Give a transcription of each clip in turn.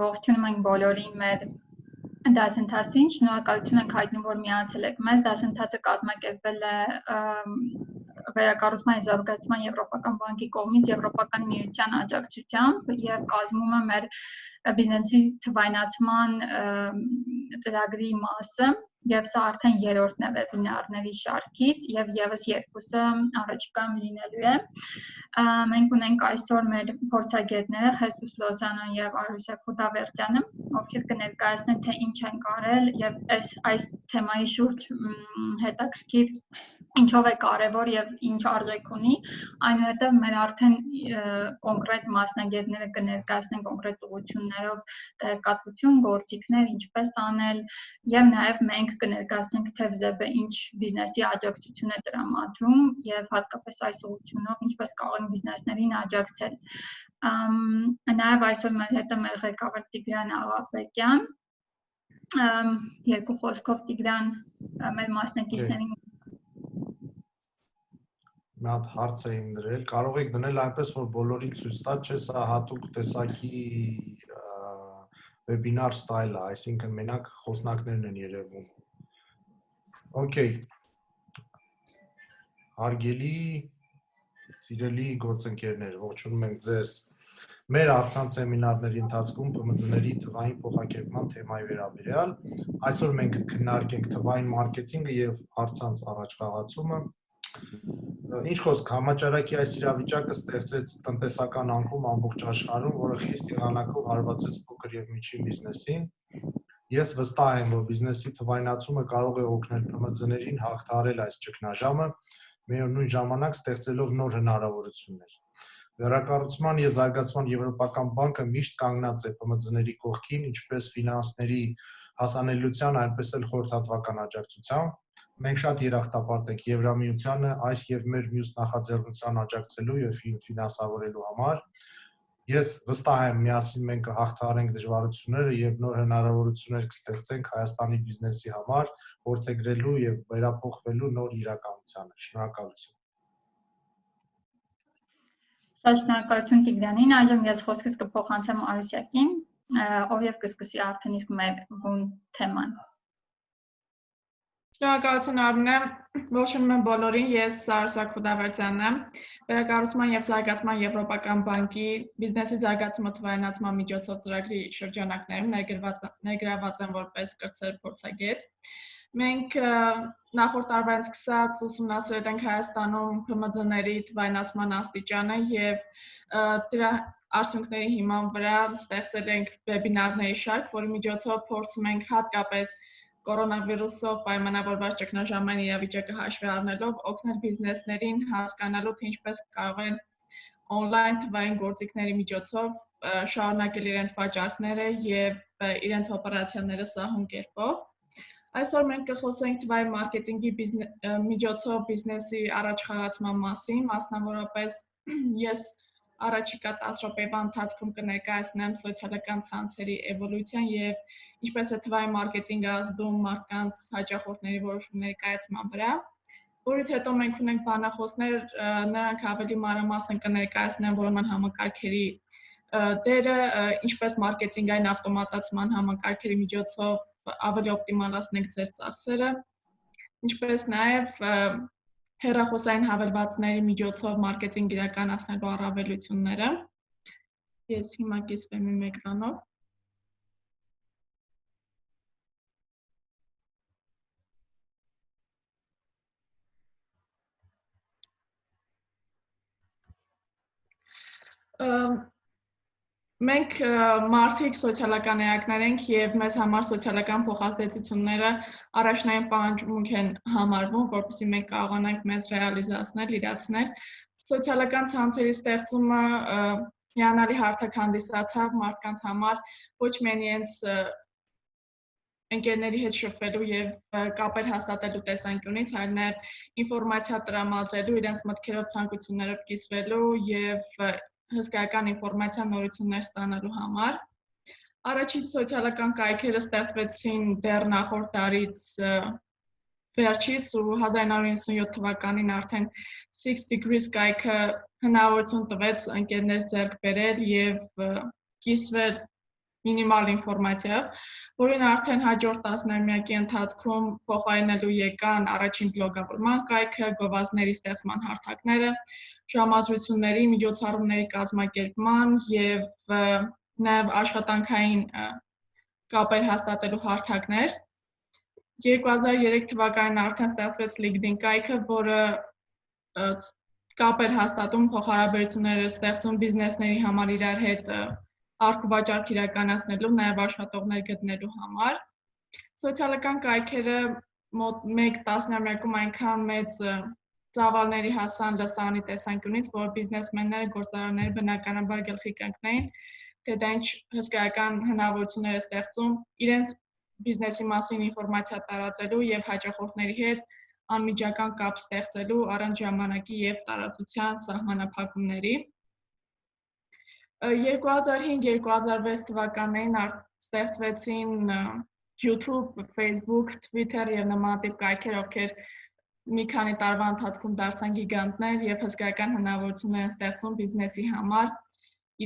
Ողջունում ենք բոլորին մեր դասընթացին, շնորհակալություն ենք հայտնում, որ միացել եք մեզ։ Դասընթացը կազմակերպվել է Վերակառուցման եւ Զարգացման Եվրոպական բանկի կողմից Եվրոպական միության աջակցությամբ եւ կազմում է մեր բիզնեսի թվայնացման ծրագրի մասը։ Եվ սա արդեն երրորդն է վեբինարների շարքից եւ եւս երկուսը առաջիկայում լինելու է։ Մենք ունենք այսօր մեր փորձագետները Խեսուս Լոզանոն եւ Արուսյա Խուդավերդյանը, ովքեր կներկայացնեն թե ինչ են կարել եւ այս թեմայի շուրջ հետաքրքիր ինչով է կարևոր եւ ինչ արժեք ունի, այնուհետեւ մեր արդեն կոնկրետ մասնագետները կներկայացնեն կոնկրետ ուղղություններով տեղեկատվություն, գործիքներ, ինչպես անել եւ նաեւ մենք կներկայացնենք թե ԶԵԲ-ը ինչ բիզնեսի աջակցություն է տրամադրում եւ հատկապես այս ուղղությունով ինչպես կարող են բիզնեսներին աջակցել։ Նաեւ այսօր մեր հետ է մեր ղեկավար Տիգրան Աղաբեկյան։ Երկու խոսքով Տիգրան մեր մասնակիցներին Մի հատ հարց էին դրել, կարող եք դնել այնպես, որ բոլորին ցույց տա, չէ, սա հատուկ տեսակի վեբինար ստայլ է, այսինքն մենակ խոսնակներն են երևում։ Okay։ Հարգելի սիրելի գործընկերներ, ողջունում ենք ձեզ մեր առցանց սեմինարների ընթացքում ՊՄԾ-ների թվային փոխակերպման թեմայի վերաբերյալ։ Այսօր մենք քննարկենք թվային մարքեթինգը եւ առցանց առաջխաղացումը։ Ինչ խոսք, համաճարակի այս իրավիճակը ստեղծեց տնտեսական անկում ամբողջ աշխարհում, որը խիստ եղանակով հարվածեց փոքր եւ միջին բիզնեսին։ Ես վստահ եմ, որ բիզնեսի թվայնացումը կարող է օգնել ՊՄԾ-ներին հաղթահարել այս ճգնաժամը, միևնույն ժամանակ ստեղծելով նոր հնարավորություններ։ Վերակառուցման եւ Զարգացման Եվրոպական բանկը միշտ կանգնած է ՊՄԾ-ների կողքին, ինչպես ֆինանսների հասանելիության, այնպես էլ խորհրդատվական աջակցությամբ։ Մենք շատ երախտապարտ ենք Եվրամիությանը այս եւ մեր մյուս նախաձեռնության աջակցելու եւ ֆինանսավորելու համար։ Ես վստահ եմ, միասին մենք կհաղթահարենք դժվարությունները եւ նոր հնարավորություններ կստեղծենք Հայաստանի բիզնեսի համար, որդեգրելու եւ վերափոխվելու նոր իրականությանը։ Շնորհակալություն։ Շատ շնորհակալություն Տիգրանին, այժմ ես խոսքս կփոխանցեմ Արուսյակին, ով եւ կսկսի արդեն իսկ մեր բուն թեման։ Շնորհակալություն Արմինե, ողջունում եմ բոլորին, ես Արուսյա Խուդավերդյանն եմ, Վերակառուցման եւ Զարգացման Եվրոպական բանկի բիզնեսի զարգացումը թվայնացման միջոցով ծրագրի շրջանակներում ներգրաված եմ որպես կրտսեր փորձագետ։ Մենք նախորդ տարվանից սկսած ուսումնասիրել ենք Հայաստանում ՊՄԾ-ների թվայնացման աստիճանը եւ դրա արդյունքների հիման վրա ստեղծել ենք վեբինարների շարք, որի միջոցով փորձում ենք հատկապես կորոնավիրուսով պայմանավորված ճգնաժամային իրավիճակը հաշվի առնելով օգնել բիզնեսներին հասկանալու թե ինչպես կարող են on-line թվային գործիքների միջոցով շարունակել իրենց վաճառքները եւ իրենց օպերացիաները սահուն կերպով։ Այսօր մենք կխոսենք թվային մարքեթինգի միջոցով բիզնեսի առաջխաղացման մասին, մասնավորապես ես առաջիկա 10 րոպեվա ընթացքում կներկայացնեմ սոցիալական ցանցերի էվոլյուցիան եւ ինչպես է թվային մարքեթինգը ազդում մարդկանց հաճախորդների որոշումների կայացման վրա, որից հետո մենք ունենք բանախոսներ, նրանք ավելի մանրամասն կներկայացնեն որոնման համակարգերի դերը, ինչպես մարքեթինգային ավտոմատացման համակարգերի միջոցով ավելի օպտիմալացնենք ձեր ծախսերը, ինչպես նաեւ հեռախոսային հավելվածների միջոցով մարքեթինգ իրականացնելու առավելությունները։ Ես հիմա կիսվեմ իմ էկրանով։ Մենք մարդիկ սոցիալական էակներ ենք եւ մեզ համար սոցիալական փոխազդեցությունները առաջնային պահանջմունք են համարվում, որպեսզի մենք կարողանանք մեզ ռեալիզացնել, իրացնել։ Սոցիալական ցանցերի ստեղծումը հիանալի հարթակ հանդիսացավ մարդկանց համար ոչ միայն իրենց ընկերների հետ շփվելու եւ կապեր հաստատելու տեսանկյունից, այլ նաեւ ինֆորմացիա տրամադրելու, իրենց մտքերով ցանկություններով կիսվելու եւ հսկայական ինֆորմացիա նորություններ ստանալու համար։ Առաջին սոցիալական կայքերը ստեղծվեցին դեռ նախորդ դարից վերջից ու 1997 թվականին արդեն 6 Degrees կայքը հնարավորություն տվեց ընկերներ ձեռք բերել եւ կիսվել մինիմալ ինֆորմացիա, որին արդեն հաջորդ տասնամյակի ընթացքում փոխարինելու եկան առաջին բլոգավորման կայքը, գովազդների ստեղծման հարթակները, ժամադրությունների, միջոցառումների կազմակերպման եւ նաեւ աշխատանքային կապեր հաստատելու հարթակներ։ 2003 թվականին արդեն ստեղծվեց LinkedIn կայքը, որը կապեր հաստատում, փոխհարաբերություններ ստեղծում բիզնեսների համար իրար հետ արկ ու վաճառք իրականացնելու, նաև աշխատողներ գտնելու համար։ Սոցիալական կայքերը մոտ 1 տասնամյակում այնքան մեծ ծավալների հասան լսարանի տեսանկյունից, որ բիզնեսմենները, գործարանները բնականաբար գլխի կընկնեին, թե դա ինչ հսկայական հնարավորություններ է ստեղծում իրենց բիզնեսի մասին ինֆորմացիա տարածելու եւ հաճախորդների հետ անմիջական կապ ստեղծելու առանց ժամանակի եւ տարածության սահմանափակումների։ 2005-2006 թվականներին ստեղծվեցին YouTube, Facebook, Twitter եւ նմանատիպ կայքեր, ովքեր մի քանի տարվա ընթացքում դարձան գիգանտներ եւ հսկայական հնարավորություններ են ստեղծում բիզնեսի համար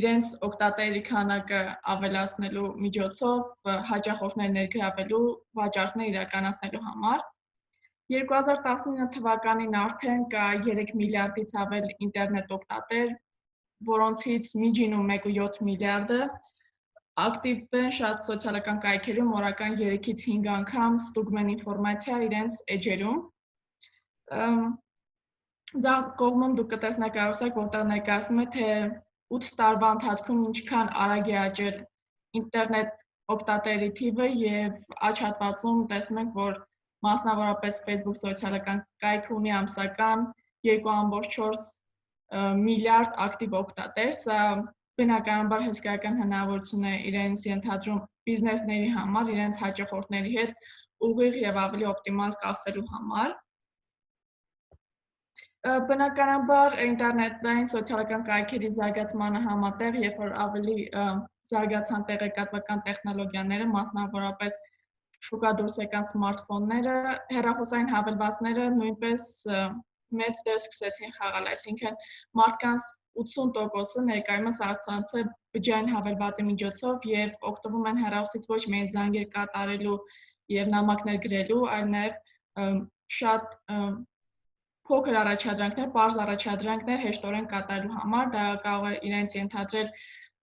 իրենց օգտատերերի քանակը ավելացնելու միջոցով հաճախորդներ ներգրավելու վաճառքներ իրականացնելու համար 2019 թվականին արդեն կա 3 միլիարդից ավել ինտերնետ օգտատեր, որոնցից միջինում 1.7 միլիարդը ակտիվ են շատ սոցիալական կայքերում օրական 3-ից 5 անգամ ստուգում են ինֆորմացիա իրենց էջերում։ Դա կողմում դուք կտեսնեք այուսակ, որտեղ ներկայացնում է, թե 8 տարվա ընթացքում ինչքան արագ է աճել ինտերնետ օգտատերի թիվը եւ աճ հատվածում տեսնում ենք, որ մասնավորապես Facebook սոցիալական կայքը ունի ամսական 2.4 միլիարդ ակտիվ օգտատեր, սա բնականաբար հսկայական հնարավորություն է իրենց ենթադրում բիզնեսների համար, իրենց հաճախորդների հետ ուղիղ եւ ավելի օպտիմալ կապելու համար։ Բնականաբար ինտերնետային սոցիալական կայքերի զարգացմանը համատեղ, երբ որ ավելի զարգացան տեղեկատվական տեխնոլոգիաները, մասնավորապես շուկա դուրս եկան սմարթֆոնները, հեռախոսային հավելվածները նույնպես մեծ դեր սկսեցին խաղալ, այսինքն մարդկանց 80%-ը ներկայումս առցանց է բջջային հավելվածի միջոցով եւ օգտվում են հեռախոսից ոչ միայն զանգեր կատարելու եւ նամակներ գրելու, այլ նաեւ շատ փոքր առաջադրանքներ, պարզ առաջադրանքներ հեշտորեն կատարելու համար, դա կարող է իրենց ենթադրել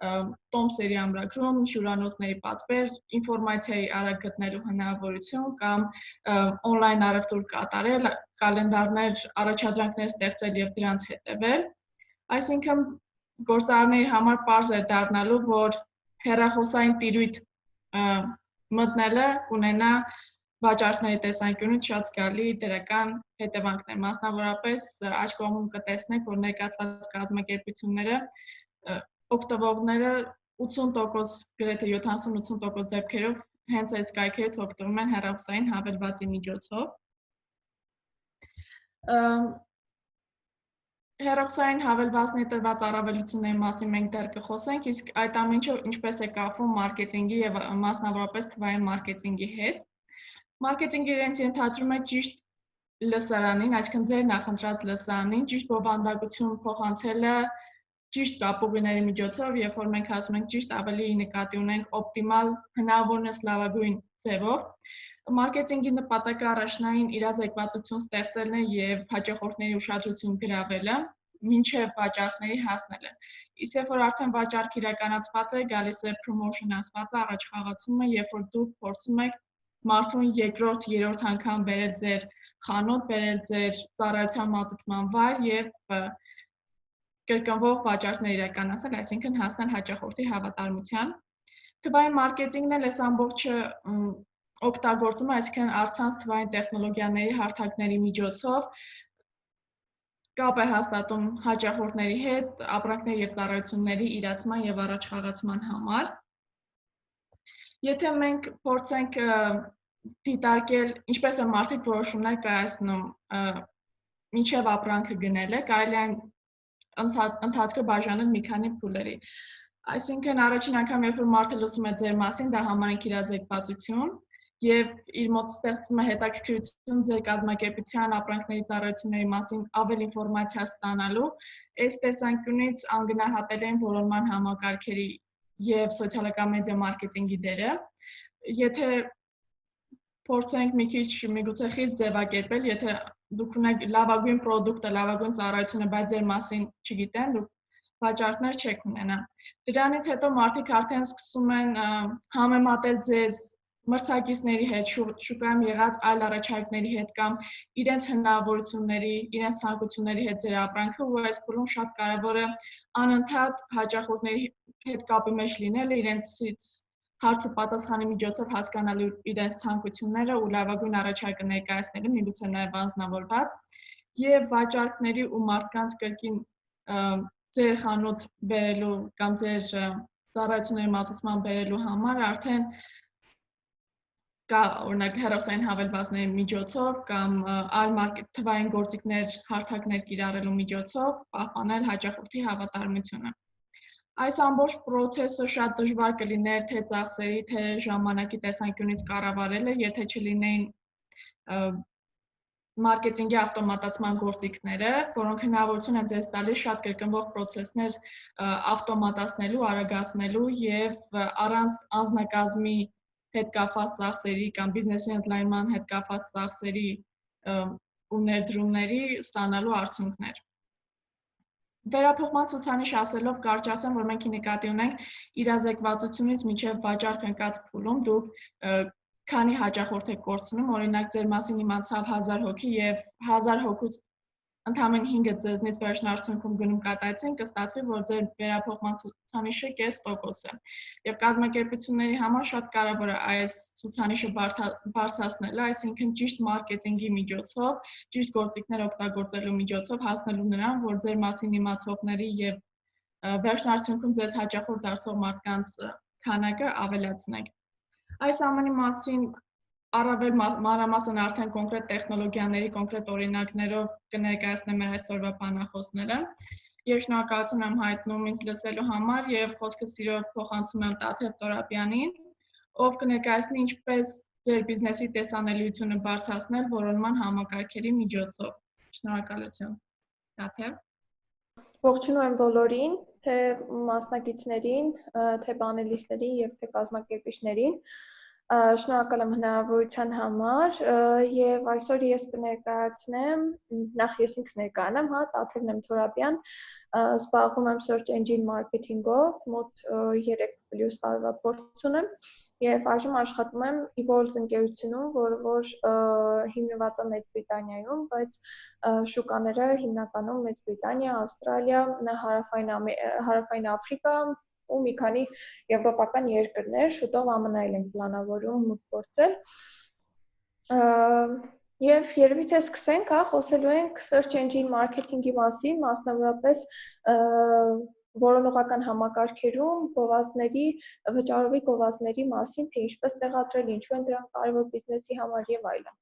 տոմսերի ամրագրում, հյուրանոցների պատվեր, ինֆորմացիայի արագ գտնելու հնարավորություն կամ on-line առևտուր կատարել, կալենդարներ, առաջադրանքներ ստեղծել եւ դրանց հետեւել։ Այսինքն գործարանների համար պարզ է դառնալու, որ հեռախոսային տիրույթ մտնելը կունենա վաճառքների տեսանկյունից շատ զգալի դրական հետևանքներ, մասնավորապես աջ կողմում կտեսնեք, որ ներկայացված կազմակերպությունները օգտվողները 80%, գրեթե 70-80% դեպքերով հենց այս կայքերից օգտվում են հեռախոսային հավելվածի միջոցով։ Հեռախոսային հավելվածների տրված առավելությունների մասին մենք դեռ կխոսենք, իսկ այդ ամեն ինչը ինչպես է կապվում մարքեթինգի եւ մասնավորապես թվային մարքեթինգի հետ։ Մարքեթինգը իրենց ենթադրում է ճիշտ լսարանին, այսինքն ձեր նախընտրած լսարանին, ճիշտ բովանդակություն փոխանցելը ճիշտ կապուղիների միջոցով, երբ որ մենք ասում ենք ճիշտ, ավելի նկատի ունենք օպտիմալ հնարավորինս լավագույն ձևով։ Մարքեթինգի նպատակը առաջնային իրազեկվածություն ստեղծելն է եւ հաճախորդների ուշադրություն գրավելը, մինչեւ վաճառքների հասնելը։ Իսկ երբ որ արդեն վաճառք իրականացված է, գալիս է promotion ասվածը, առաջխաղացումը, երբ որ դուք փորձում եք մարդուն երկրորդ, երրորդ անգամ բերել ձեր խանութ, բերել ձեր ծառայության մատուցման վայր եւ կրկնվող վաճառքներ իրականացնել, այսինքն հասնել հաճախորդի հավատարմության։ Թվային մարքեթինգն էլ այս ամբողջը օգտագործում է, այսինքն առցանց թվային տեխնոլոգիաների հարթակների միջոցով կապ է հաստատում հաճախորդների հետ ապրանքների եւ ծառայությունների իրացման եւ առաջխաղացման համար։ Եթե մենք փորձենք դիտարկել ինչպես է մարդիկ որոշումներ կայացնում մինչև ապրանքը գնելը, կարելի է ընթացքը բաժանել մի քանի փուլերի։ Այսինքն առաջին անգամ երբ որ մարդը լսում է ձեր մասին, դա համարենք իրազեկվածություն եւ իր մոտ ստեղծվում է հետաքրքրություն ձեր կազմակերպության ապրանքների ծառայությունների մասին ավել ինֆորմացիա ստանալու, այս տեսանկյունից անգնահատել են որոնման համակարգերի եւ սոցիալական մեդիա մարքեթինգի դերը։ Եթե փորձենք մի քիչ միգուցե խիստ ձևակերպել, եթե դուք ունեք լավագույն product-ը, լավագույն ծառայությունը, բայց ձեր մասին չգիտեն, դուք վաճառքներ չեք ունենա։ Դրանից հետո մարդիկ արդեն սկսում են համեմատել ձեզ մրցակիցների հետ, շուկայում եղած այլ առաջարկների հետ կամ իրենց հնարավորությունների, իրենց ցանկությունների հետ ձեր ապրանքը, ու այս փուլում շատ կարևոր է անընդհատ հաճախորդների հետ կապի մեջ լինելը, իրենցից հարց ու պատասխանի միջոցով հասկանալու իրենց ցանկությունները ու լավագույն առաջարկը ներկայացնելը, միգուցե նաև անձնավորված, եւ վաճառքների ու մարդկանց կրկին ձեր խանութ բերելու կամ ձեր ծառայությունների մատուցման բերելու համար արդեն կա օրինակ հեռախոսային հավելվածների միջոցով կամ այլ թվային գործիքներ, հարթակներ կիրառելու միջոցով պահպանել հաճախորդի հավատարմությունը։ Այս ամբողջ process-ը շատ դժվար կլիներ թե ծախսերի, թե ժամանակի տեսանկյունից կառավարելը, եթե չլինեին մարքեթինգի ավտոմատացման գործիքները, որոնք հնարավորություն են ձեզ տալիս շատ կրկնվող process-ներ ավտոմատացնելու, արագացնելու եւ առանց անձնակազմի հետ կապված ծախսերի կամ բիզնեսի ընդլայնման հետ կապված ծախսերի ու ներդրումների ստանալու արդյունքներ։ Վերափոխման ցուցանիշ ասելով կարճ ասեմ, որ մենք նկատի ունենք իրազեկվածությունից մինչև վաճառք ընկած փուլում դուք քանի հաճախորդ եք կորցնում, օրինակ ձեր մասին իմացավ 1000 հոգի եւ 1000 հոգուց ընդամենը 5-ը ձեզնից վերջնարդյունքում գնում կատարեցին, կստացվի, որ ձեր վերափոխման ցուցանիշը 0.5% է։ Եվ կազմակերպությունների համար շատ կարևոր է այս ցուցանիշը բարձրացնելը, այսինքն ճիշտ մարքեթինգի միջոցով, ճիշտ գործիքներ օգտագործելու միջոցով հասնելու նրան, որ ձեր մասին իմացողների եւ վերջնարդյունքում ձեզ հաճախորդ դարձող մարդկանց քանակը ավելացնեք։ Այս ամենի մասին առավել մանրամասն արդեն կոնկրետ տեխնոլոգիաների, կոնկրետ օրինակներով կներկայացնեմ մեր այսօրվա բանախոսները։ Ես շնորհակալություն եմ հայտնում ինձ լսելու համար եւ խոսքը սիրով փոխանցում եմ Տաթև Տորապյանին, ով կներկայացնի ինչպես ձեր բիզնեսի տեսանելիությունը բարձրացնել որոնման համակարգերի միջոցով։ Շնորհակալություն։ Տաթև։ Ողջունում եմ բոլորին, թե մասնակիցներին, թե պանելիստներին եւ թե կազմակերպիչներին։ Շնորհակալ եմ հնարավորության համար եւ այսօր ես կներկայացնեմ, նախ ես ինքս ներկայանամ, Տաթև Թորապյան, զբաղվում եմ search engine marketing-ով, մոտ 3+ տարվա փորձ ունեմ եւ այժմ աշխատում եմ Evolve ընկերությունում, որը հիմնված է Մեծ Բրիտանիայում, բայց շուկաները հիմնականում Մեծ Բրիտանիա, Ավստրալիա, Հարավային Աֆրիկա ու մի քանի եվրոպական երկրներ, շուտով ԱՄՆ-ել ենք պլանավորում մուտք գործել։ Եվ երևի թե սկսենք, խոսելու ենք search engine marketing-ի մասին, մասնավորապես որոնողական համակարգերում գովազդների, վճարովի գովազդների մասին, թե ինչպես տեղադրել, ինչու են դրանք կարևոր բիզնեսի համար եւ այլն։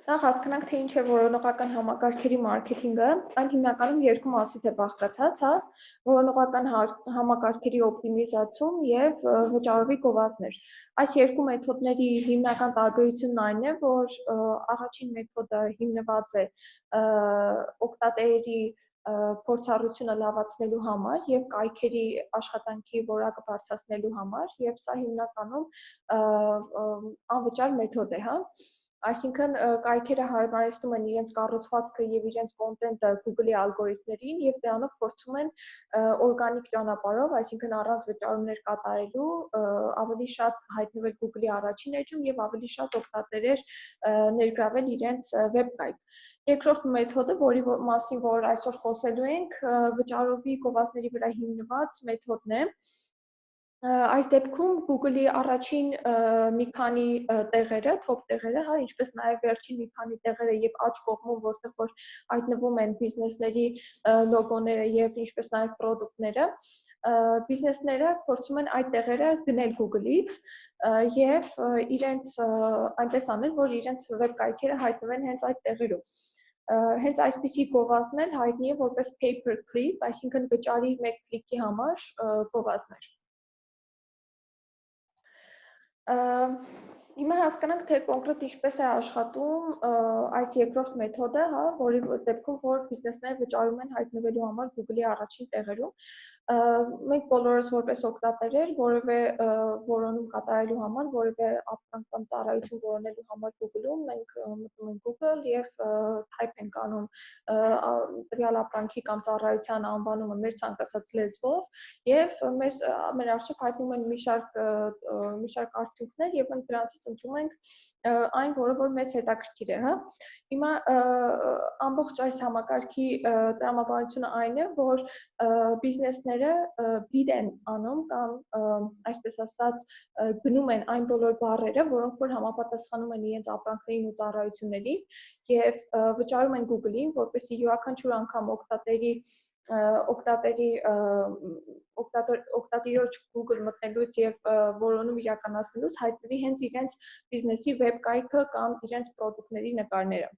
Նախ հասկանանք, թե ինչ է որոնողական համակարգերի մարքեթինգը, այն հիմնականում երկու մասից է բաղկացած, որոնողական համակարգերի օպտիմիզացում եւ վճարովի գովազդներ։ Այս երկու մեթոդների հիմնական տարբերությունն այն է, որ առաջին մեթոդը հիմնված է օգտատերերի փորձառությունը լավացնելու համար եւ կայքերի աշխատանքի որակը բարձրացնելու համար եւ սա հիմնականում անվճար մեթոդ է, Այսինքն կայքերը հարմարեցնում են իրենց կառուցվածքը եւ իրենց կոնտենտը Google-ի ալգորիթմներին եւ դրանով փորձում են օրգանիկ ճանապարհով, այսինքն առանց վճարումներ կատարելու, ավելի շատ հայտնվել Google-ի առաջին էջում եւ ավելի շատ օգտատերեր ներգրավել իրենց վեբկայք։ Երկրորդ մեթոդը, որի մասին որ այսօր խոսելու ենք, վճարովի գովազդների վրա հիմնված մեթոդն է։ Այս դեպքում Google-ի առաջին մի քանի տեղերը, top տեղերը, ինչպես նաև վերջին մի քանի տեղերը եւ աջ կողմում, որտեղ որ հայտնվում են բիզնեսների լոգոները եւ ինչպես նաև պրոդուկտները, բիզնեսները փորձում են այդ տեղերը գնել Google-ից եւ իրենց այնպես անել, որ իրենց վեբկայքերը հայտնվեն հենց այդ տեղերում։ Հենց այսպիսի գովազդներ հայտնի է որպես pay per click, այսինքն վճարի մեկ կլիկի համար գովազդներ։ Հիմա հասկանանք թե կոնկրետ ինչպես է աշխատում այս երկրորդ մեթոդը, հա, որի դեպքում որ բիզնեսները վճարում են հայտնվելու համար Google-ի առաջին տեղերում։ Մենք բոլորս որպես օգտատերեր որևէ որոնում կատարելու համար, որևէ ապրանք կամ ծառայություն որոնելու համար Google-ում մենք մտնում ենք Google եւ type ենք անում տվյալ ապրանքի կամ ծառայության անվանումը մեր ցանկացած լեզվով եւ մեր առջեւ հայտնում են մի շարք արդյունքներ եւ մենք դրանցից ընտրում ենք այն, որը մեզ հետաքրքիր է, հա։ Հիմա ամբողջ այս համակարգի տրամաբանությունը այն է, որ բիզնեսները բիդ են անում կամ այսպես ասած գնում են այն բոլոր բառերը, որոնք որ համապատասխանում են իրենց ապրանքներին ու ծառայություններին եւ վճարում են Google-ին, որպեսզի յուրաքանչյուր անգամ օգտատիրոջ Google մտնելուց եւ որոնում իրականացնելուց հայտնվի հենց իրենց բիզնեսի վեբ կայքը կամ իրենց պրոդուկտների նկարները։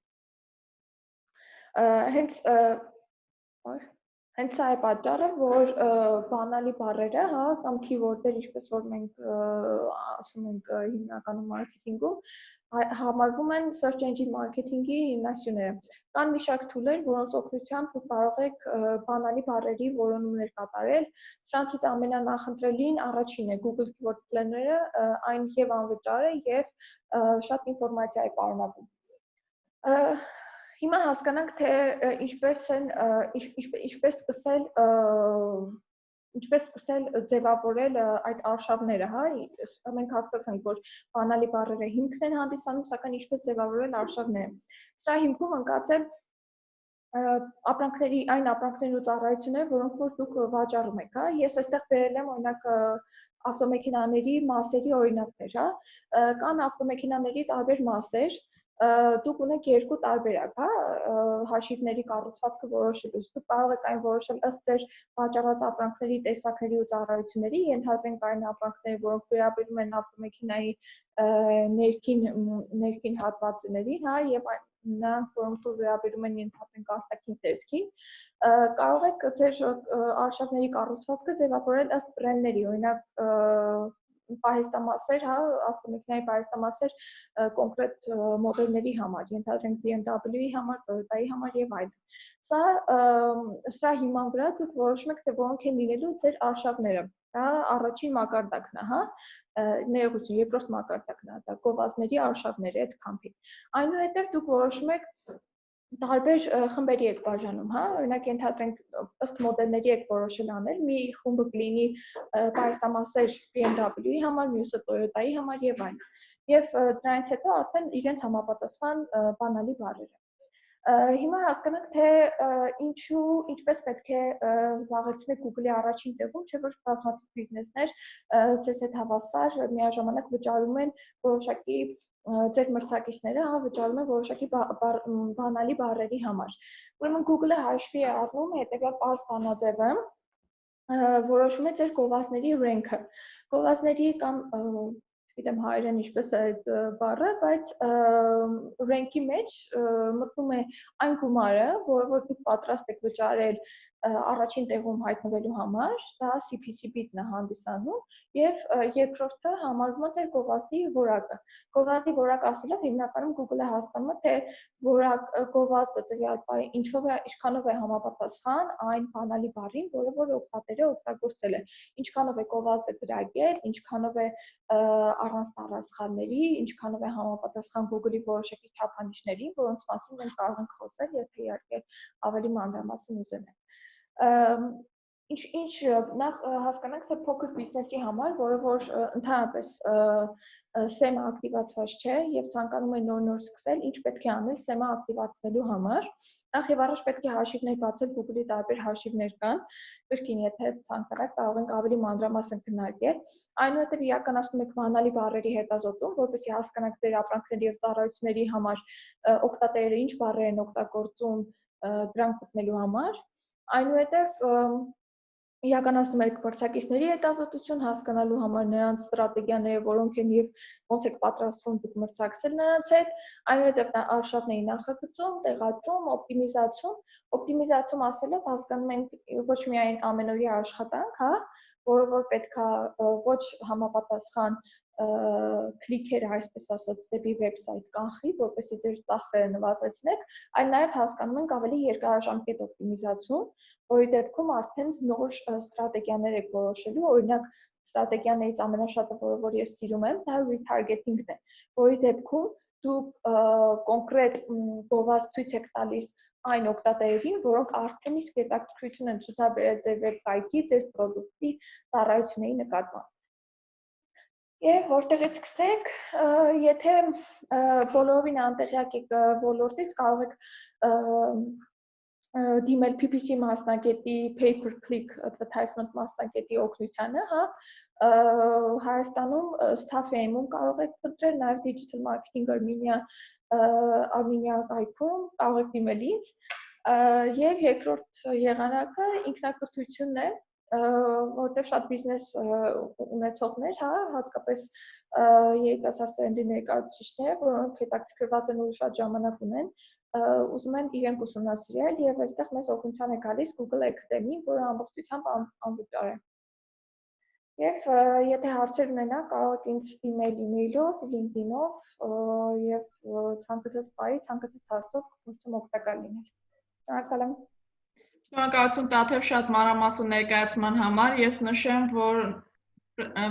Հենց սա է պատճառը, որ բանալի բառերը, հա, կամ keyword-եր, ինչպես որ մենք ասում ենք հիմնականում մարքեթինգում, համարվում են search engine marketing-ի հիմնասյուները։ Կան մի շարք tool-եր, որոնց օգնությամբ դուք կարող եք բանալի բառերի որոնումներ կատարել։ Սրանցից ամենանախընտրելին առաջինն է Google Keyword Planner-ը, այն եւ անվճար է եւ շատ ինֆորմացիա է պարունակում։ Հիմա հասկանանք թե ինչպես սկսել ձևավորել այդ արշավները, հա, մենք հասկացանք, որ բանալի բառերը հիմքն են հանդիսանում, սակայն ինչպես ձևավորել արշավները։ Սրա հիմքում ընկած է այն ապրանքներն ու ծառայությունները, որոնք որ դուք վաճառում եք, հա։ Ես այստեղ բերել եմ օրինակ ավտոմեքենաների մասերի օրինակներ, հա։ Կան ավտոմեքենաների տարբեր մասեր, դուք ունեք երկու տարբերակ, հա, հաշիվների կառուցվածքը որոշելուց։ Դուք կարող եք այն որոշել ըստ ձեր վաճառած ապրանքների տեսակների ու ծառայությունների, ենթադրենք այն ապրանքները, որոնք վերաբերում են ավտոմեքենայի ներքին հատվածներին, հա, եւ նրանք, որոնք վերաբերում են ենթադրենք արտաքին տեսքին, կարող եք ձեր արշավների կառուցվածքը ձևավորել ըստ բրենդների, օրինակ պահեստամասեր, հա, ավտոմեքենայի պահեստամասեր կոնկրետ մոդելների համար, ենթադրենք BMW-ի համար, Toyota-ի համար եւ այլն։ Սրա հիման վրա դուք որոշում եք, թե որոնք են լինելու ձեր արշավները։ Դա առաջին մակարդակն է, հա, ներողություն, երկրորդ մակարդակն է, դա գովազդների արշավները այդ քամփին։ Այնուհետև դուք որոշում եք տարբեր խմբերի եք բաժանում, հա, օրինակ ենթադրենք ըստ մոդելների եք որոշել անել, մի խումբը կլինի պահեստամասեր BMW-ի համար, մյուսը Toyota-ի համար եւ այլն։ Եվ դրանից հետո արդեն իրենց համապատասխան բանալի բառերը։ Հիմա հասկանանք, թե ինչպես պետք է զբաղեցնել Google-ի առաջին տեղում, չէ՞ որ բազմաթիվ բիզնեսներ ցես հետ հավասար միաժամանակ վճարում են որոշակի ձեր մրցակիցները, հա, վճարում են որոշակի բանալի բառերի համար։ Ուրեմն Google-ը հաշվի է առնում հետևյալ պարզ բանաձևը, որոշում է ձեր գովազդների rank-ը։ Գովազդների կամ գիտեմ հայերեն ինչպես է այդ բառը, բայց rank-ի մեջ մտնում է այն գումարը, որը որ դուք պատրաստ եք վճարել առաջին տեղում հայտնվելու համար, դա CPC bid-ն է հանդիսանում, եւ երկրորդը համարվում է ձեր գովազդի որակը։ Գովազդի որակ ասելով հիմնականում Google-ը հասկանում է, թե գովազդը տվյալ պահի ինչքանով է համապատասխան այն բանալի բառին, որը որ օգտատերը օգտագործել է։ Ինչքանով է գովազդը գրագել, ինչքանով է առանց տարածքների, ինչքանով է համապատասխան Google-ի որոշակի չափանիշներին, որոնց մասին մենք կարող ենք խոսել, եթե իհարկե ավելի մանրամասն ուզում ենք։ Ինչ նախ հասկանանք, թե փոքր բիզնեսի համար, որը որ ընդհանրապես SEM-ը ակտիվացված չէ եւ ցանկանում է նոր սկսել, ինչ պետք է անել SEM-ը ակտիվացնելու համար։ Նախ եւ առաջ պետք է հաշիվներ բացել, Google-ի տարբեր հաշիվներ կան։ Կրկին, եթե ցանկանաք, կարող ենք ավելի մանրամասն քննարկել։ Այնուհետև իրականացնում եք բանալի բառերի հետազոտում, որպեսզի հասկանաք ձեր ապրանքների եւ ծառայությունների համար օգտատերերը ինչ բառեր են օգտագործում դրանք գտնելու համար։ Այնուհետև իրականացնում եք մրցակիցների հետազոտություն, հասկանալու համար նրանց ստրատեգիաները, որոնք են եւ ոնց եք պատրաստվում դուք մրցակցել նրանց հետ, այնուհետև արշավների նախագծում, տեղադրում, օպտիմիզացիա ասելով հասկանում ենք ոչ միայն ամենօրյա աշխատանք, հա, որը որ պետքա ոչ համապատասխան քլիքերը, այսպես ասած, դեպի վեբսայթ կանխի, որպեսզի ձեր ծախսերը նվազեցնեք, այլ նաև հասկանում ենք ավելի երկարաժամկետ օպտիմիզացիա, որի դեպքում արդեն նոր ստրատեգիաներ եք որոշելու, օրինակ ստրատեգիաներից ամենաշատը, որ ես սիրում եմ, դա retargeting-ն է, որի դեպքում դուք կոնկրետ գովազ ցույց եք տալիս այն օգտատերերին, որոնք արդեն իսկ հետաքրքրություն են ցուցաբերել ձեր վեբսայթի, ձեր պրոդուկտի, ծառայությունների նկատմամբ։ Եվ որտեղից սկսեք, եթե բոլորովին անտեղյակ եք ոլորտից, կարող եք դիմել PPC մասնագետի pay-per-click advertisement մասնագետի օգնությանը, հա, Հայաստանում Staff-ում կարող եք փնտրել, նաև digital marketing Armenia կայքում կարող եք դիմել ինձ, եւ երկրորդ եղանակը ինքնակրթությունն է, որտեղ շատ բիզնես ունեցողներ, հա, հատկապես երիտասարդ ներկայացուցիչներ, որոնք հետաքրքրված են ու շատ ժամանակ ունեն, ուզում են իրենք ուսումնասիրել եւ այստեղ մեզ օգնության է գալիս Google Academy, որը ամբողջությամբ անվճար է։ Եվ եթե հարցեր ունենաք, կարող եք ինձ դիմել email-ով, LinkedIn-ով եւ ցանկացած բայ, ցանկացած հարցով փորձեմ օգտակար լինել։ Շնորհակալ եմ։ Շնորհակալություն Տաթև շատ մանրամասն ներկայացման համար։ Ես նշեմ, որ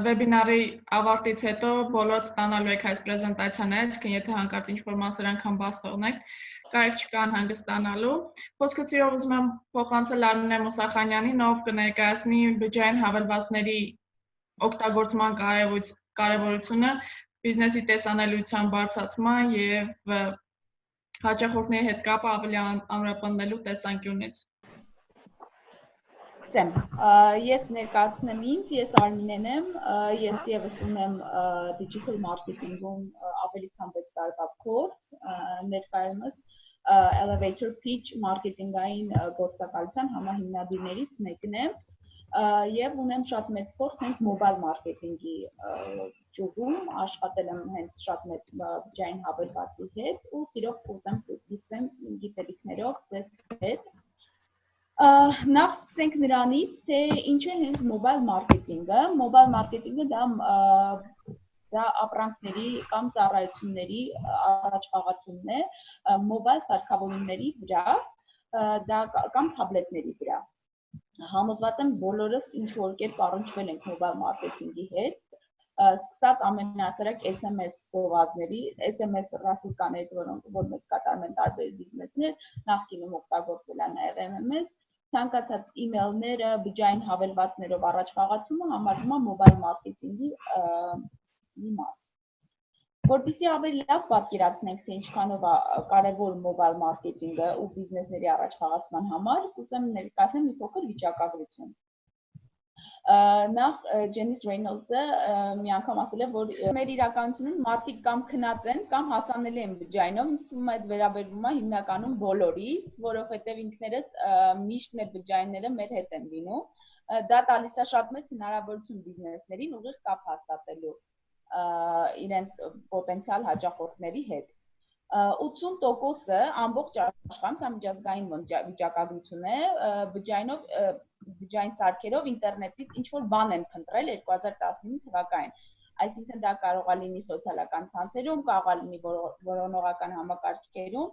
վեբինարի ավարտից հետո բոլորը ստանալու եք այս պրեզենտացիաները, իսկ եթե հանկարծ ինչ-որ մասեր անգամ բաց թողնեք, կարիք չկա հանգստանալու։ Խոսքը սիրով ուզում եմ փոխանցել Արմինե Մուսախանյանին, ով կներկայացնի բջջային հավելվածների օգտագործման կարևորությունը բիզնեսի տեսանելիության բարձրացման եւ հաճախորդների հետ կապը ավելի ամրապնդելու տեսանկյունից։ Սկսեմ։ Ես ներկայացնեմ ինձ, ես Արմինեն եմ, ես եւս ունեմ digital marketing-ում ավելի քան 6 տարվա փորձ, ներկայումս elevator pitch մարքեթինգային գործակալության համահիմնադիրներից մեկն եմ եւ ունեմ շատ մեծ փորձ հենց mobile marketing-ի ճյուղում, աշխատել եմ հենց շատ մեծ բջջային հավելվածի հետ ու սիրով կուզեմ կիսվեմ գիտելիքներով ձեզ հետ։ Նախ սկսենք նրանից, թե ինչ է հենց mobile marketing-ը։ Mobile marketing-ը դա ապրանքների կամ ծառայությունների առաջխաղացումն է mobile սարքավորումների վրա, դա կամ թաբլետների վրա։ Համոզված եմ բոլորս ինչ-որ կերպ առնչվել ենք mobile marketing-ի հետ, սկսած ամենացարակ SMS գովազդների, SMS ռասիկաների, որ մեզ կատարում են տարբեր բիզնեսներ, նախկինում օգտագործվել է նաև MMS, ցանկացած email-ները, բջջային հավելվածներով առաջխաղացումը համարվում է mobile marketing-ի մի մաս։ Որպեսզի ավելի լավ պատկերացնենք, թե ինչքանով է կարևոր mobile marketing-ը ու բիզնեսների առաջխաղացման համար, կուզեմ ներկայացնել մի փոքր վիճակագրություն։ Նախ Ջենիս Ռեյնոլդսը մի անգամ ասել է, որ մեր իրականությունում մարդիկ կամ քնած են, կամ հասանելի են բջջայինով, ինձ թվում է այդ վերաբերվում է հիմնականում բոլորիս, որովհետև ինքներս միշտ մեր բջջայինները մեր հետ են լինում, դա տալիս է շատ մեծ հնարավորություն բիզնեսներին ուղիղ կապ հաստատելու իրենց պոտենցիալ հաճախորդների հետ։ 80%-ը ամբողջ աշխարհում, սա միջազգային վիճակագրություն է, բջջային սարքերով ինտերնետից ինչ-որ բան են փնտրել 2019 թվականին։ Այսինքն դա կարող է լինի սոցիալական ցանցերում, կարող է լինի որոնողական համակարգերում,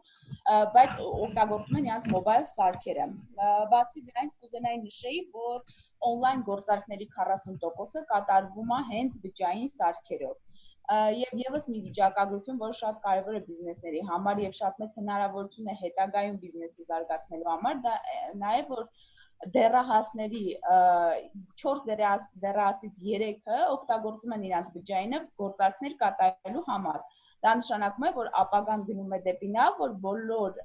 բայց օգտագործում են իրենց մոբայլ սարքերը։ Բացի դրանից կուզենայի նշեի, որ on-line գործարքների 40%-ը կատարվում է հենց բջջային սարքերով։ Եվ եւս մի վիճակագրություն, որը շատ կարևոր է բիզնեսների համար եւ շատ մեծ հնարավորություն է հետագայում բիզնեսի զարգացնելու համար, դա նաեւ որ դեռահասների 4 դեռահասից 3-ը օգտագործում են իրենց բջջայինը գործարքներ կատարելու համար։ Դա նշանակում է, որ ապագան գնում է դեպի նա, որ բոլոր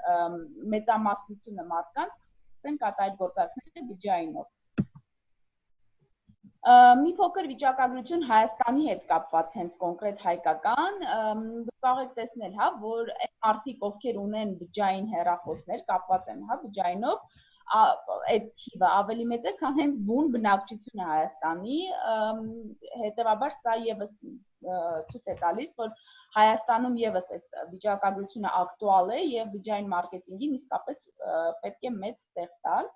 մեծամասնությունը մարդկանց սկսեն կատարել գործարքները բջջայինով։ Մի փոքր վիճակագրություն Հայաստանի հետ կապված հենց կոնկրետ հայկական, դուք կարող եք տեսնել, հա, որ այն մարդիկ, ովքեր ունեն բջջային հեռախոսներ, կապված են, հա, բջջայինով, այդ թիվը ավելի մեծ է, քան հենց բուն բնակչությունը Հայաստանի, հետևաբար սա եւս ցույց է տալիս, որ Հայաստանում եւս այս վիճակագրությունը ակտուալ է եւ բջջային մարքեթինգին իսկապես պետք է մեծ տեղ տալ։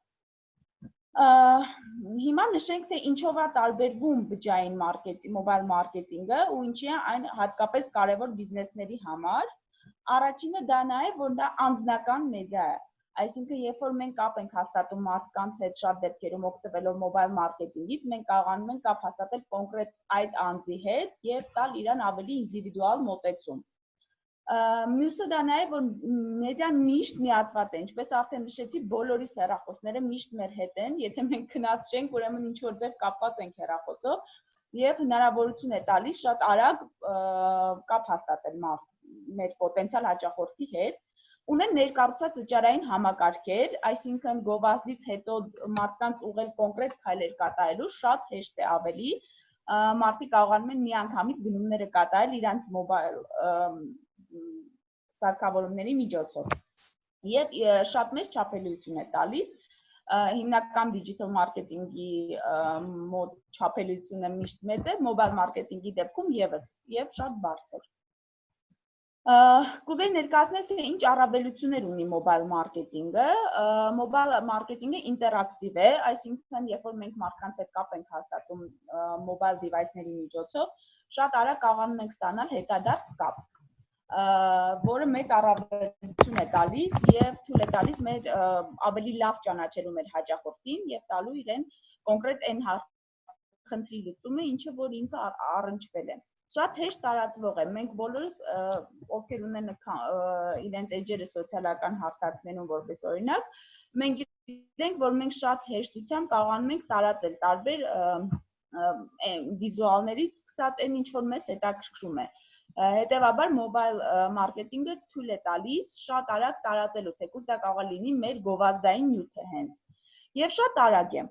Հիմա նշենք, թե ինչով է տարբերվում բջջային մարքեթինգ, մոբայլ մարքեթինգը ու ինչի է այն հատկապես կարևոր բիզնեսների համար։ Առաջինը դա նա է, որ դա անձնական մեդիա է։ Այսինքն, երբ որ մենք կապ ենք հաստատում մարդկանց հետ շատ դեպքերում օգտվելով մոբայլ մարքեթինգից, մենք կարողանում ենք կապ հաստատել կոնկրետ այդ անձի հետ եւ տալ իրան ավելի ինդիվիդուալ մոտեցում։ Մյուսը դա նա է, որ մեդիան միշտ միացված է, ինչպես արդեն նշեցի, բոլորիս հեռախոսները միշտ մեր հետ են, եթե մենք քնած չենք, ուրեմն ինչ որ ձև կապված ենք հեռախոսով եւ հնարավորություն է տալիս շատ արագ կապ հաստատել մեր պոտենցիալ հաճախորդի հետ։ Ունեն ներկառուցված վճարային համակարգեր, այսինքն գովազդից հետո մարդկանց ուղղել կոնկրետ քայլեր կատարելու շատ հեշտ է ավելի, մարդիկ կարողանում են միանգամից գնումները կատարել իրանց մոբայլ սարքավորումների միջոցով եւ շատ մեծ չափելիություն է տալիս հիմնական դիջիտալ մարքեթինգի մոտ չափելիությունը միշտ մեծ է մոբայլ մարքեթինգի դեպքում եւս եւ շատ բարձր Կուզեի ներկայացնել թե ինչ առավելություններ ունի մոբայլ մարքեթինգը մոբայլ մարքեթինգը ինտերակտիվ է այսինքն երբ որ մենք մարդկանց հետ կապ ենք հաստատում մոբայլ դիվայսների միջոցով շատ արագ կարողանում ենք ստանալ հետադարձ կապ որը մեծ առավելություն է տալիս եւ թույլ է տալիս մեր ավելի լավ ճանաչելու մեր հաճախորդին եւ տալու իրեն կոնկրետ այն խնդրի լուծումը, ինչը որ ինքը առնչվել է։ Շատ հեշտ տարածվող է։ Մենք բոլորս ովքեր ունեն իրենց էջերը սոցիալական հարթակներում որպես օրինակ, մենք գիտենք, որ մենք շատ հեշտությամբ կարողանում ենք տարածել տարբեր վիզուալներից սկսած այն ինչ որ մեզ հետաքրքրում է։ Հետևաբար մոբայլ մարքեթինգը թույլ է տալիս շատ արագ տարածելու, թեկուզ դա կարող է լինի մեր գովազդային նյութը հենց։ Եվ շատ արագ է։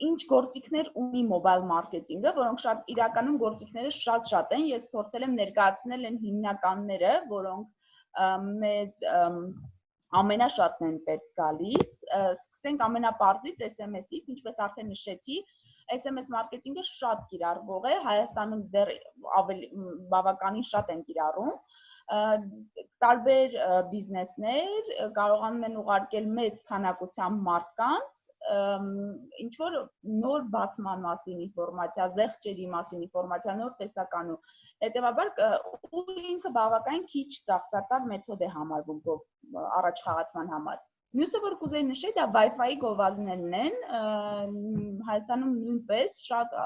Ինչ գործիքներ ունի մոբայլ մարքեթինգը, որոնք շատ իրականում գործիքները շատ են, ես փորձել եմ ներկայացնել են հիմնականները, որոնք մեզ ամենաշատն են պետք գալիս, սկսենք ամենապարզից SMS-ից, ինչպես արդեն նշեցի, SMS մարքեթինգը շատ կիրառվող է, Հայաստանում դեռ ավելի բավականին շատ են կիրառում, տարբեր բիզնեսներ կարողանում են ուղարկել մեծ քանակությամբ մարդկանց, ինչ որ նոր բացման մասին ինֆորմացիա, զեղչերի մասին ինֆորմացիա, նոր տեսականու, հետևաբար ու ինքը բավականին քիչ ծախսատար մեթոդ է համարվում առաջխաղացման համար։ Մյուսը որ կուզեի նշել դա Wi-Fi գովազդներն են, Հայաստանում նույնպես շատ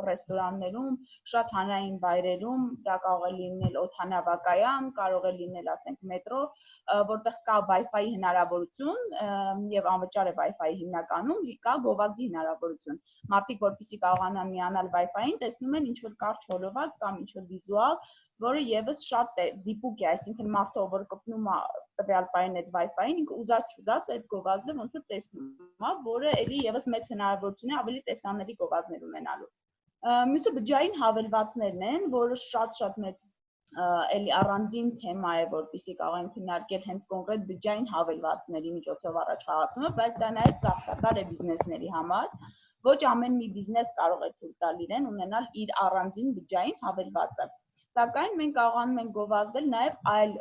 ռեստորաններում, շատ հանրային վայրերում դա կարող է լինել օդանավակայան, կարող է լինել, ասենք, մետրո, որտեղ կա Wi-Fi-ի հնարավորություն եւ անվճար է Wi-Fi-ի հիմնականում, կա գովազդի հնարավորություն։ Մարդիկ որպեսզի կարողանան միանալ Wi-Fi-ին, տեսնում են ինչ որ կարճ հոլովակ կամ ինչ որ վիզուալ, որը եւս շատ դիպուկ է, այսինքն մարդը որ կպնում է տվյալ պահին այդ Wi-Fi-ին, ինքը ուզած այդ գովազդը ոնց որ տեսնում է, որը էլի եւս մեծ հնարավորություն է ավելի տեսանելի գովազդներ ունենալու։ Մյուսը բջջային հավելվածներն են, որը շատ մեծ էլի առանձին թեմա է, որպեսզի կարող քննարկել հենց կոնկրետ բջջային հավելվածների միջոցով առաջխաղացումը, բայց դա նաեւ ծախսատար է բիզնեսների համար։ Ոչ ամեն մի բիզնես կարող է թույլ տալ իրեն ունենալ իր առանձին բջջային հավելվածը։ Սակայն մենք կարողանում ենք գովազդել նաև այլ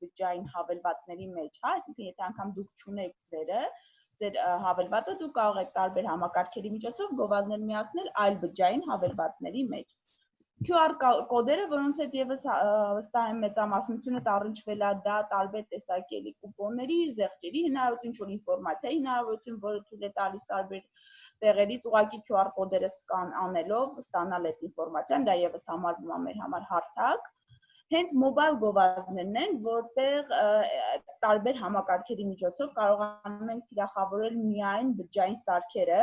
բջջային հավելվածների մեջ, հա, այսինքն եթե անգամ դուք չունեք ձեր հավելվածը, դուք կարող եք տարբեր համակարգերի միջոցով գովազդներ միացնել այլ բջջային հավելվածների մեջ։ QR կոդերը, որոնց հետ եւս վստահ եմ մեծամասնությունը առնչվել է դա տարբեր տեսակի կուպոնների, զեղչերի հնարավորություն, ինչ-որ ինֆորմացիայի հնարավորություն, որը թույլ է տալիս տարբեր տեղերից ուղղակի QR կոդերը սկան անելով ստանալ այդ ինֆորմացիան, դա եւս համարվում է մեր համար հարթակ։ Հենց մոբայլ գովազդներն են, որտեղ տարբեր համակարգերի միջոցով կարողանում ենք թիրախավորել միայն բջջային սարքերը,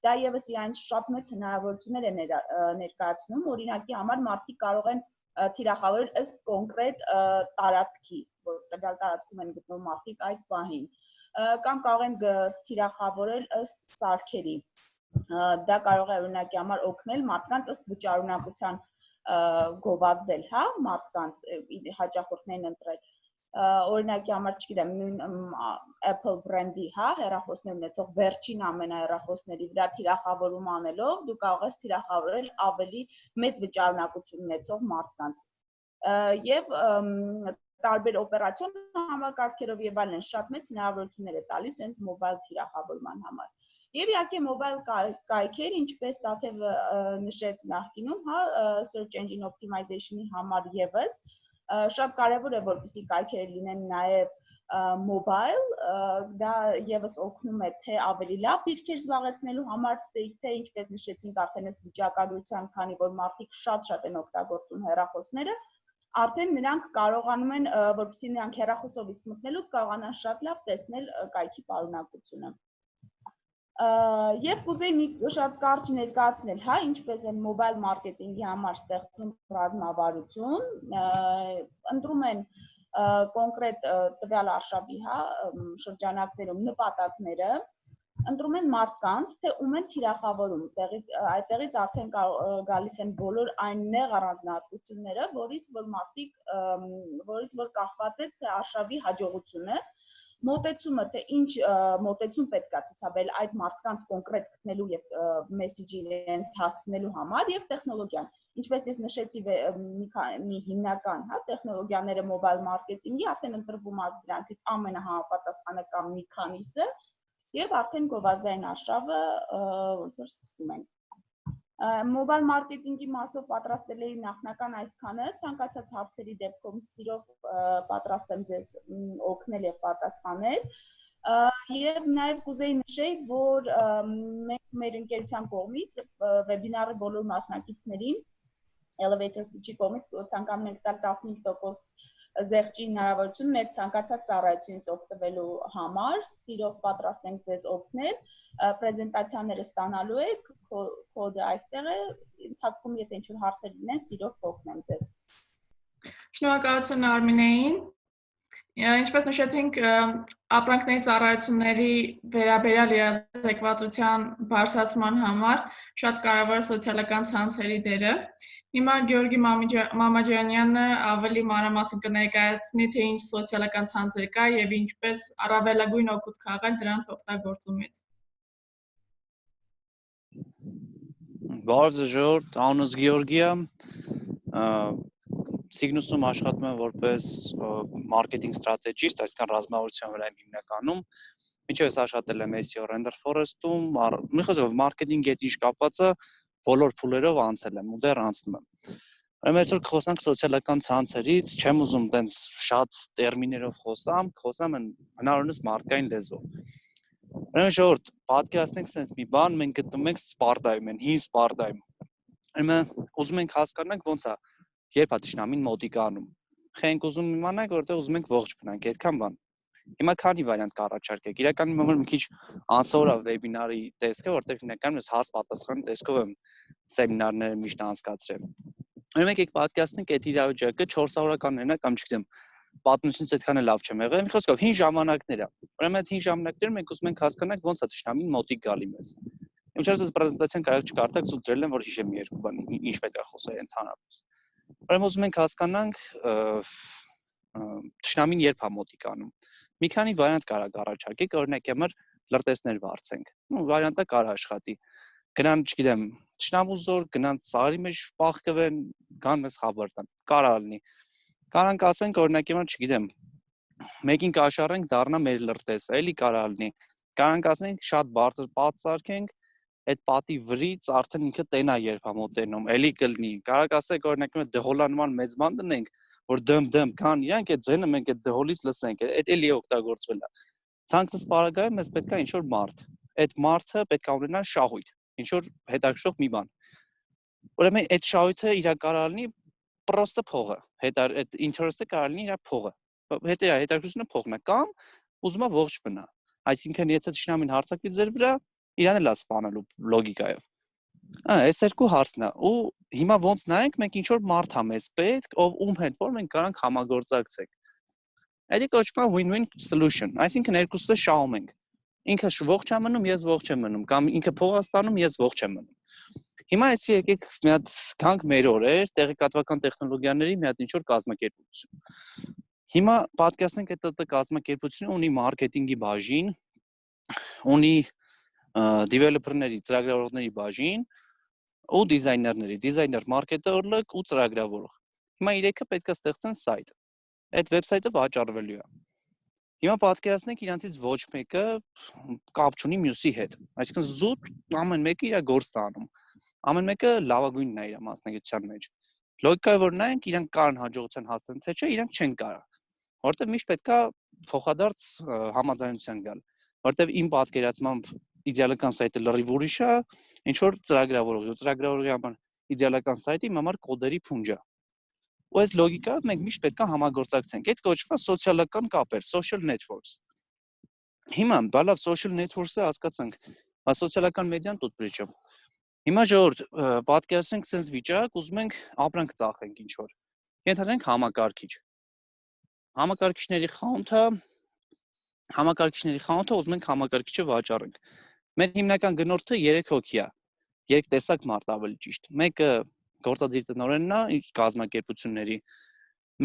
դա եւս իրանց շատ մեծ հնարավորություններ է ներկայացնում, օրինակի համար մարդիկ կարող են թիրախավորել ըստ կոնկրետ տարածքի, որ տվյալ տարածքում են գտնվում մարդիկ այդ պահին, կամ կարող են թիրախավորել ըստ սարքերի, դա կարող է օրինակի համար օգնել մարդկանց ըստ վճարունակության գովազդել, հա, մարդկանց հաճախորդներին ընտրել, օրինակի համար, չգիտեմ, Apple brand-ի, հա, հեռախոսներ ունեցող վերջին ամենահեռախոսների վրա թիրախավորում անելով, դու կարող ես թիրախավորել ավելի մեծ վճարունակություն ունեցող մարդկանց։ Եվ տարբեր օպերացիոն համակարգերով եւ այլն շատ մեծ հնարավորություններ է տալիս հենց մոբայլ թիրախավորման համար։ Եվ իհարկե մոբայլ կայքեր, ինչպես Տաթև նշեց նախկինում, հա, search engine optimization-ի համար եւս շատ կարեւոր է որպեսզի կայքերը լինեն նաեւ mobile, դա եւս օգնում է թե ավելի լավ դիրքեր զբաղեցնելու համար, թե ինչպես նշեցինք արդեն ըստ վիճակագրության, քանի որ մարդիկ շատ են օգտագործում հեռախոսները, արդեն նրանք կարողանում են, որպեսզի նրանք հեռախոսով իսկ մտնելուց կարողանան շատ լավ տեսնել կայքի պարունակությունը։ Եվ կուզեի մի շատ կարճ ներկայացնել, հա, ինչպես են մոբայլ մարքեթինգի համար ստեղծում ռազմավարություն, ընտրում են կոնկրետ տվյալ արշավի, հա, շրջանակներում նպատակները, ընտրում են մարդկանց, թե ում են թիրախավորում, այդտեղից արդեն գալիս են բոլոր այն նեղ առանձնահատկությունները, որից որ կախված է թե արշավի հաջողությունը, մոտեցումը, թե ինչ մոտեցում պետք է ցուցաբերել այդ մարդկանց կոնկրետ գտնելու եւ մեսեջի իրենց հասցնելու համար եւ տեխնոլոգիան։ Ինչպես ես նշեցի մի հիմնական, հա, տեխնոլոգիաները մոբայլ մարքեթինգի, արդեն ընտրվում է դրանցից ամենահամապատասխանական մի քանիսը եւ արդեն գովազդային արշավը ոնց որ սկսում ենք։ Մոբայլ մարքեթինգի մասով պատրաստել էի նախնական այսքանը, ցանկացած հարցերի դեպքում սիրով պատրաստ եմ ձեզ օգնել եւ պատասխանել։ Եվ նաեւ կուզեի նշել, որ մենք մեր ընկերության կողմից վեբինարի բոլոր մասնակիցներին Elevator Pitch-ի կողմից ցանկանում ենք տալ 15% զեղչի հնարավորություն մեր ցանկացած ծառայությունից օգտվելու համար, սիրով պատրաստ ենք ձեզ օգնել, պրեզենտացիաները ստանալու եք, կոդը այստեղ է, ընթացքում եթե ինչ-որ հարցեր լինեն, սիրով կօգնեմ ձեզ։ Շնորհակալություն Արմինեին։ Ինչպես նշեցինք, ապրանքների ծառայությունների վերաբերյալ իրազեկվածության բարձրացման համար շատ կարևոր է սոցիալական ցանցերի դերը։ Հիմա Գեորգի Մամաջանյանը ավելի մանրամասն կներկայացնի, թե ինչ սոցիալական ցանցեր կա եւ ինչպես առավելագույն օգուտ քաղել դրանց օգտագործումից։ Բարև ձեզ, անունս Գեորգի է, Cygnus-ում աշխատում եմ որպես marketing strategist, այսինքն ռազմավարության վրա եմ հիմնականում։ Մինչև ես աշխատել եմ SEO Render Forest-ում, մի խոսքով marketing-ի հետ ինչ կապված է, բոլոր փուլերով անցել եմ ու դեռ անցնում եմ։ Ուրեմն այսօր կխոսանք սոցիալական ցանցերից, չեմ ուզում տենց շատ տերմիներով խոսամ հնարավորինս մարդկային լեզվով։ Ուրեմն շուտ պատկերացնենք sense մի բան, մենք գտնվում ենք Սպարտայում, հին Սպարտայում։ Ուրեմն ուզում ենք հասկանանք ոնց է, երբ է թշնամին մոտիկանում։ Խենք ուզում իմանանք, որտեղ ուզում ենք ողջ մնանք, այդքան բան։ Հիմա քանի վարիանտ կառաջարկեք։ Իրականում համար մի քիչ անսովոր է վեբինարի տեսքը, որտեղ հիմնականում ես հարց-պատասխան տեսքով եմ սեմինարները միշտ անցկացրել։ Ուրեմն եկեք պատկերացնենք այդ իրավիճակը 400-ականներն է կամ չգիտեմ, պատմությունից այդքան լավ չեմ եղել։ Մի խոսքով հին ժամանակներ է։ Ուրեմն այդ հին ժամանակներում մենք ուզում ենք հասկանանք ոնց է թշնամին մոտիկ գալի մեզ։ Ինչպես այս պրեզենտացիան կարելի չկարդակ, ցույցրել եմ, որ հիշեմ մի երկու բան, ինչ պետք է խոսել ընդհանրապես։ Ուրեմն ուզում ենք հասկանանք թշնամին երբ է մոտիկանում։ Մի քանի վարիանտ կարող առաջարկեք, օրինակ համար լրտեսներ վարձենք։ Վարիանտը կարող աշխատի։ Գնան, չգիտեմ, թշնամու զոր, գնան սարի մեջ պախկվեն, գան մեզ խաբար տան։ Կարող լինի։ Կարանք ասենք, օրինակ համար, չգիտեմ, մեկին կաշառենք, դառնա մեր լրտեսը, էլի կարող լինի։ Կարանք ասենք, շատ բարձր պատ սարքենք, այդ պատի վրից արդեն ինքը տենա երբ է մոտենում, էլի կլինի։ Կարող ասեք, օրինակ համար դհոլանման մեծ բան դնենք, որ դեմ կան իրանք այդ ձենը մենք այդ դհոլից լսենք, այդ էլի օգտագործվել է։ Ցանկացած պարագայում մեզ պետք է ինչ-որ մարդ։ Այդ մարդը պետք է ունենա շահույթ, ինչ-որ հետաքրքրող մի բան։ Ուրեմն այդ շահույթը իր կարող լինի պրոստը փողը, այդ interest-ը կարող լինի իր փողը։ Հետաքրքրությունը փողն է կամ ուզում է ողջ մնա։ Այսինքն եթե թշնամին հարձակվի ձեր վրա, իրան էլ է սպանելու լոգիկայով։ Այս երկու հարցն է։ Ու հիմա ոնց նայենք, մենք ինչ որ մարդ է մեզ պետք, ով ում հետ որ մենք կարանք համագործակցենք։ Այդ կոչվում է win-win solution, այսինքն երկուսը շահում ենք։ Ինքը ողջ է մնում, ես ողջ եմ մնում, կամ ինքը փող է ստանում, ես ողջ եմ մնում։ Հիմա այսի եկեք մի հատ գանք մեր օրեր, տեղեկատվական տեխնոլոգիաների մի հատ ինչ որ կազմակերպություն։ Հիմա պատկերացնենք այդ կազմակերպությունը ունի մարքեթինգի բաժին, ունի developer-ների, ծրագրավորողների բաժին ու դիզայներների, դիզայներ, մարքետոլոգ ու ծրագրավորող։ Հիմա իրեքը պետք է ստեղծեն սայթ։ այդ վեբսայթը վաճառվելու է։ Հիմա պատկերացնեք իրանցից ոչ մեկը կապ չունի մյուսի հետ։ Այսինքն զուտ ամեն մեկը իր գործն է անում։ Ամեն մեկը լավագույնն է իր մասնագիտության մեջ։ Լոգիկայը որ նայենք, իրանք կան հաջողության հասնել, թե չէ, իրանք չեն կարող։ Որտեւ միշտ պետքա փոխադարձ համաձայնության գալ։ Որտեւ իմ պատկերացմամբ իդեալական սայթը լրիվ ուրիշ է, ինչ որ ծրագրավորողի համար իդեալական սայթը իմ համար կոդերի փունջ է։ Ու այս լոգիկայով մենք միշտ պետքա համագործակցենք։ Այդ կոչվում է սոցիալական կապեր, social networks։ Հիմա բալավ social networks-ը հասկացանք, բա սոցիալական մեդիան тут при чем։ Հիմա ժողովուրդ, պատկերացնենք sense վիճակ, ուզում ենք ապրանք ծախենք ինչ որ։ Ենթադրենք համակարգիչ։ Համակարգիչների խանութը ուզում ենք համակարգիչը վաճառենք։ Մեր հիմնական գնորդը 3 հոգի է։ 3 տեսակ մարդ ավելի ճիշտ։ Մեկը գործադիր տնօրենն է, կազմակերպությունների,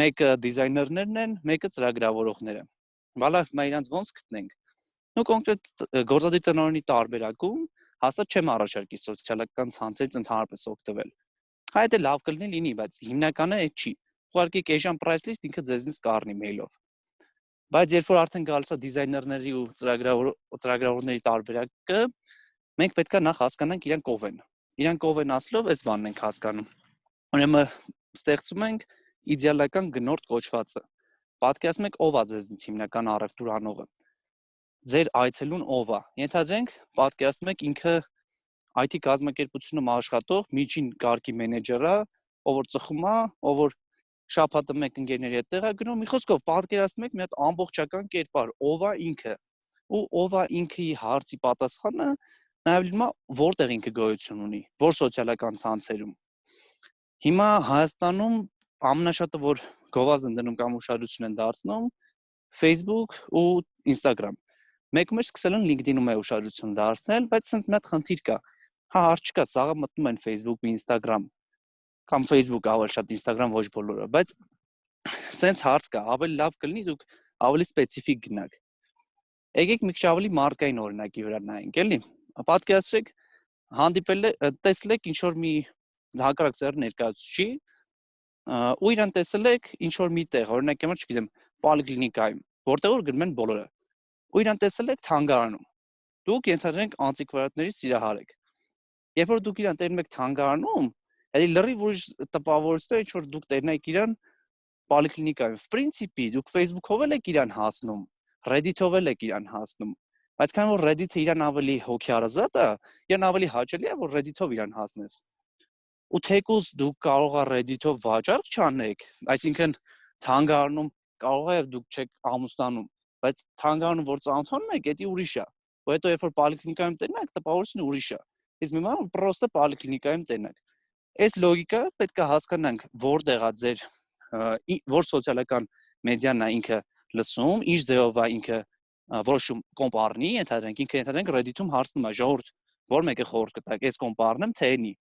մեկը դիզայներներն են, մեկը ծրագրավորողները։ Բալավ մենք իրանց ոնց գտնենք։ Նու կոնկրետ գործադիր տնօրենի տարբերակում հաստատ չեմ առաջարկի սոցիալական ցանցերից ընդհանրապես օգտվել։ Հայ դա լավ կլինի լինի, բայց հիմնականը այդ չի։ Ուղղակի էժան price list ինքը ձեզնից կառնի մեյլով։ Բայց երբ որ արդեն գալիս է դիզայներների ու ծրագրավորողների տարբերակը, մենք պետք է նախ հասկանանք իրանք ով են։ Իրանք ով են ասելով այս բանն ենք հասկանում։ Ուրեմն ստեղծում ենք իդեալական գնորդ կոչվածը։ Պատկերացնեք ով է ձեզնից հիմնական առևտուր անողը։ Ձեր այցելուն ով է։ Ենթադրենք, պատկերացնեք ինքը IT կազմակերպությունում աշխատող միջին կարգի մենեջերը, ով որ ծխում է, ով որ շաբաթը մեկ ընկերների հետ տեղ է գնում, մի խոսքով պատկերացնեք մի հատ ամբողջական կերպար, ով է ինքը։ Ու ով է ինքի հարցի պատասխանը նաև լինում է որտեղ ինքը գոյություն ունի, որ սոցիալական ցանցերում։ Հիմա Հայաստանում ամենաշատը որ գովազդ են դնում կամ ուշադրություն են դարձնում Facebook ու Instagram։ Մեկում էլ սկսել են LinkedIn-ում է ուշադրություն դարձնել, բայց sense մի հատ խնդիր կա։ Հա, հարց չկա, սաղը մտնում են Facebook ու Instagram կամ Facebook ավելի շատ Instagram ոչ բոլորը, բայց sense հարց կա, ավելի լավ կլինի դուք ավելի սպეციფიկ գնաք։ Եկեք մի քիչ ավելի մարկային օրինակի վրա նայենք, էլի։ Պատկերացրեք, հանդիպել եք, տեսել եք ինչ որ մի հակառակ ծեր ներկայացուցիչ, ու իրան տեսել եք ինչ որ մի տեղ, օրինակ եմը չգիտեմ, պոլիկլինիկայում, որտեղ որ գնում են բոլորը։ Ու իրան տեսել եք թանգարանում։ Դուք ենթադրենք անտիկվարատների սիրահար եք։ Երբ որ դուք իրան տերնում եք թանգարանում, էլի լրիվ ուրիշ տպավորություն է, ինչ որ դուք տերնում եք իրան պոլիկլինիկայում։ В принципе, դուք Facebook-ով եք իրան հասնում, Reddit-ով եք իրան հասնում, բայց քանի որ Reddit-ը իրան ավելի հոգեարազատ է, իրան ավելի հաճելի է, որ Reddit-ով իրան հասնես։ Ու թեկուզ դուք կարող եք Reddit-ով վաճառք չանեք, այսինքն թանգարանում կարող է եւ դուք չեք ամուսնանում, բայց թանգարանում որ ծանոթանում եք, դա ուրիշ է։ Ու հետո երբ որ պոլիկլինիկայում տենաք, տպավորությունը ուրիշ է։ Իսկ մի բան պրոստը պոլիկլինիկայում տենաք։ Այս լոգիկա պետք է հասկանանք որտեղ է ձեր որ սոցիալական մեդիան է ինքը լսում, ինչ ձևով է ինքը որոշում կոմպարնի, ենթադրենք ինքը ենթադրենք Reddit-ում հարցնում է ժողովուրդ, որ մեկը խորհուրդ կտակ, այս կոմպարնեմ թե էնի։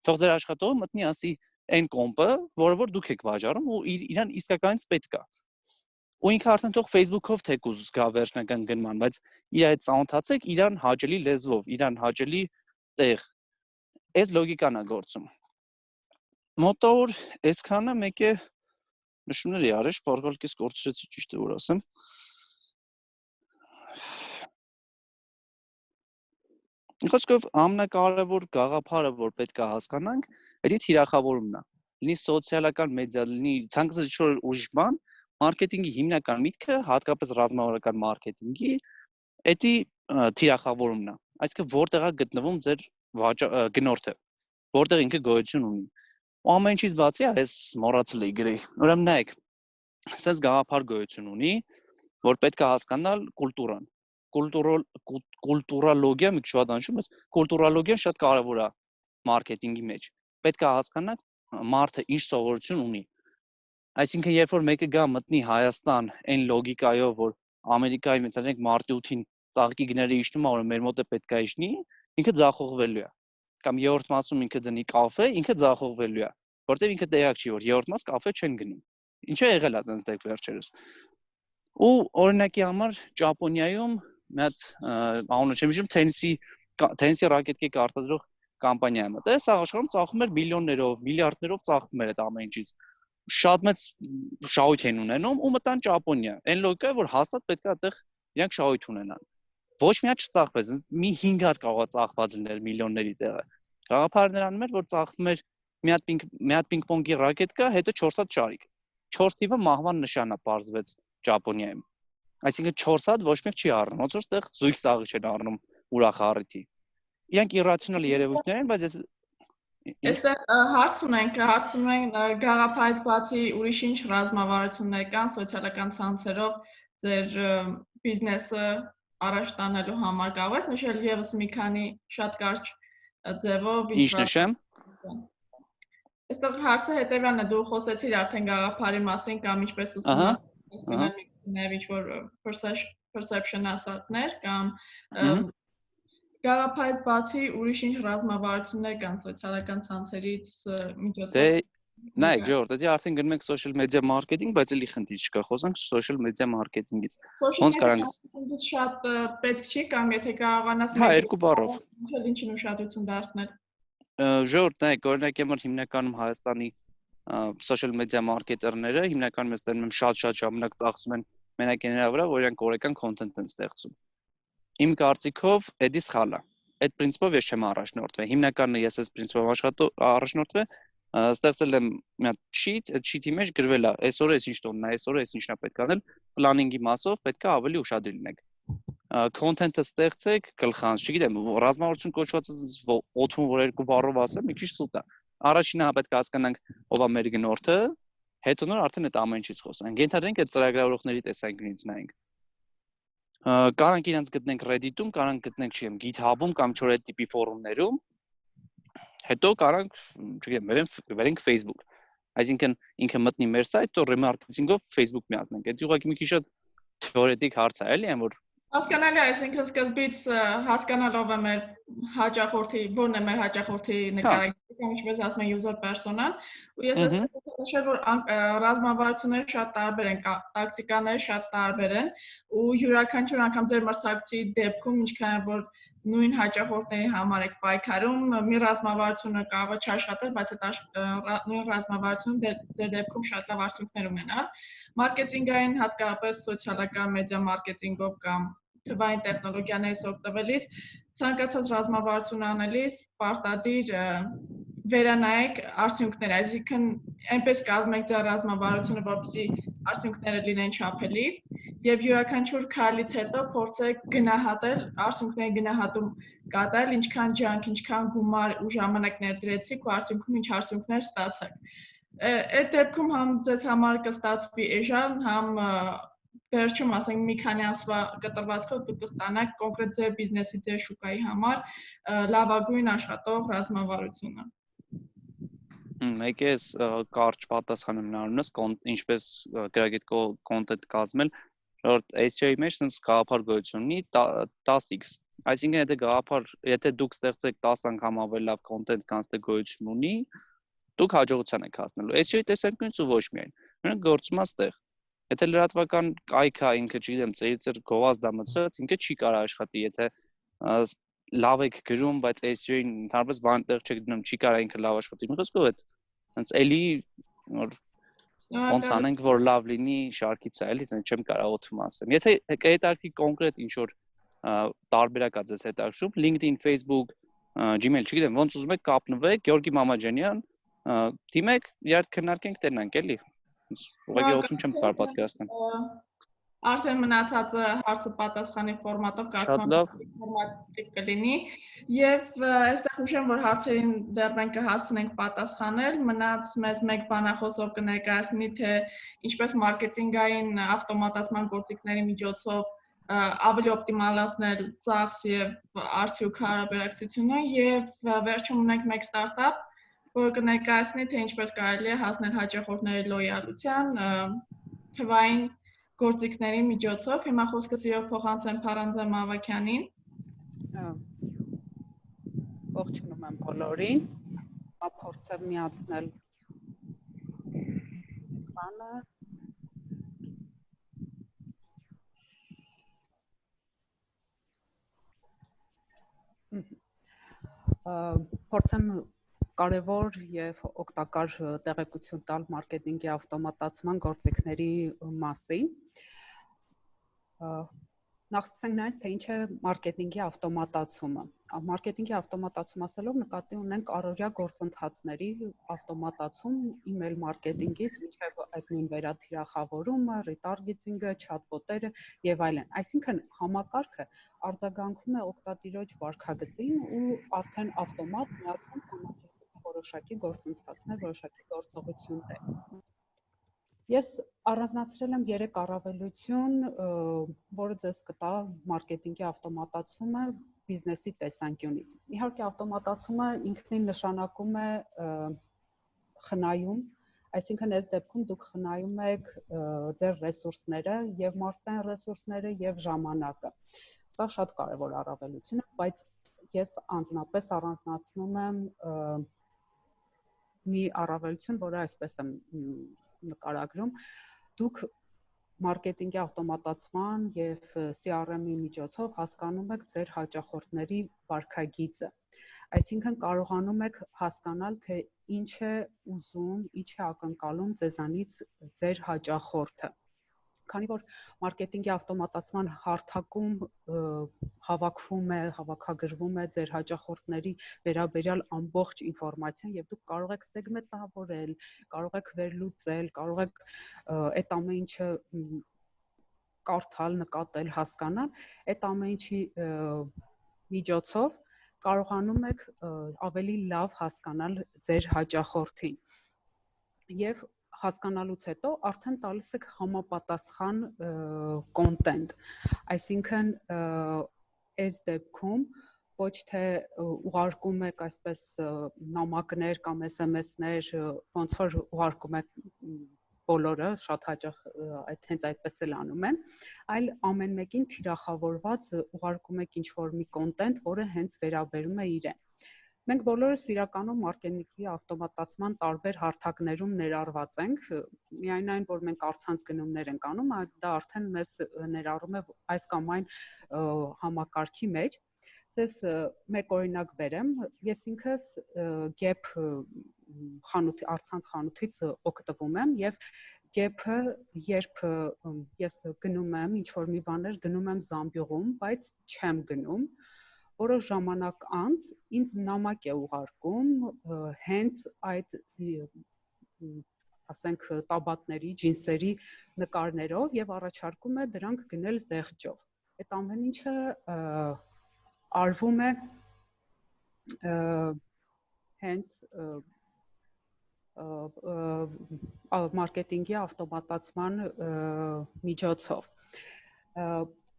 Թող ձեր աշխատողը մտնի ասի այն կոմպը, որը որ դուք եք վաճառում ու իրան իսկականից պետք է։ Ու ինքը արդեն թող Facebook-ով թեկուզ գա վերջնական գնման, բայց իր այդ ծանոթացեք իրան հաճելի լեզվով, իրան հաճելի տեղ։ Այս լոգիկան է գործում։ Մոտավոր այսքանը մեկ է նշումների արեշ, բարգալքից կորցրեցի ճիշտ է որ ասեմ։ Խոսքով ամենակարևոր գաղափարը, որ պետք է հասկանանք, դա թիրախավորումն է։ Լինի սոցիալական մեդիա, լինի ցանկացած ինչ-որ ուրիշ բան, մարքեթինգի հիմնական միտքը, հատկապես ռազմավարական մարքեթինգի, դա թիրախավորումն է։ Այսինքն որտեղ է գտնվում ձեր գնորդը, որտեղ ինքը գոյություն ունի։ Ու ամեն ինչից բացի այս մոռացել էի գրել։ Ուրեմն նայեք, sense գաղափար գոյություն ունի, որ պետք է հասկանալ կուլտուրան։ Կուլտուրալոգիա մի քիչ վատանշում, բայց կուլտուրալոգիան շատ կարևոր է մարքեթինգի մեջ։ Պետք է հասկանալ մարդը ինչ սովորություն ունի։ Այսինքն երբ որ մեկը գա մտնի Հայաստան այն լոգիկայով, որ Ամերիկայում ընդհանրենք մարտի 8-ին ծաղկի գները իջնում է, որ մեր մոտ է պետք է իջնի, ինքը ձախողվելու է։ Կամ երրորդ մասում ինքը դնի կաֆե, ինքը ձախողվելու է, որտեղ ինքը տեղյակ չի, որ երրորդ մաս կաֆե չեն գնում։ Ինչը եղել է այդպես դեպք վերջերս։ Ու օրինակի համար Ճապոնիայում մի հատ անունը չեմ հիշում, թենիսի ռակետկեկ արտադրող կամպանիա է մտել, սա աշխարհում ծախում էր միլիոններով, միլիարդներով ծախում էր այդ ամեն ինչից։ շատ մեծ շահույթ են ունենում ու մտան Ճապոնիա։ Այն լոգիկա է, որ հաստատ պետք է այդտեղ իրանք շահույթ ունենան։ Ոչ մի հատ չծախվեց, մի 5 հատ կարող է ծախված լինել միլիոնների տեղը։ Գաղափարը նրանում էր, որ ծախվում էր մի հատ պինգ-պոնգի ռակետ կա, հետո 4 հատ շարիկ։ 4 տիպը մահվան նշանա պարզվեց Ճապոնիայում։ Այսինքն 4 հատ ոչ մեկ չի առնում, ոնց որ այդտեղ զույգ ծաղի չեն առնում ուրախ առիթի։ Իրանք իրացիոնալ երևույթներ են, բայց Այստեղ հարց ունենք գաղափարից բացի ուրիշ ինչ ռազմավարություններ կան սոցիալական ցանցերով ձեր բիզնեսը առաջ տանելու համար կարող ես նշել եւս մի քանի շատ կարճ ձևով ինչ նշեմ։ Այստեղ հարցը հետեւյալն է, դու խոսեցիր արդեն գաղափարի մասին կամ ինչպես ուսումնասիրես նաև ինչ որ perception ասածներ կամ գաղափարից բացի ուրիշ ինչ ռազմավարություններ կան սոցիալական ցանցերից միջոցով։ Նայեք, Ջորջ, դա արդեն գնում ենք social media marketing, բայց էլի խնդիր չկա, խոսանք social media marketing-ից։ Ոնց կարանք շատ պետք չի կամ եթե կարողանաս Հա, երկու բառով։ Ինչին ուշադրություն դարձնել։ Ջորջ, նայեք, օրինակ եմր հիմնականում Հայաստանի social media marketer-ները հիմնականում ես տենում եմ շատ ժամանակ ծախսում են մենակ նրա վրա, որ իրանք օրեկան content են ստեղծում։ Իմ կարծիքով էդի սխալ է։ Այդ principle-ով ես չեմ առաջնորդվել։ Հիմնականը ես այս principle-ով առաջնորդվել, ստեղծել եմ մի հատ sheet, այդ sheet-ի մեջ գրվել է, այսօր էս ինչ տոնն է, այսօր էս ինչն է պետք անել, planning-ի մասով պետք է ավելի ուշադիր լինեք։ Content-ը ստեղծեք, գլխանց, չգիտեմ, ռազմավարություն կոչվածը օթում որ երկու բառով ասեմ, մի քիչ սուտ է։ Առաջինը պետք է հասկանանք ով է մեր գնորդը, հետո նոր արդեն այդ ամեն ինչից խոսանք։ Ենթադրենք այդ ծրագրավորողների տեսանկյունից նայենք։ Կարանք իրենց գտնենք Reddit-ում, կարանք գտնենք, չգիտեմ, GitHub-ում կամ ինչ-որ այդ տիպի ֆորումներում։ Հետո կարանք, չգիտեմ, վերենք Facebook։ Այսինքն ինքը մտնի մեր сайт, તો remarketing-ով Facebook միացնենք։ Այդ ուղղակի մի քիչ շատ թեորետիկ հարց է, էլի, որ Հասկանալի է, այսինքն սկզբից հասկանալով է մեր հաճախորդի, որն է մեր հաճախորդի նկարագիրը, կամ ինչպես ասում են user persona-ն, ու ես ասեմ, նշել որ ռազմավարությունները շատ տարբեր են, տակտիկաները շատ տարբեր են, ու յուրաքանչյուր անգամ ձեր մրցակցի դեպքում ինչքան որ նույն հաճախորդների համար եք պայքարում, մի ռազմավարությունը կարող է չաշխատել, բայց այդ նույն ռազմավարությունը ձեր դեպքում շատ լավ արդյունքներ ունենալ։ Մարքեթինգային հատկապես սոցիալական մեդիա մարքեթինգով կամ թվային տեխնոլոգիաներից օգտվելիս ցանկացած ռազմավարություն անելիս պարտադիր վերանայեք արդյունքները, այսինքն այնպես կազմեք ձեր ռազմավարությունը, որպեսզի արդյունքները լինեն չափելի եւ յուրաքանչյուր քայլից հետո փորձեք գնահատել արդյունքների գնահատում կատարել, ինչքան ջանք, ինչքան գումար ու ժամանակ ներդրեցիք ու արդյունքում ինչ արդյունքներ ստացաք։ Այդ դեպքում համ ձեզ համար կստացվի էժան, համ վերջում ասենք մի քանի ամսվա կտրվածքով դուք կստանաք կոնկրետ ձեր բիզնեսի, ձեր շուկայի համար լավագույն աշխատող ռազմավարությունը։ Մեկ էս կարճ պատասխանը մնալուց, ինչպես գրագետ content կազմել, որ SEO-ի մեջ sense գաղափար գոյություն ունի 10x։ Այսինքն եթե գաղափար, եթե դուք ստեղծեք 10 անգամ ավելի լավ content քան ստե գոյություն ունի, դուք հաջողության եք հասնելու։ SEO-ի տեսանկյունից ու ոչ միայն։ Նրանք գործում են ստեղ։ Եթե լրատվական կայքա ինքը, չգիտեմ, ծեր գովազդա մցրած, ինքը չի կարող աշխատի, եթե լավ եք գրում, բայց SEO-ին ընդհանրապես բան տեղ չեք դնում, չի կարող ինքը լավ աշխատի։ Մի խոսքով այդ հենց էլի որ ոնց անենք որ լավ լինի շարքից է, էլի չեմ կարող օթում ասեմ։ Եթե կհետաքրի կոնկրետ ինչ որ տարբերակ է ձեզ հետաքրում, LinkedIn, Facebook, Gmail, չգիտեմ, ոնց ուզում եք կապնվեք, Գյորգի Մամաջանյան, դիմեք, իրար քննարկենք, տենանք, էլի։ Ուղղակի օթում չեմ կարող պատկերացնել։ Արդեն մնացածը հարց ու պատասխանի ֆորմատով կարծում ֆորմատիկ կլինի եւ այստեղ ուշեմ որ հարցերին դեռ մենք կհասցնենք պատասխանել մնաց մեզ մեկ բանախոսով կներկայացնի թե ինչպես մարքեթինգային ավտոմատացման գործիքների միջոցով ավելի օպտիմալացնել ծախս եւ արդյունք հարաբերակցությունը եւ վերջում ունենք մեկ ստարտափ որը կներկայացնի թե ինչպես կարելի է հասնել հաճախորդների լոյալության թվային գործիքների միջոցով հիմա խոսքը սիրով փոխանցեմ Փարանձե Մավաքյանին ողջունում եմ բոլորին մա փորձեմ միացնել բանը փորձեմ կարևոր եւ օգտակար տեղեկություն տալ մարքեթինգի ավտոմատացման գործիքների մասին։ Նախ սկսենք նայած, թե ինչ է մարքեթինգի ավտոմատացումը։ Մարքեթինգի ավտոմատացում ասելով նկատի ունենք առօրյա գործընթացների ավտոմատացում, email մարքեթինգից մինչև այդ նույն վերաթիրախավորումը, retargeting-ը, chatbot-երը եւ այլն։ Այսինքն համակարգը արձագանքում է օգտատիրոջ վարքագծին ու արդեն ավտոմատ միացնում համակարգի որոշակի գործընթացներ, որոշակի գործողություններ։ Ես առանձնացրել եմ 3 առավելություն, որը ձեզ կտա մարքեթինգի ավտոմատացումը բիզնեսի տեսանկյունից։ Իհարկե ավտոմատացումը ինքնին նշանակում է խնայում, այսինքն այս դեպքում դուք խնայում եք ձեր ռեսուրսները եւ մարդկային ռեսուրսները եւ ժամանակը։ Սա շատ կարևոր առավելություն է, բայց ես անձնապես առանձնացնում եմ մի առավելություն, որը այսպես եմ նկարագրում, դուք մարքեթինգի ավտոմատացման եւ CRM-ի միջոցով հասկանում եք ձեր հաճախորդների վարքագիծը։ Այսինքն կարողանում եք հասկանալ, թե ինչ է ուզում, ինչ է ակնկալում ձեզանից ձեր հաճախորդը։ Քանի որ մարքեթինգի ավտոմատացման հարթակում հավաքագրվում է ձեր հաճախորդների վերաբերյալ ամբողջ ինֆորմացիան եւ դուք կարող եք սեգմենտավորել, կարող եք վերլուծել, կարող եք այդ ամեն ինչը կարդալ, նկատել, հասկանալ, այդ ամեն ինչի միջոցով կարողանում եք ավելի լավ հասկանալ ձեր հաճախորդին։ Եվ հասկանալուց հետո արդեն տալիս եք համապատասխան կոնտենտ, այսինքն այս դեպքում ոչ թե ուղարկում եք այսպես նամակներ կամ SMS-ներ, ոնց որ ուղարկում եք բոլորը շատ հաճախ հենց այդպես էլ անում են, այլ ամեն մեկին թիրախավորված ուղարկում եք ինչ-որ մի կոնտենտ, որը հենց վերաբերում է իրեն։ Մենք բոլորս իրականում մարքեթինգի ավտոմատացման տարբեր հարթակներում ներառված ենք, միայն այն, որ մենք առցանց գնումներ ենք անում, դա արդեն մեզ ներառում է այս կամ այն համակարգի մեջ։ Ձեզ մեկ օրինակ բերեմ, ես ինքս Gap խանութի առցանց խանութից օգտվում եմ եւ Gap-ը երբ ես գնում եմ ինչ-որ մի բաներ դնում եմ Զամբյուղում, բայց չեմ գնում, որոշ ժամանակ անց ինձ նամակ է ուղարկում հենց այդ ասենք տաբատների, ջինսերի նկարներով եւ առաջարկում է դրանք գնել զեղչով։ Այդ ամեն ինչը արվում է հենց մարքեթինգի ավտոմատացման միջոցով։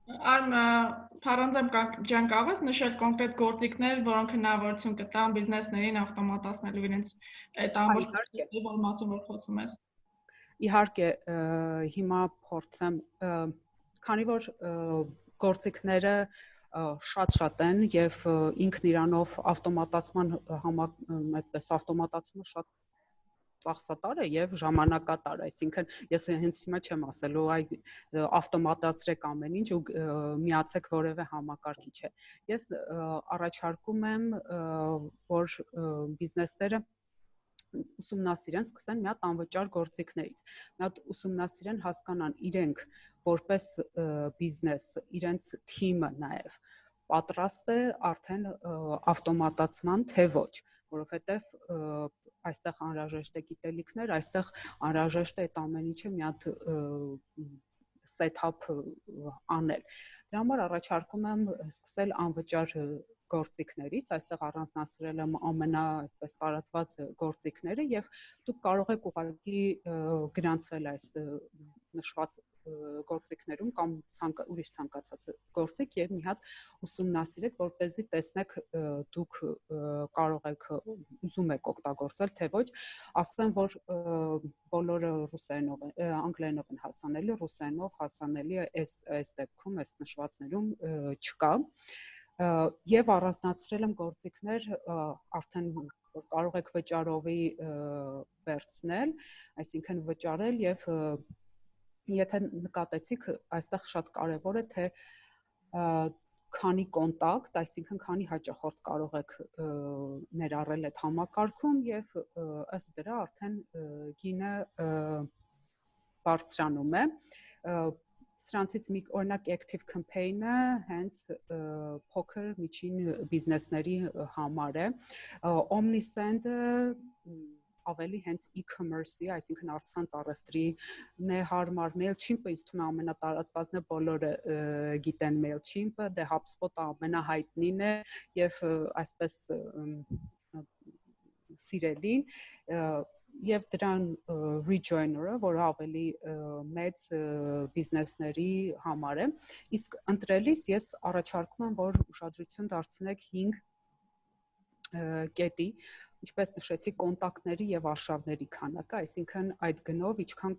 Փառանձեմ ջան, կավես նշել կոնկրետ գործիքներ, որոնք հնարավորություն կտան բիզնեսներին ավտոմատացնելու իրենց այդ ամբողջ process-ը, որ մասում որ խոսում ես։ Իհարկե, հիմա փորձեմ, քանի որ գործիքները շատ են եւ ինքն իրանով ավտոմատացման այդպես ավտոմատացումը շատ ծախսատար է եւ ժամանակատար, այսինքն ես հենց հիմա չեմ ասելու այ ավտոմատացրեք ամեն ինչ ու միացեք որևէ համակարգի, չէ։ Ես առաջարկում եմ, որ բիզնեսները ուսումնասիրեն, սկսեն մի հատ անվճար գործիքներից։ Մի հատ ուսումնասիրեն, հասկանան իրենք որպես բիզնես, իրենց թիմը նաեւ պատրաստ է արդեն ավտոմատացման, թե ոչ, որովհետեւ այստեղ անհրաժեշտ է գիտելիքներ, այստեղ անհրաժեշտ է այդ ամեն ինչը մի հատ set-up անել։ Դրա համար առաջարկում եմ սկսել անվճար գործիքներից, այստեղ առանձնացրել եմ ամենաայդպես տարածված գործիքները եւ դուք կարող եք ուղղակի գրանցվել այս նշված գործիքներում կամ ուրիշ ցանկացած գործիք եւ մի հատ ուսումնասիրեք, որպեսզի տեսնեք դուք կարող եք ուզում եք օգտագործել, թե ոչ, ասեմ, որ բոլորը ռուսերենով, անգլերենով են հասանելի, ռուսերենով հասանելի է այս դեպքում, այս նշվածներում չկա։ Եվ առանձնացրել եմ գործիքներ արդեն կարող եք վճարովի վերցնել, այսինքն վճարել եւ եթե նկատեցիք, այստեղ շատ կարեւոր է թե քանի կոնտակտ, այսինքն քանի հաճախորդ կարող եք ներառել այդ համակարգում եւ ըստ դրա արդեն գինը բարձրանում է։ Սրանցից մի օրինակ active campaign-ը հենց փոքր միջին բիզնեսների համար է։ Omnisend-ը ավելի հենց e-commerce-ի, այսինքն առցանց առևտրին է հարմար։ Mailchimp-ը ինձ թվում է ամենատարածվածն է, բոլորը գիտեն Mailchimp-ը, դե HubSpot-ը ամենահայտնին է եւ այսպես սիրելին եւ դրան rejoiner-ը, որը ավելի մեծ բիզնեսների համար է։ Իսկ ընտրելիս ես առաջարկում եմ, որ ուշադրություն դարձնեք 5 կետի, ինչպես նշեցի, կոնտակտների եւ արշավների քանակը, այսինքն այդ գնով ինչքան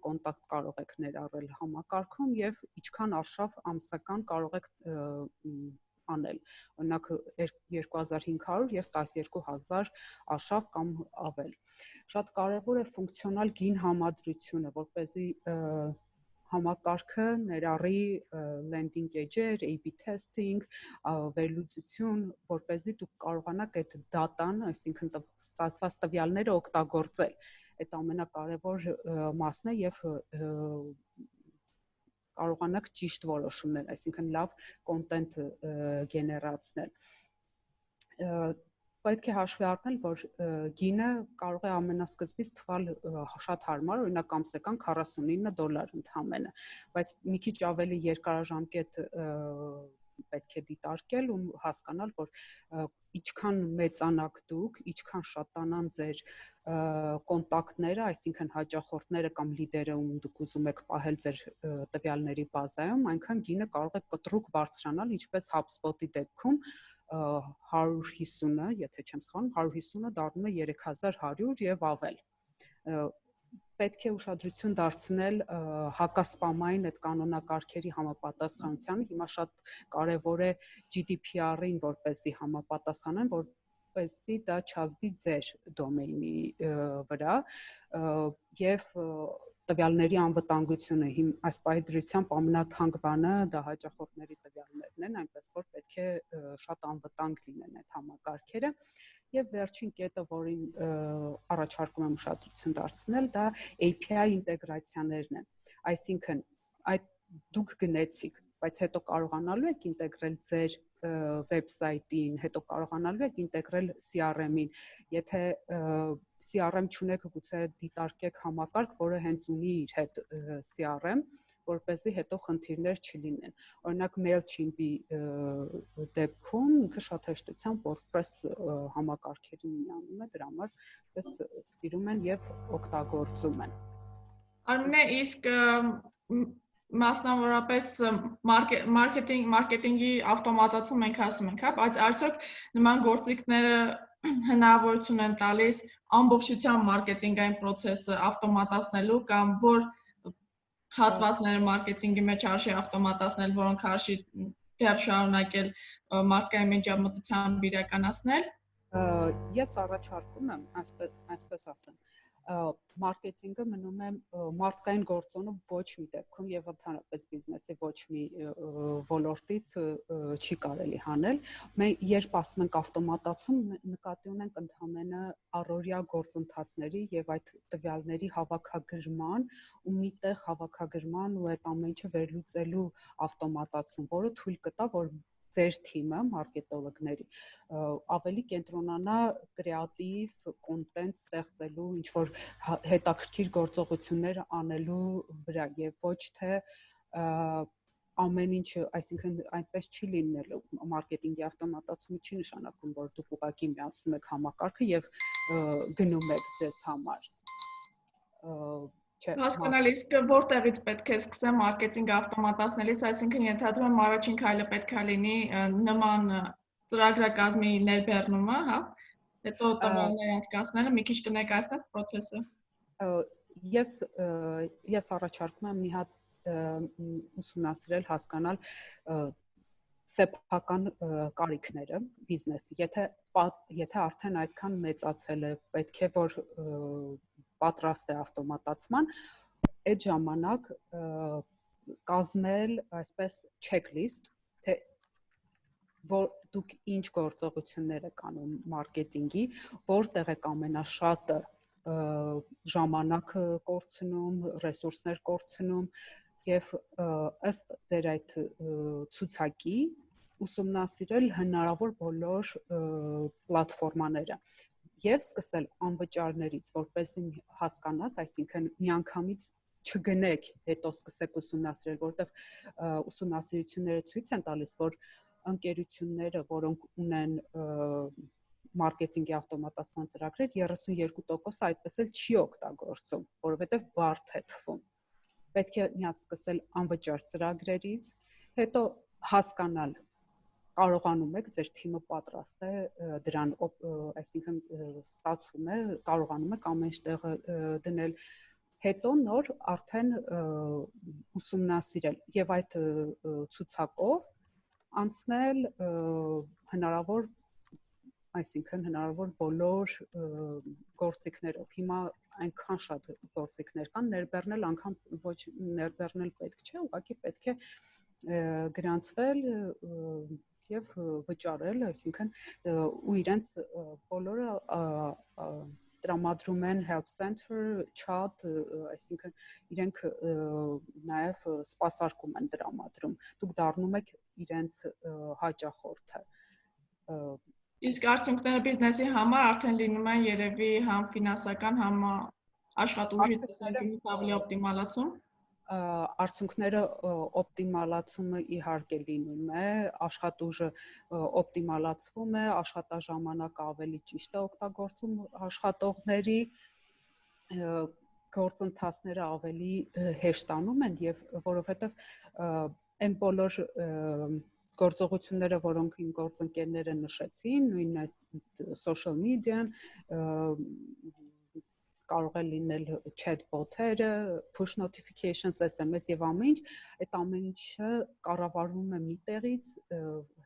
կոնտակտ կարող եք ներառել համակարգում եւ ինչքան արշավ ամսական կարող եք անել, օրինակ 2500 եւ 12000 արշավ կամ ավել։ Շատ կարևոր է ֆունկցիոնալ գին համադրությունը, որպեսզի համակարգը ներառի landing page-եր, A/B testing, վերլուծություն, որպեսզի դուք կարողանաք այդ դատան, այսինքն ստացված տվյալները օգտագործել։ Այդ ամենակարևոր մասն է եւ կարողանաք ճիշտ որոշումներ, այսինքն լավ կոնտենտ գեներացնել։ Պետք է հաշվի առնել, որ գինը կարող է ամենասկզբից թվալ շատ հարմար, օրինակ ամսական $49 ընդամենը, բայց մի քիչ ավելի երկարաժամկետ պետք է դիտարկել ու հասկանալ, որ ինչքան մեծանաք դուք, ինչքան շատանան ձեր կոնտակտները, այսինքն հաճախորդները կամ լիդերը, ում դուք ուզում եք պահել ձեր տվյալների բազայում, այնքան գինը կարող է կտրուկ բարձրանալ, ինչպես HubSpot-ի դեպքում 150-ը, եթե չեմ սխալվում, 150-ը դառնում է 3100 եւ ավել։ Պետք է ուշադրություն դարձնել հակասպամային այդ կանոնակարգերի համապատասխանությանը։ Հիմա շատ կարևոր է GDPR-ին որպեսզի համապատասխանեն, որպեսզի դա չազդի ձեր դոմեյնի վրա եւ տվյալների անվտանգությունը այս պայդրությամբ ամենաթանկ բանը դա հաճախորդների տվյալներն են, այնպես որ պետք է շատ անվտանգ լինեն այդ համակարգերը։ Եվ վերջին կետը, որին առաջարկում եմ ուշադրություն դարձնել, դա API ինտեգրացիաներն են։ Այսինքն, այդ դուք գնեցիք, բայց հետո կարողանալու եք ինտեգրել ձեր վեբսայթին, հետո կարողանալու եք ինտեգրել CRM-ին։ Եթե CRM չունեք, գուցե դիտարկեք համակարգ, որը հենց ունի իր հետ CRM, որպեսզի հետո խնդիրներ չլինեն։ Օրինակ Mailchimp-ի դեպքում ինքը շատ հեշտությամբ WordPress համակարգերի միանում է, դրա համար պես ստիրում են եւ օգտագործում են։ Արմինե, իսկ մասնավորապես մարքեթինգի ավտոմատացում մենք ասում ենք, հա, բայց արդյոք նման գործիքները հնարավորություն են տալիս ամբողջությամբ մարքեթինգային process-ը ավտոմատացնելու կամ որ հատվածները մարքեթինգի մեջ արժի ավտոմատացնել, որոնք արժի դեռ շարունակել մարդկային միջամտությամբ իրականացնել։ Ես առաջարկում եմ, այսպես ասեմ, մարքեթինգը մնում է մարդկային գործոնը ոչ մի դեպքում եւ ընդհանրապես բիզնեսի ոչ մի ոլորտից չի կարելի հանել։ Մենք երբ ասում ենք ավտոմատացում, նկատի ունենք ընդհանրապես առօրյա գործընթացների եւ այդ տվյալների հավաքագրման ու միտեղ հավաքագրման ու այդ ամեն ինչը վերլուծելու ավտոմատացում, որը թույլ կտա, որ ձեր թիմը մարքետոլոգների ավելի կենտրոնանա կրեատիվ կոնտենտ ստեղծելու, ինչ որ հետաքրքիր գործողություններ անելու վրա եւ ոչ թե ամեն ինչ, այսինքն այնպես չի լինելու։ Մարքեթինգի ավտոմատացումը չի նշանակում, որ դուք ուղղակի միացնում եք համակարգը եւ գնում եք ձեզ համար։ Հասկանալի, իսկ որտեղից պետք է սկսեմ մարքեթինգ ավտոմատացնելիս, այսինքն ենթադրում եմ առաջին քայլը պետք է լինի նման ծրագրակազմի ներբեռնումը, հա, հետո տվյալներ անցկացնելը, մի քիչ կներկայացնես process-ը։ Ես առաջարկում եմ մի հատ ուսումնասիրել, հասկանալ սեփական կարիքները բիզնեսի։ Եթե արդեն այդքան մեծացել է, պետք է որ պատրաստ է ավտոմատացման, այդ ժամանակ կազմել այսպես checklist, թե որ դուք ինչ գործողություններ եք անում մարքեթինգի, որտեղ եք ամենաշատը ժամանակ կորցնում, ռեսուրսներ կորցնում եւ ըստ ձեր այդ ցուցակի ուսումնասիրել հնարավոր բոլոր պլատֆորմաները եւ սկսել անվճարներից, որպեսզի հասկանաք, այսինքն միանգամից չգնեք, հետո սկսեք ուսումնասիրել, որովհետեւ ուսումնասիրությունները ցույց են տալիս, որ ընկերությունները, որոնք ունեն մարքեթինգի ավտոմատացման ծրագրեր 32% այդպես էլ չի օգտագործում, որովհետեւ բարդ է թվում։ Պետք է միած սկսել անվճար ծրագրերից, հետո հասկանալ կարողանում եք, ձեր թիմը պատրաստ է դրան, այսինքն ստացվում է, կարողանում եք ամեն ինչ դնել, հետո նոր արդեն ուսումնասիրել եւ այդ ցուցակով անցնել հնարավոր, այսինքն հնարավոր բոլոր գործիքներով։ Հիմա այնքան շատ գործիքներ կան, ներբեռնել անգամ ոչ ներբեռնել պետք չէ, ուղղակի պետք է գրանցվել եւ վճարել, այսինքն ու իրենց բոլորը տրամադրում են help center, chat, այսինքն իրենք նաեւ սպասարկում են տրամադրում։ Դուք դառնում եք իրենց հաճախորդը։ Իսկ արդյունքները բիզնեսի համար արդեն լինում են երևի համ ֆինանսական, համ աշխատուժի տեսանկյունից ավելի օպտիմալացում։ Արդյունքները օպտիմալացումը իհարկե լինում է, աշխատուժը օպտիմալացվում է, աշխատաժամանակը ավելի ճիշտ է օգտագործում աշխատողների, գործընթացները ավելի հեշտանում են եւ որովհետեւ այն բոլոր գործողությունները, որոնք իմ գործընկերները նշեցին, նույն social media-ն, կարող է լինել chat-bot-երը, push notifications, SMS եւ ամեն ինչ, այդ ամեն ինչը կառավարվում է մի տեղից,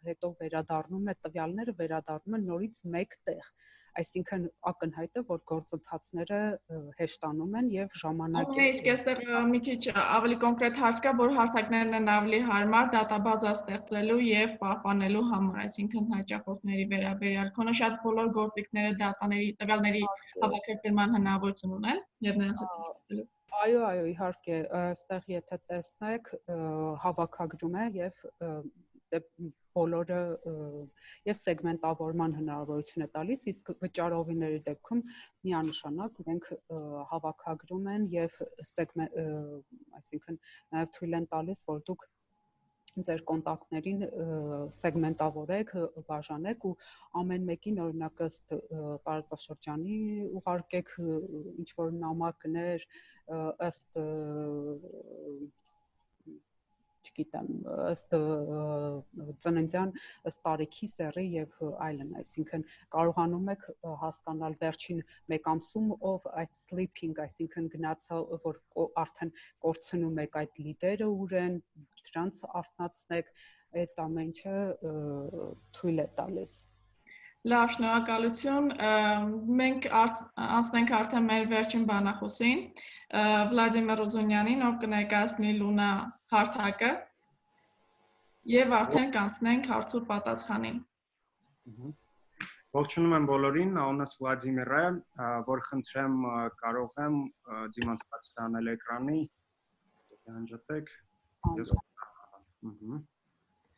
հետո վերադառնում է տվյալները, վերադառնում են նորից մեկ տեղ։ Այսինքն ակնհայտ է, որ գործընթացները հեշտանում են եւ ժամանակը։ Իսկ այստեղ մի քիչ ավելի կոնկրետ հարց կա, որ հարթակներն են ավելի հարմար դատաբազա ստեղծելու եւ պահպանելու համար, այսինքն հաճախորդների վերաբերյալ քոնը շատ բոլոր գործիքները դատաների, տվյալների հավաքագրման հնարավորություն ունեն եւ նրանց հետ աշխատելու։ Այո, իհարկե, այստեղ եթե տեսնեք, հավաքագրում է եւ բոլորը եւ սեգմենտավորման հնարավորություն է տալիս, իսկ վճարովիների դեպքում միանշանակ իրենք հավաքագրում են եւ այսինքն նաեւ թույլ են տալիս, որ դուք ձեր կոնտակտներին սեգմենտավորեք, բաժանեք ու ամեն մեկին օրինակ ըստ տարածաշրջանի ուղարկեք ինչ որ նամակներ, ըստ չգիտեմ, ըստ ծննդյան, ըստ տարիքի, սեռի եւ այլն, այսինքն կարողանում եք հասկանալ վերջին մեկ ամսում ով այդ sleeping, այսինքն գնացա, որ արդեն կորցնում եք այդ լիդերը ուր են, դրանց արթնացնեք, այդ ամեն ինչը թույլ է տալիս։ Լավ, շնորհակալություն։ Մենք անցնենք արդեն մեր վերջին բանախոսին, Վլադիմիր Ուզունյանին, ով կներկայացնի Լունա հարթակը, եւ արդեն կանցնենք հարց ու պատասխանին։ Ողջունում եմ բոլորին, անունս Վլադիմիր է, որ խնդրեմ կարող եմ դիմացկացի անել էկրանի, անջատեք։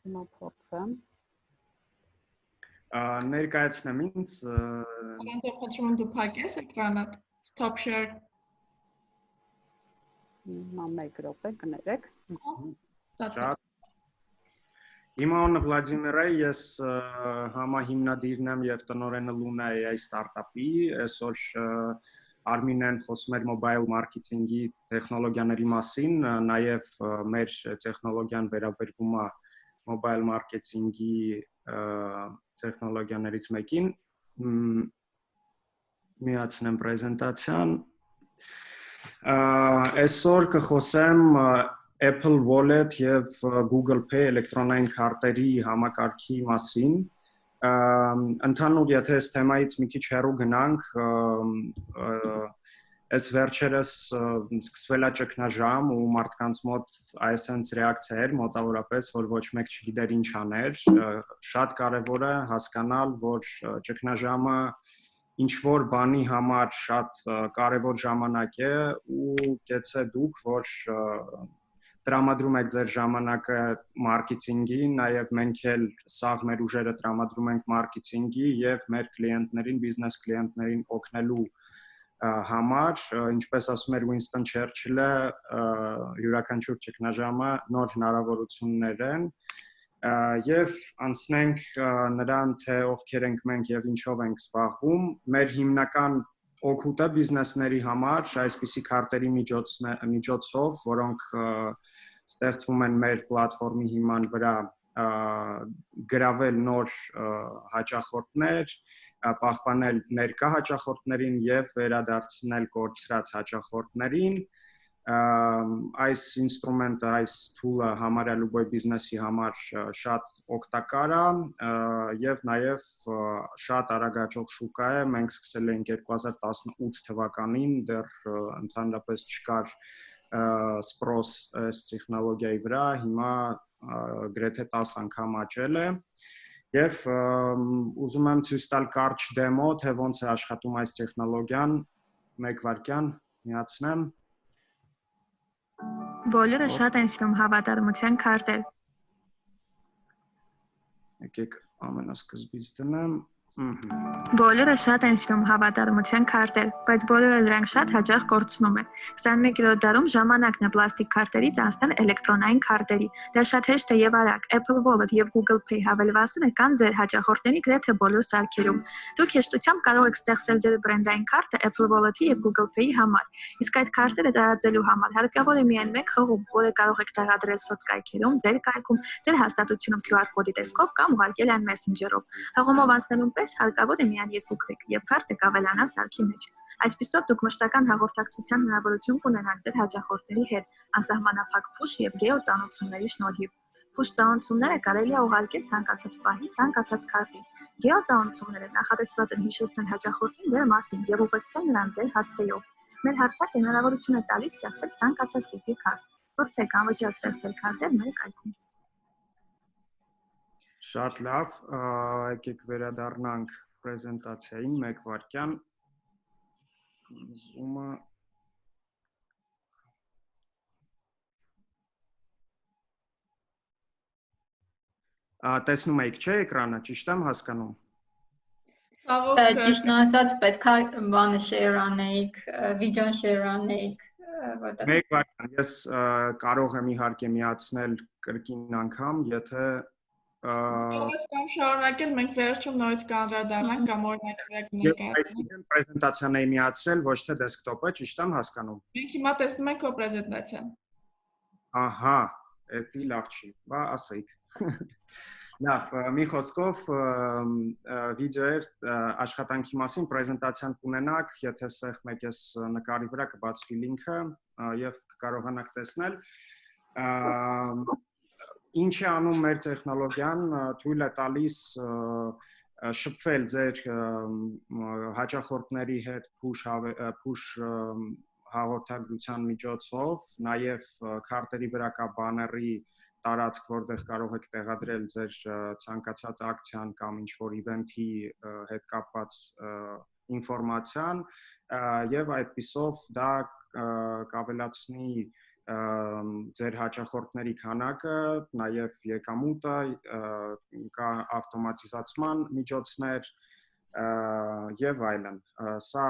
Հիմա փորձեմ։ Ներկայացնեմ ինձ։ Անձամբ խնդրում եմ դու փակես էկրանդ, stop share։ Հիմա մեկ րոպե կներեք։ Իմ անունը Վլադիմիր է, ես համահիմնադիրն եմ եւ տնօրենը Luna AI ստարտափի, այսօր Արմինեն խոսում էր մոբայլ մարքեթինգի տեխնոլոգիաների մասին, նաեւ մեր տեխնոլոգիան վերաբերվում է մոբայլ մարքեթինգի տեխնոլոգիաներից մեկին, միացնեմ պրեզենտացիան, այսօր կխոսեմ Apple Wallet եւ Google Pay էլեկտրոնային քարտերի համակարգի մասին, ընդհանուր եթե այս թեմայից մի քիչ հեռու գնանք, Այս վերջերս սկսվել է ճգնաժամ ու մարդկանց մոտ այսպես ռեակցիա էր մոտավորապես, որ ոչ մեկ չգիտեր ինչ աներ, շատ կարևոր է հասկանալ, որ ճգնաժամը ինչ որ բանի համար շատ կարևոր ժամանակ է ու գեցե դուք, որ տրամադրում եք ձեր ժամանակը մարքեթինգի, նաև մենք էլ սաղ մեր ուժերը տրամադրում ենք մարքեթինգի եւ մեր կլիենտներին, բիզնես կլիենտներին օգնելու համար, ինչպես ասում էր Winston Churchill-ը, յուրաքանչյուր ճգնաժամը նոր հնարավորություններ են եւ անցնենք նրան, թե ովքեր ենք մենք եւ ինչով ենք զբաղվում, մեր հիմնական օգուտը բիզնեսների համար այսպիսի քարտերի միջոցով, որոնք ստեղծվում են մեր պլատֆորմի հիման վրա, գրավել նոր հաճախորդներ, պահպանել ներկա հաճախորդներին եւ վերադարձնել կորցրած հաճախորդներին, այս ինստրումենտը, այս tool-ը համարյա լուբոյ բիզնեսի համար շատ օգտակար է եւ նաեւ շատ արագ աճող շուկա է, մենք սկսել ենք 2018 թվականին, դեռ ընդհանրապես չկար սպրոս այս տեխնոլոգիայի վրա, հիմա գրեթե 10 անգամ աճել է եւ ուզում եմ ցույց տալ կարճ դեմո, թե ոնց է աշխատում այս տեխնոլոգիան, մեկ վայրկյան միացնեմ։ Բոլորը շատ են սիրում հավատարմության քարտեր։ Եկեք ամենասկզբից դնեմ։ Բոլորը շատ են սիրում հավատարմության քարտեր, բայց բոլորը դրանք շատ հաճախ կորցնում են։ 21-րդ դարում ժամանակն է պլաստիկ քարտերից անցնել էլեկտրոնային քարտերի։ Դա շատ հեշտ է եւ արագ։ Apple Wallet եւ Google Pay հավելվածները կան ձեր հաճախորդների գրեթե բոլոր սարքերում։ Դուք հեշտությամբ կարող եք ստեղծել ձեր բրենդային քարտը Apple Wallet-ի եւ Google Pay-ի համար։ Իսկ այդ քարտերը տարածելու համար հարկավոր է միայն մեկ հղում, որը կարող եք տեղադրել սոցկայքերում, ձեր կայքում, ձեր հաստատությունում QR կոդի տեսքով կամ ուղարկել այն Messenger-ով։ Հղումով անցնելուն պես հարկավոր է միայն երկու քլիկ եւ քարտը կավելանա սարքի մեջ։ Այսպիսով դուք մշտական հաղորդակցության հնարավորություն կունենաք ձեր հաճախորդների հետ անսահմանափակ push եւ գեոծանոթությունների շնորհիվ։ Push ծանոթությունները կարելի է ուղարկել ցանկացած պահի, ցանկացած քարտի։ Գեոծանոթությունները նախատեսված են հիշեցնել հաճախորդին ձեր մասին եւ ուղեկցել նրան ձեր հասցեով։ Մեր հարթակը հնարավորություն է տալիս ստեղծել ցանկացած տիպի քարտ։ Փորձեք անվճար ստեղծել քարտեր մեր կայքում։ Շատ լավ, եկեք վերադառնանք պրեզենտացիային, մեկ վայրկյան։ Zoom-ը տեսնում եք, չէ՞, էկրանը, ճիշտ եմ հասկանում։ Ցավոք, Ճիշտ ասած, պետք է բանը share անեիք, վիդեոն share անեիք, որտեղ Մեկ վայրկյան, ես կարող եմ իհարկե միացնել կրկին անգամ, եթե Ես կամ շարունակել, մենք վերջում նորից կանդրադառնանք կամ օրինակ Ես այսինքն պրեզենտացիան եմ միացրել, ոչ թե դեսկտոպը, ճիշտ եմ հասկանում։ Մենք հիմա տեսնում ենք քո պրեզենտացիան։ Ահա, դա լավ չի, բա ասեիք։ Լավ, մի խոսքով վիդեոեր աշխատանքի մասին պրեզենտացիան կունենաք, եթե սեղմեք այս նկարի վրա կբացվի լինքը եւ կկարողանաք տեսնել։ Ինչ է անում մեր տեխնոլոգիան, թույլ է տալիս շփվել ձեր հաճախորդների հետ push հաղորդագրության միջոցով, նաև քարտերի վրա կա բաների տարածք, որտեղ կարող եք տեղադրել ձեր ցանկացած ակցիան կամ ինչ-որ իվենթի հետ կապված ինֆորմացիան եւ այդպիսով դա կավելացնի ձեր հաճախորդների քանակը, նաև եկամուտը, կա ավտոմատիզացման միջոցներ եւ այլն։ Սա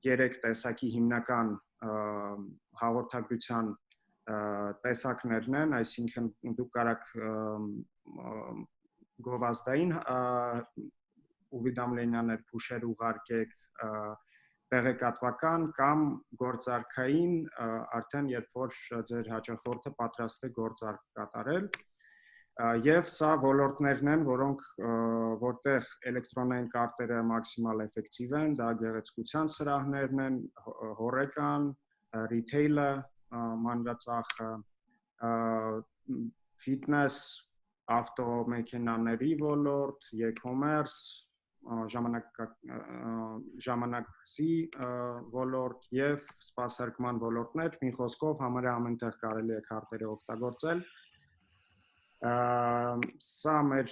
3 տեսակի հիմնական հաղորդագրության տեսակներն են, այսինքն դուք կարաք գովազդային уведомления-ներ push-եր ուղարկեք, տեղեկատվական կամ գործարքային, արդեն երբ որ ձեր հաճախորդը պատրաստ է գործարք կատարել, եւ սա ոլորտներն են, որտեղ էլեկտրոնային կարտերը մաքսիմալ էֆեկտիվ են, դա գեղեցկության սրահներն են, հորեկան, ռիթեյլը, մանրածախը, ֆիթնես, ավտոմեքենաների ոլորտ, e-commerce, ժամանակցի ոլորտ եւ սպասարկման ոլորտներ, մի խոսքով համարյա ամենտեղ կարելի է քարտերը օգտագործել։ Սա մեր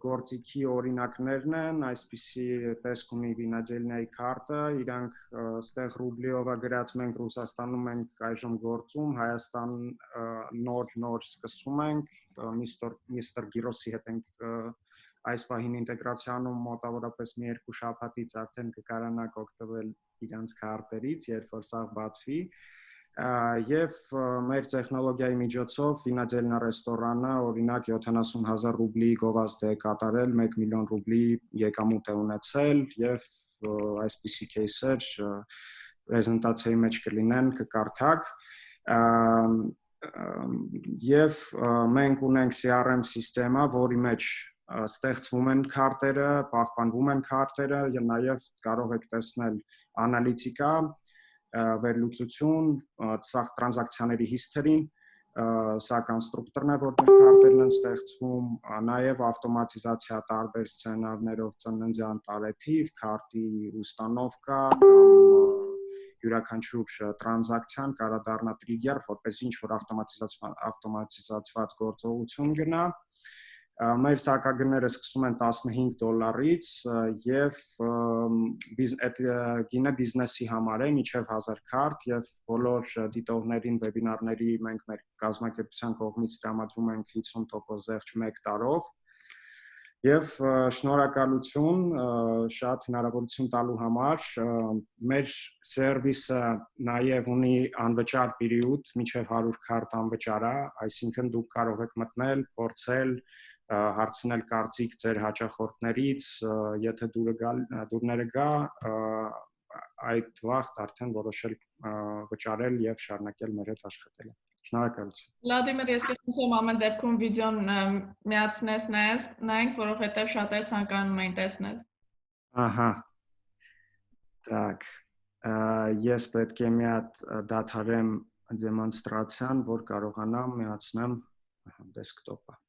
գործիքի օրինակներն են, այսպիսի տեսք ունի վինաձելնիայի քարտը, իրանք ստեղ ռուբլիով է գրած, մենք Ռուսաստանում ենք այժմ գործում, Հայաստան նոր սկսում ենք, միստր Գիրոսի հետ ենք այս պահին ինտեգրացիանում մոտավորապես մի 2 շաբաթից արդեն կկարանաք օգտվել իրանց քարտերից, երբ որ սա բացվի, եւ մեր տեխնոլոգիայի միջոցով վինաձելնա ռեստորանը օրինակ 70,000 ռուբլի գովազդ է կատարել, 1 միլիոն ռուբլի եկամուտ է ունեցել եւ այսպիսի кейսեր պրեզենտացիայի մեջ կլինեն, կկարդաք եւ մենք ունենք CRM սիստեմա, որի մեջ ստեղծվում են քարտերը, պահպանվում են քարտերը եւ նաեւ կարող եք տեսնել անալիտիկա, վերլուծություն, սա տրանզակցիաների history-ն, սա կոնստրուկտորն է, որտեղ քարտերն են ստեղծվում, նաեւ ավտոմատիզացիա տարբեր սցենարներով ծննդյան տարեթիվ, քարտի ուստանովկա կամ յուրաքանչյուր տրանզակցիան կարող դառնա trigger, որպես ինչ որ ավտոմատիզացված գործողություն գնա։ Մեր սակագները սկսում են $15-ից եւ այդ գինը բիզնեսի համար է մինչեւ 1000 քարտ եւ բոլոր դիտողներին վեբինարների մենք մեր կազմակերպության կողմից տրամադրում ենք 50% զեղչ 1 տարով եւ շնորհակալություն շատ հնարավորություն տալու համար մեր սերվիսը նաեւ ունի անվճար պերիոդ մինչեւ 100 քարտ անվճար է, այսինքն դուք կարող եք մտնել, փորձել հարցնել կարծիք ձեր հաճախորդներից, եթե դուրները գա, այդ վաղ արդեն որոշել վճարել եւ շարունակել մեր հետ աշխատել։ Շնորհակալություն։ Վլադիմիր, ես կխնդրեմ ամեն դեպքում վիդեոն միացնես նայենք, որովհետեւ շատերը ցանկանում են տեսնել։ Ահա։ Так, ես պետք է մի հատ դադարեմ դեմոնստրացիան, որ կարողանամ միացնեմ դեսկտոպը։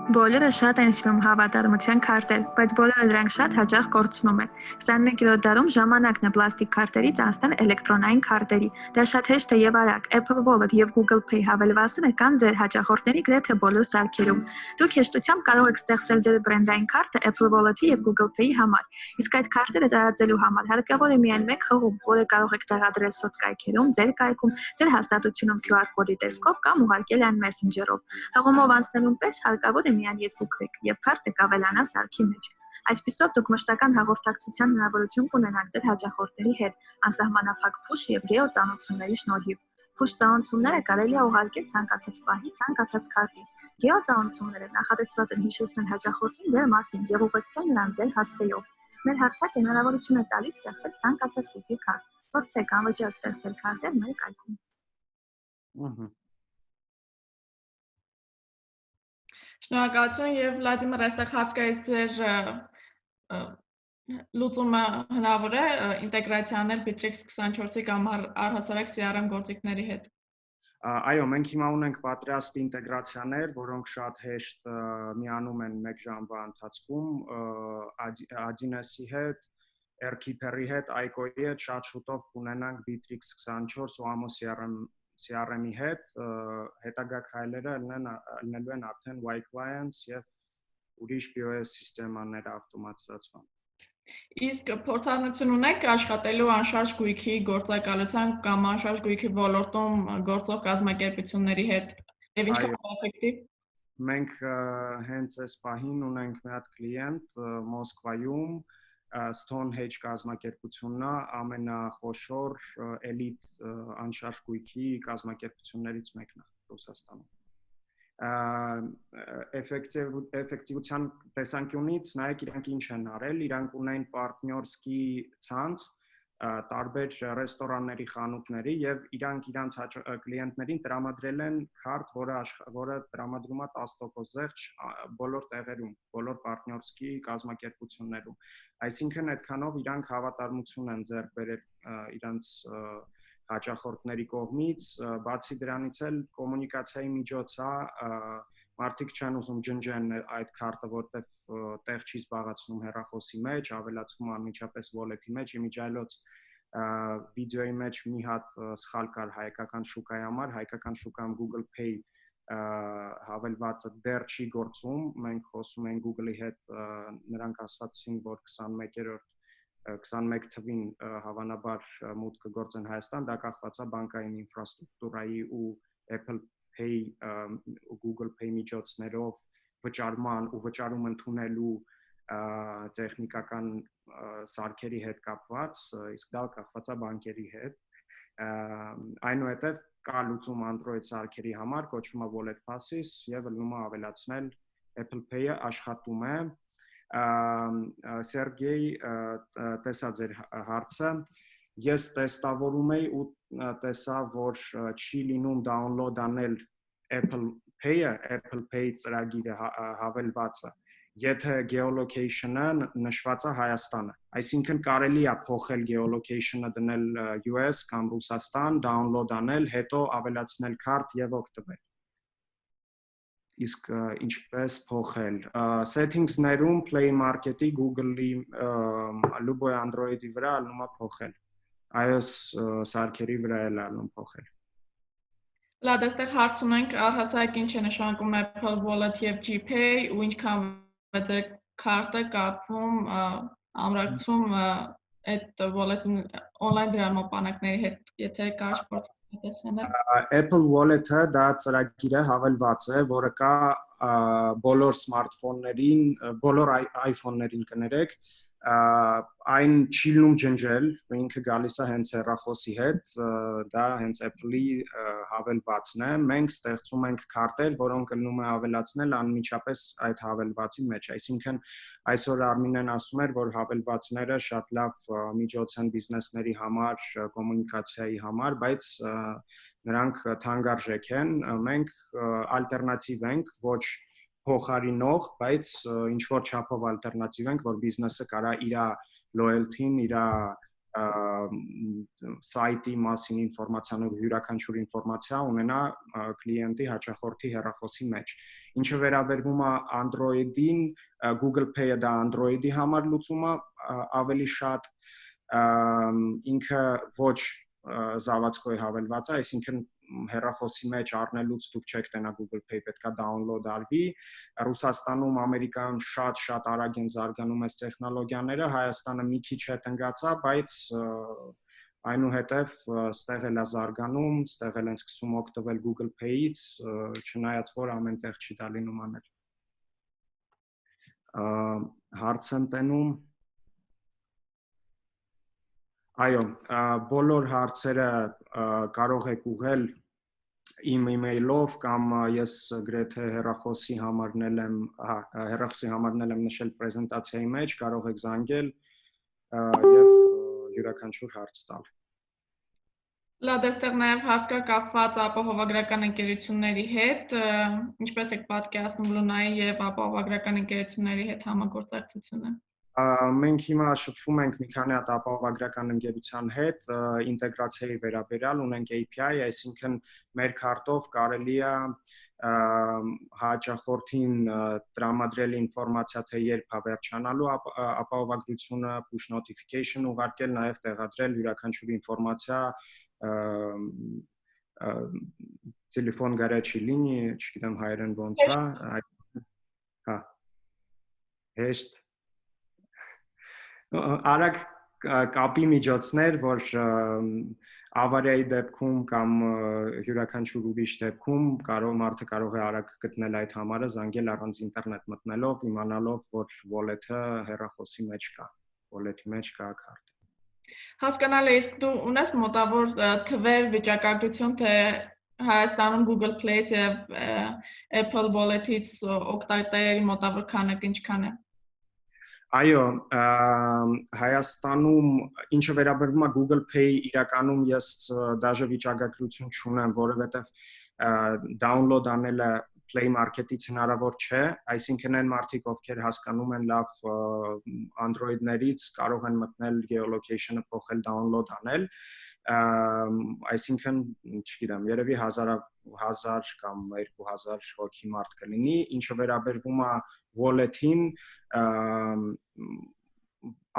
Բոլորը շատ են սիրում հավատարմության քարտեր, բայց բոլորը դրանք շատ հաճախ կորցնում են։ 21-րդ դարում ժամանակն է պլաստիկ քարտերից անցնել էլեկտրոնային քարտերի։ Դա շատ հեշտ է եւ արագ։ Apple Wallet եւ Google Pay հավելվածները կան ձեր հաճախորդների գրեթե բոլոր սարքերում։ Դուք հեշտությամբ կարող եք ստեղծել ձեր բրենդային քարտը Apple Wallet-ի եւ Google Pay-ի համար։ Իսկ այդ քարտերը տարածելու համար հարկավոր է միայն մեկ հղում, որը կարող եք տեղադրել սոցկայքերում, ձեր կայքում, ձեր հաստատությունում QR կոդի տեսքով կամ ուղարկել այն Messenger-ով։ Հղումով անցնելուն պես հարկավոր է միայն 2 քլիք եւ քարտը կավելանա սարքի մեջ։ Այսպիսով դուք մշտական հաղորդակցության հնարավորություն կունենաք ձեր հաճախորդների հետ անսահմանափակ push եւ գեոծանոթությունների շնորհիվ։ Push ծանոթությունները կարելի է ուղարկել ցանկացած պահի, ցանկացած քարտի։ Գեոծանոթությունները նախատեսված են հիշեցնել հաճախորդին ձեր մասին եւ ուղեկցել նրան ձեր հասցեով։ Մեր հարթակը հնարավորություն է տալիս ստեղծել ցանկացած տիպի քարտ։ Փորձեք անվճար ստեղծել քարտեր մեր կայքում։ Շնորհակալություն եւ Վլադիմիր, այստեղ հատկայից ձեր լուծումը հնարավոր է ինտեգրացիանել Bittrex 24-ի կամ առհասարակ CRM գործիքների հետ։ Այո, մենք հիմա ունենք պատրաստ ինտեգրացիաներ, որոնք շատ հեշտ միանում են 1 ժամվա ընթացքում Adines-ի հետ, Airkeeper-ի հետ, Aiko-ի հետ, շատ շուտով կունենանք Bittrex 24 ու Amo CRM-ի հետ, հետագա քայլերը լինելու են արդեն white clients եւ ուրիշ POS սիստեմաների ավտոմատիզացման։ Իսկ փորձառություն ունեք աշխատելու անշարժ գույքի գործակալության կամ անշարժ գույքի ոլորտում գործող կազմակերպությունների հետ եւ ինչքան էֆեկտիվ։ Մենք հենց այս պահին ունենք մի հատ կլիենտ Մոսկվայում Stonehenge կազմակերպությունն է, ամենախոշոր էլիտ անշարժ գույքի կազմակերպություններից մեկն է Ռուսաստանում։ Էֆեկտիվության տեսանկյունից նայեք իրանք ինչ են արել, իրանք ունեն պարտներսկի ցանց տարբեր ռեստորանների, խանութների եւ իրանք իրանց կլիենտներին տրամադրել են քարտ, որը տրամադրում է 10% զեղչ բոլոր տեղերում, բոլոր պարտներսկի կազմակերպություններում։ Այսինքն այդքանով իրանք հավատարմություն են ձեռք բերել իրանց հաճախորդների կողմից, բացի դրանից էլ կոմունիկացիայի միջոց է Մարդիկ չեն ուզում ջնջեն այդ քարտը, որտեղ տեղ չի զբաղացնում հեռախոսի մեջ, ավելացվում անմիջապես wallet-ի մեջ, իմիջիայլոց վիդեոյի մեջ մի հատ սխալ կար հայկական շուկայի համար, հայկական շուկայում Google Pay հավելվածը դեռ չի գործում, մենք խոսում ենք Google-ի հետ, նրանք ասացին, որ 21 թվին հավանաբար մուտք կգործեն Հայաստան, դա կախված է բանկային ինֆրաստրուկտուրայի ու Apple Pay ու Google Pay միջոցներով վճարման ու վճարում ընդունելու տեխնիկական սարքերի հետ կապված, իսկ դա կախված է բանկերի հետ։ Այնուհետև կա լուծում Android սարքերի համար, կոչվում է Wallet Passes եւ ելնում է ավելացնել Apple Pay-ը աշխատում է։ Սերգեյ, տեսա ձեր հարցը։ Ես տեստավորում եի ու տեսա, որ չի լինում download անել Apple Pay-ը, Apple Pay ծրագիրը հավելվածը, եթե geolocation-ը նշված է Հայաստանը։ Այսինքն կարելի է փոխել geolocation-ը դնել US կամ Ռուսաստան, download անել, հետո ավելացնել քարտ եւ օգտվել։ Իսկ ինչպես փոխել։ Settings-ներում Play Market-ի, Google-ի, Lubo Android-ի վրա ալնում է փոխել։ iOS սարքերի վրա էլ ալնում փոխել։ Լավ, այստեղ հարց ունենք, առհասարակ ինչ է նշանակում Apple Wallet եւ GPay ու ինչքան ձեր քարտը կապվում, ամրացում այդ wallet-ն on-line դրամապանակների հետ, եթե կարճ փորձեք տեսնել։ Apple Wallet-ը դա ծրագիր է հավելված է, որը կա բոլոր սմարթֆոններին, բոլոր iPhone-ներին կներեք, այն չի լինում ջնջել, ինքը գալիս է հենց հեռախոսի հետ, դա հենց Apple-ի հավելվածն է, մենք ստեղծում ենք քարտեր, որոնք լինում է ավելացնել անմիջապես այդ հավելվածի մեջ, այսինքն այսօր Արմինեն ասում էր, որ հավելվածները շատ լավ միջոց են բիզնեսների համար, կոմունիկացիայի համար, բայց նրանք թանկարժեք են, մենք ալտերնատիվ ենք, ոչ փոխարինող, բայց ինչ որ չափով ալտերնատիվ ենք, որ բիզնեսը կարա իր loyalty-ին, իր սայթի մասին ինֆորմացիան ու յուրաքանչյուր ինֆորմացիա ունենա կլիենտի հաճախորդի հեռախոսի մեջ։ Ինչը վերաբերվում է Android-ին, Google Pay-ը դա Android-ի համար լուծում է ավելի շատ, ինքը ոչ զավացքոյ հավելված է, այսինքն հեռախոսի մեջ առնելուց դուք չեք տենա Google Pay, պետքա download արվի։ Ռուսաստանում, Ամերիկայում շատ արագ են զարգանում այս տեխնոլոգիաները, Հայաստանը մի քիչ հետընկած է, բայց այնուհետև ստեղ էլ է զարգանում, ստեղ էլ են սկսում օգտվել Google Pay-ից, չնայած որ ամենտեղ չի դա լինում անել։ Հարց եմ տենում։ Այո, բոլոր հարցերը կարող եք ուղղել իմ email-ով կամ ես գրեթե հեռախոսի համարնել եմ նշել պրեզենտացիայի մեջ, կարող եք զանգել եւ յուրաքանչյուր հարց տալ։ Լավ, այստեղ նաև հարց կա կապված ապահովագրական ընկերությունների հետ, ինչպես եք պատկերացնում Լունայի եւ ապահովագրական ընկերությունների հետ համագործակցությունը։ Մենք հիմա շփվում ենք մի քանի հատ ապահովագրական ընկերության հետ, ինտեգրացիայի վերաբերյալ ունենք API, այսինքն մեր քարտով կարելի է հաճախորդին տրամադրել ինֆորմացիա, թե երբ է վերջանալու ապահովագրությունը, push notification ուղարկել, նաև տեղադրել յուրաքանչյուր ինֆորմացիա տելեֆոն գարեջի լինի, չգիտեմ հայերեն ոնց է, հա, հեշտ արագ կապի միջոցներ, որ ավարիայի դեպքում կամ յուրաքանչյուր ուրիշ դեպքում մարդը կարող է արագ գտնել այդ համարը, զանգել առանց ինտերնետ մտնելով, իմանալով, որ wallet-ը հեռախոսի մեջ կա, wallet-ի մեջ կա քարտը։ Հասկանալի է, իսկ դու ունես մոտավոր թվեր վիճակագրություն, թե Հայաստանում Google Play-ից եւ Apple Wallet-ից օգտատերերի մոտավոր քանակը ինչքան է։ Այո, Հայաստանում ինչը վերաբերվում է Google Pay, իրականում ես դաժե վիճակագրություն չունեմ, որովհետև download անելը Play Market-ից հնարավոր չէ, այսինքն այն մարդիկ, ովքեր հասկանում են լավ Android-ներից, կարող են մտնել geolocation-ը փոխել, download անել, այսինքն, չգիտեմ, երևի 1000 կամ 2000 հոգի մարդ կլինի, ինչը վերաբերվում է wallet-ին,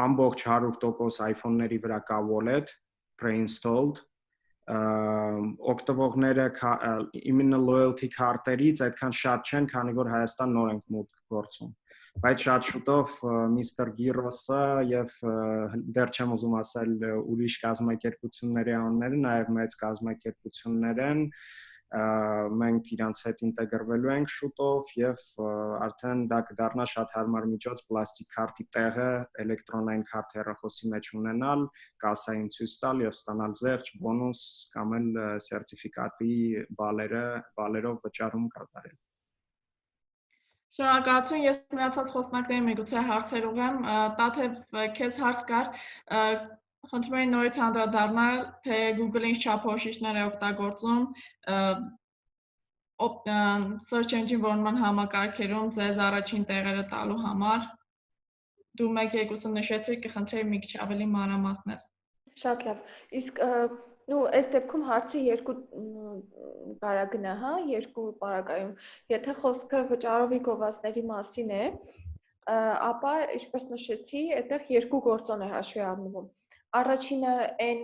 ամբողջ 100% iPhone-ների վրա կա wallet pre-installed, օգտվողները imенно loyalty քարտերից այդքան շատ չեն, քանի որ Հայաստան նոր ենք մուտք գործում, բայց շատ շուտով Mr. Giros-ը եւ դեռ չեմ ուզում ասել ուրիշ կազմակերպությունների անունները, նաեւ մեծ կազմակերպություններ են, մենք իրանց հետ ինտեգրվելու ենք շուտով եւ արդեն դա կդառնա շատ հարմար միջոց պլաստիկ քարտի տեղը էլեկտրոնային քարտ հեռախոսի մեջ ունենալ, կասային ցույց տալ եւ ստանալ զերծ, բոնուս կամ էլ սերտիֆիկատի բալերով վճարում կատարել։ Շնորհակալություն, ես մնացած խոսնակներին միգուցե հարցեր ուղղեմ, Տաթև քեզ հարց կար, խնդրում եմ նորից անդրադառնալ, թե Google-ը ինչ չափորոշիչներ է օգտագործում search engine որոնման համակարգերում ձեզ առաջին տեղերը տալու համար։ Դու մեկ-երկուսը նշեցիր, կխնդրեի մի քիչ ավելի մանրամասնես։ Շատ լավ։ Իսկ այս դեպքում հարցը երկու բարագնա, հա, երկու պարագայում։ Եթե խոսքը վճարովի գովազդների մասին է, ապա ինչպես նշեցի, այդտեղ երկու գործոն է հաշվի առնվում։ Առաջինը այն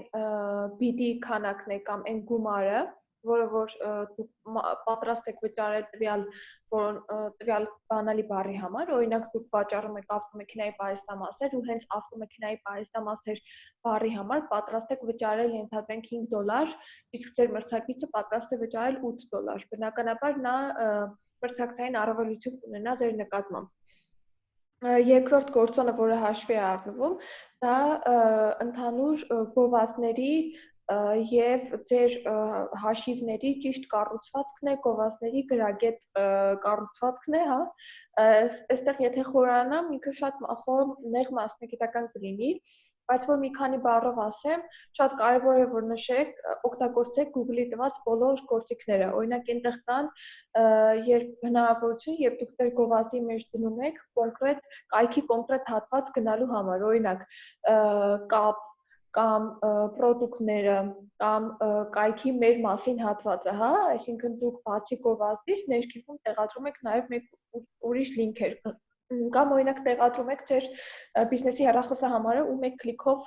բիդի քանակն է կամ այն գումարը, որը որ դուք պատրաստ եք վճարել տվյալ բանալի բառի համար, օրինակ դուք վաճառում եք ավտոմեքենայի պահեստամասեր ու հենց ավտոմեքենայի պահեստամասեր բառի համար պատրաստ եք վճարել ենթադրենք $5, իսկ ձեր մրցակիցը պատրաստ է վճարել $8։ Բնականաբար նա մրցակցային առավելություն կունենա ձեր նկատմամբ։ Երկրորդ գործոնը, որը հաշվի է առնվում, դա ընդհանուր գովազդների եւ ձեր հաշիվների ճիշտ կառուցվածքն է, գովազդների գրագետ կառուցվածքն է, հա։ Այստեղ եթե խորանամ, ինքը շատ նեղ մասնագիտական կլինի, բայց որ մի քանի բառով ասեմ, շատ կարևոր է որ նշեք, օգտագործեք Google-ի տված բոլոր գործիքները։ Օրինակ այնտեղ կան հնարավորություն, երբ դուք ձեր գովազդի մեջ դնում եք կայքի կոնկրետ հատված գնալու համար, օրինակ կապ կամ պրոդուկտները կամ կայքի մեր մասին հատվածը, հա, այսինքն դուք բացի գովազդից ներքևում տեղադրում եք նաև մեկ ուրիշ լինքեր կամ օրինակ տեղադրում եք ձեր բիզնեսի հեռախոսը համարը ու մեկ քլիքով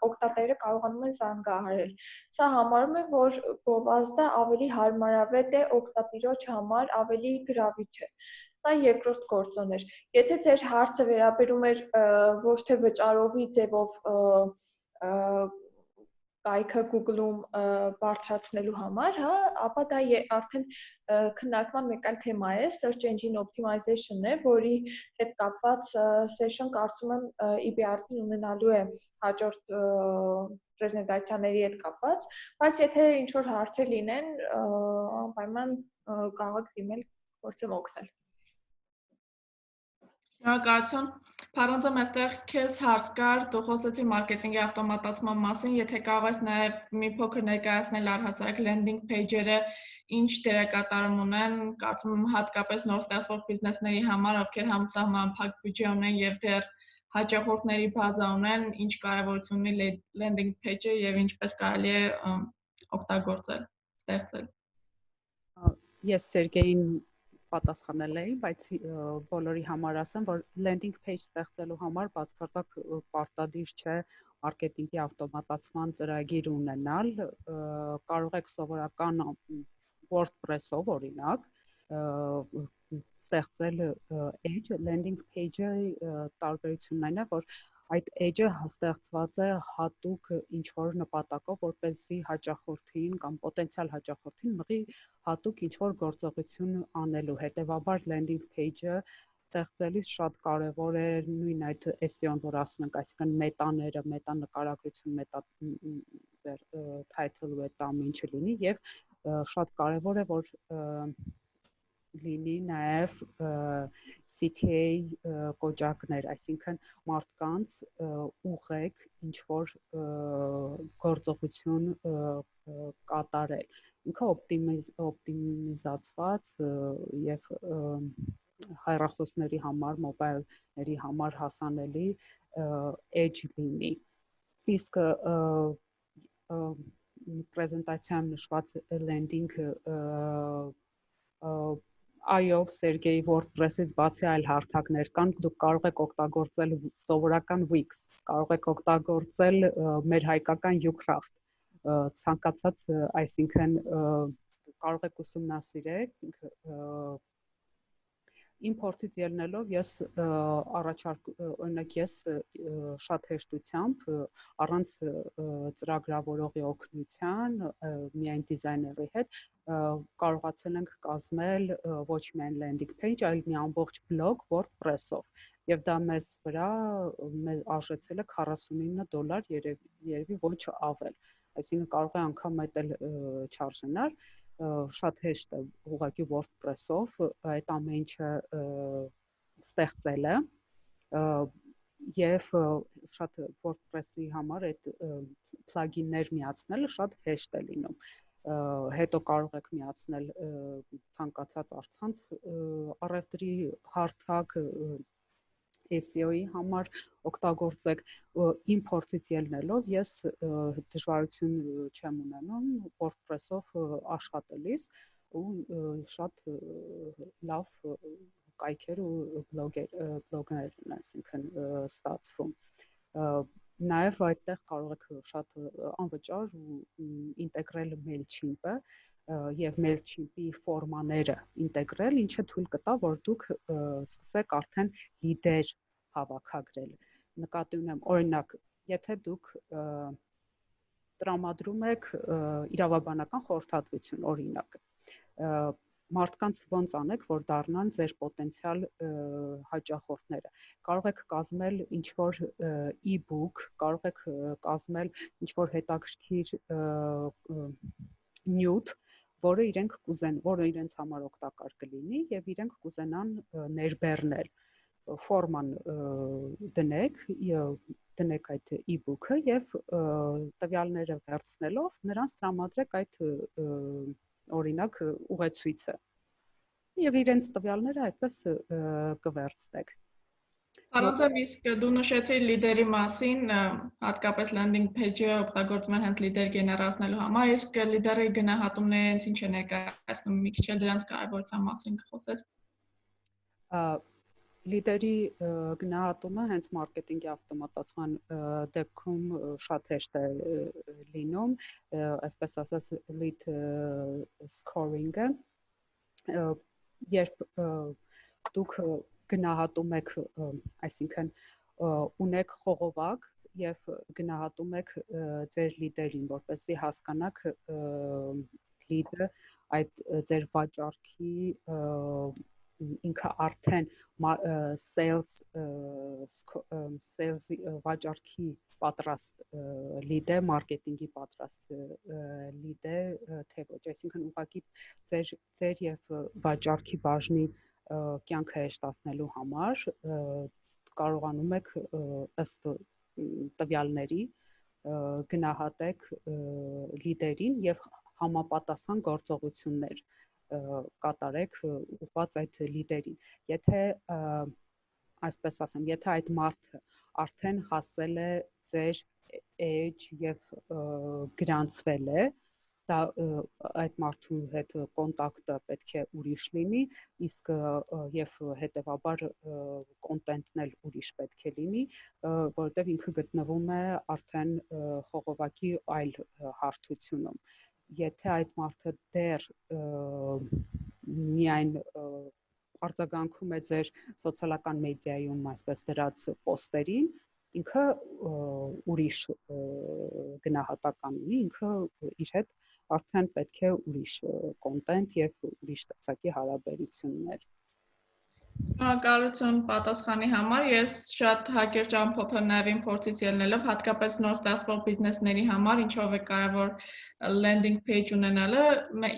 օգտատերը կարողանում են զանգահարել։ Սա համարում է, որ գովազդը ավելի հարմարավետ է օգտատիրոջ համար, ավելի գրավիչ է։ Սա երկրորդ գործոն էր։ Եթե ձեր հարցը վերաբերում էր ոչ թե վճարովի ձևով կայքը Google-ում բարձրացնելու համար, հա, ապա դա արդեն քննարկման մեկ այլ թեմա է, search engine optimization-ն է, որի հետ կապված session կարծում եմ EBRD-ն ունենալու է հաջորդ պրեզենտացիաների հետ կապված, բայց եթե ինչ-որ հարցեր լինեն, անպայման կարող եք դիմել, փորձեմ օգնել։ Շնորհակալություն։ Փառանձը մեստեղ քեզ հարց կար, դու խոսեցի մարքեթինգի ավտոմատացման մասին, եթե կարող ես նաև մի փոքր ներկայացնել առհասարակ landing page-երը, ինչ դերակատարում ունեն, կարծում եմ հատկապես նոր ստեղծվող բիզնեսների համար, ովքեր համասահմանափակ բյուջե ունեն եւ դեռ հաճախորդների բազա ունեն, ինչ կարևորություն ունի landing page-ը եւ ինչպես կարելի է օգտագործել, ստեղծել։ Ես Սերգեյին պատասխանել էի, բայց բոլորի համար ասեմ, որ landing page ստեղծելու համար բացարձակ պարտադիր չէ մարքեթինգի ավտոմատացման ծրագիր ունենալ, կարող եք սովորական WordPress-ով օրինակ ստեղծել edge landing page-ի տարբերությունն այն է, որ այդ edge-ը ստեղծված է հատուկ ինչ-որ նպատակով, որպեսզի հաճախորդին կամ պոտենցիալ հաճախորդին մղի հատուկ ինչ-որ գործողություն անելու։ Հետևաբար landing page-ը ստեղծելիս շատ կարևոր է նույն այդ SEO-ն, որ ասում ենք, այսինքն մետաները, մետանկարագրություն, title ու այդ ամեն ինչը լինի եւ շատ կարևոր է, որ լինի նաև CTA կոճակներ, այսինքն մարդկանց ուղղեք ինչ-որ գործողություն կատարել։ ինքը օպտիմիզացված եւ հայրախոսների համար, մոբայլների համար հասանելի edge լինի։ Իսկ պրեզենտացիայում նշված landing այո, Սերգեյ, WordPress-ից բացի այլ հարթակներ կան, դուք կարող եք օգտագործել սովորական Wix, կարող եք օգտագործել մեր հայկական Ucraft, ցանկացած, այսինքն կարող եք ուսումնասիրել Իմ փորձից ելնելով ես օրինակ ես շատ հեշտությամբ առանց ծրագրավորողի օգնության միայն դիզայների հետ կարողացել ենք կազմել ոչ միայն landing page, այլ մի ամբողջ բլոգ WordPress-ով եւ դա մեզ վրա արժեցել է $49 երևի ոչ ավել, այսինքն կարող է անգամ այդ էլ չարժանար շատ հեշտ է ուղղակի WordPress-ով այդ ամեն ինչը ստեղծելը եւ շատ WordPress-ի համար այդ plugin-ներ միացնելը շատ հեշտ է լինում հետո կարող եք միացնել ցանկացած առցանց առևտրի հարթակ SEO-ի համար օգտագործեք իմ փորձից ելնելով ես դժվարություն չեմ ունենում WordPress-ով աշխատելիս ու շատ լավ կայքեր ու բլոգներ են այսինքն ստացվում նաև այդտեղ կարող եք շատ անվճար ինտեգրել MailChimp-ը եւ MailChimp-ի ֆորմաները ինտեգրել, ինչը թույլ կտա, որ դուք սկսեք արդեն լիդեր հավաքագրել։ Նկատի ունեմ, օրինակ, եթե դուք տրամադրում եք իրավաբանական խորհրդատվություն, օրինակ, մարդկանց ոնց անեք, որ դառնան ձեր պոտենցիալ հաճախորդները։ Կարող եք կազմել ինչ-որ e-book, կարող եք կազմել ինչ-որ հետաքրքիր նյութ, որը իրենք կուզեն, որը իրենց համար օգտակար կլինի եւ իրենք կուզենան ներբեռնել ֆորման դնեք այդ e-book-ը եւ տվյալները վերցնելով նրանց տրամադրեք այդ օրինակ ուղեցույցը եւ իրենց տվյալները այդպես կվերցնեք Առանցավ իսկ դու նշեցիր լիդերի մասին, հատկապես landing page-ը օգտագործում են հենց լիդեր գեներացնելու համար, իսկ լիդերի գնահատումները հենց ինչ է ներկայացնում, մի քիչ դրանց կարևորության մասին կխոսես։ Լիդերի գնահատումը հենց մարքեթինգի ավտոմատացման դեպքում շատ հեշտ է լինում, այսպես ասած lead scoring-ը, երբ դուք գնահատում եք, այսինքն ունեք խողովակ եւ գնահատում եք ձեր լիդերին, որպեսզի հասկանաք լիդը այդ ձեր վաճառքի ինքը արդեն sales վաճառքի պատրաստ լիդ է, մարքեթինգի պատրաստ լիդ է, թե ոչ, այսինքն ուղղակի ձեր եւ վաճառքի բաժնի կյանքը հեշտացնելու համար կարողանում եք ըստ տվյալների գնահատեք լիդերին եւ համապատասխան գործողություններ կատարեք ուղղված այդ լիդերին։ Եթե այսպես ասեմ, եթե այդ մարդը արդեն հասել է ձեր edge եւ գրանցվել է, դա այդ մարդու հետ կոնտակտը պետք է ուրիշ լինի, իսկ եւ հետեւաբար կոնտենտն էլ ուրիշ պետք է լինի, որովհետեւ ինքը գտնվում է արդեն խողովակի այլ հարթությունում։ Եթե այդ մարդը դեռ միայն արձագանքում է ձեր սոցիալական մեդիայում, այսպես դրած պոստերին, ինքը ուրիշ գնահատական ունի, ինքը իր հետ արդեն պետք է ուրիշ կոնտենտ եւ ուրիշ տեսակի հարաբերություններ։ Շնորհակալություն պատասխանի համար։ Ես շատ հակիրճ ամփոփ եմ նաև իմ փորձից ելնելով, հատկապես նոր ստեղծվող բիզնեսների համար, ինչով է կարևոր landing page ունենալը։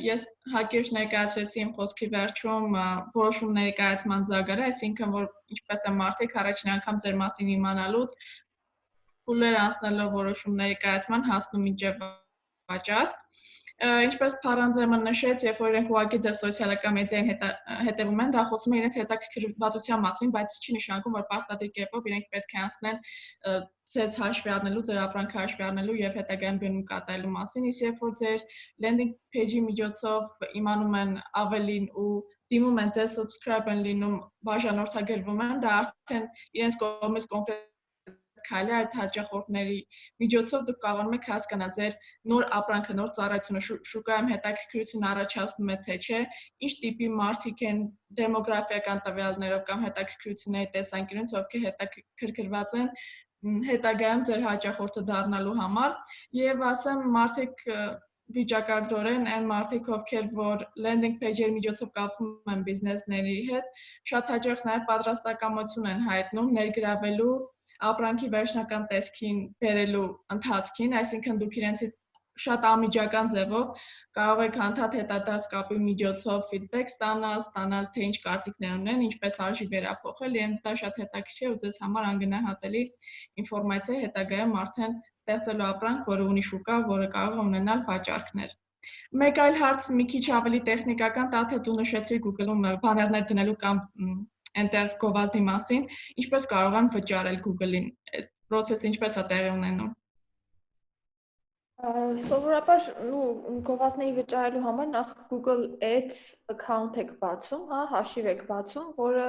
Ես հակիրճ ներկայացրեցի իմ խոսքի վերջում որոշումների կայացման զագարը, այսինքն որ ինչպես է մարդիկ առաջին անգամ ձեր մասին իմանալուց փուլեր անցնելով որոշումների կայացման հասնում մինչև վաճառ։ Ինչպես Փարանձեմը նշեց, երբ որ իրենք ուղղակի ձեր սոցիալական մեդիային հետևում են, դա խոսում է իրենց հետաքրքրվածության մասին, բայց չի նշանակում, որ պարտադիր կերպով իրենք պետք է անցնեն ցես հաշվի առնելու, ձեր ապրանքը հաշվի առնելու եւ հետագայում գնում կատարելու մասին, իսկ երբ որ ձեր landing page-ի միջոցով իմանում են ավելին ու դիմում են ձեր subscribe են լինում, բաժանորդագրվում են, դա արդեն իրենց կողմից կոնկրետ քայլի այդ հաճախորդների միջոցով դուք կարողանում եք հասկանալ ձեր նոր ապրանքը, նոր ծառայությունը շուկայում հետաքրքրություն առաջացնում է թե չէ, ինչ տիպի մարդիկ են դեմոգրաֆիական տվյալներով կամ հետաքրքրությունների տեսանկյունից, ովքեր հետաքրքրված են հետագայում ձեր հաճախորդը դառնալու համար եւ ասեմ մարդիկ վիճակագրորեն այն մարդիկ, ովքեր որ landing page-երի միջոցով կապվում են բիզնեսների հետ, շատ հաճախ նաեւ պատրաստակամություն են հայտնում ներգրավելու ապրանքի վերջնական տեսքին բերելու ընթացքին, այսինքն դուք իրենցից շատ անմիջական ձևով կարող եք հանդարտ հետադարձ կապի միջոցով feedback ստանալ, թե ինչ կարծիքներ ունեն, ինչպես արժի վերափոխել, իրենց դա շատ հետաքրքիր է ու ձեզ համար անգնահատելի ինֆորմացիա հետագայում արդեն ստեղծելու ապրանք, որը ունի շուկա, որը կարող է ունենալ վաճառքներ։ Մեկ այլ հարց մի քիչ ավելի տեխնիկական, դա թե դու նշեցիր Google-ում բաներներ դնելու կամ այնտեղ գովազդի մասին, ինչպես կարող են վճարել Google-ին, այդ process-ը ինչպես է տեղի ունենում։ Սովորաբար գովազդների վճարելու համար նախ Google Ads account եք բացում, հա, հաշիվ եք բացում, որը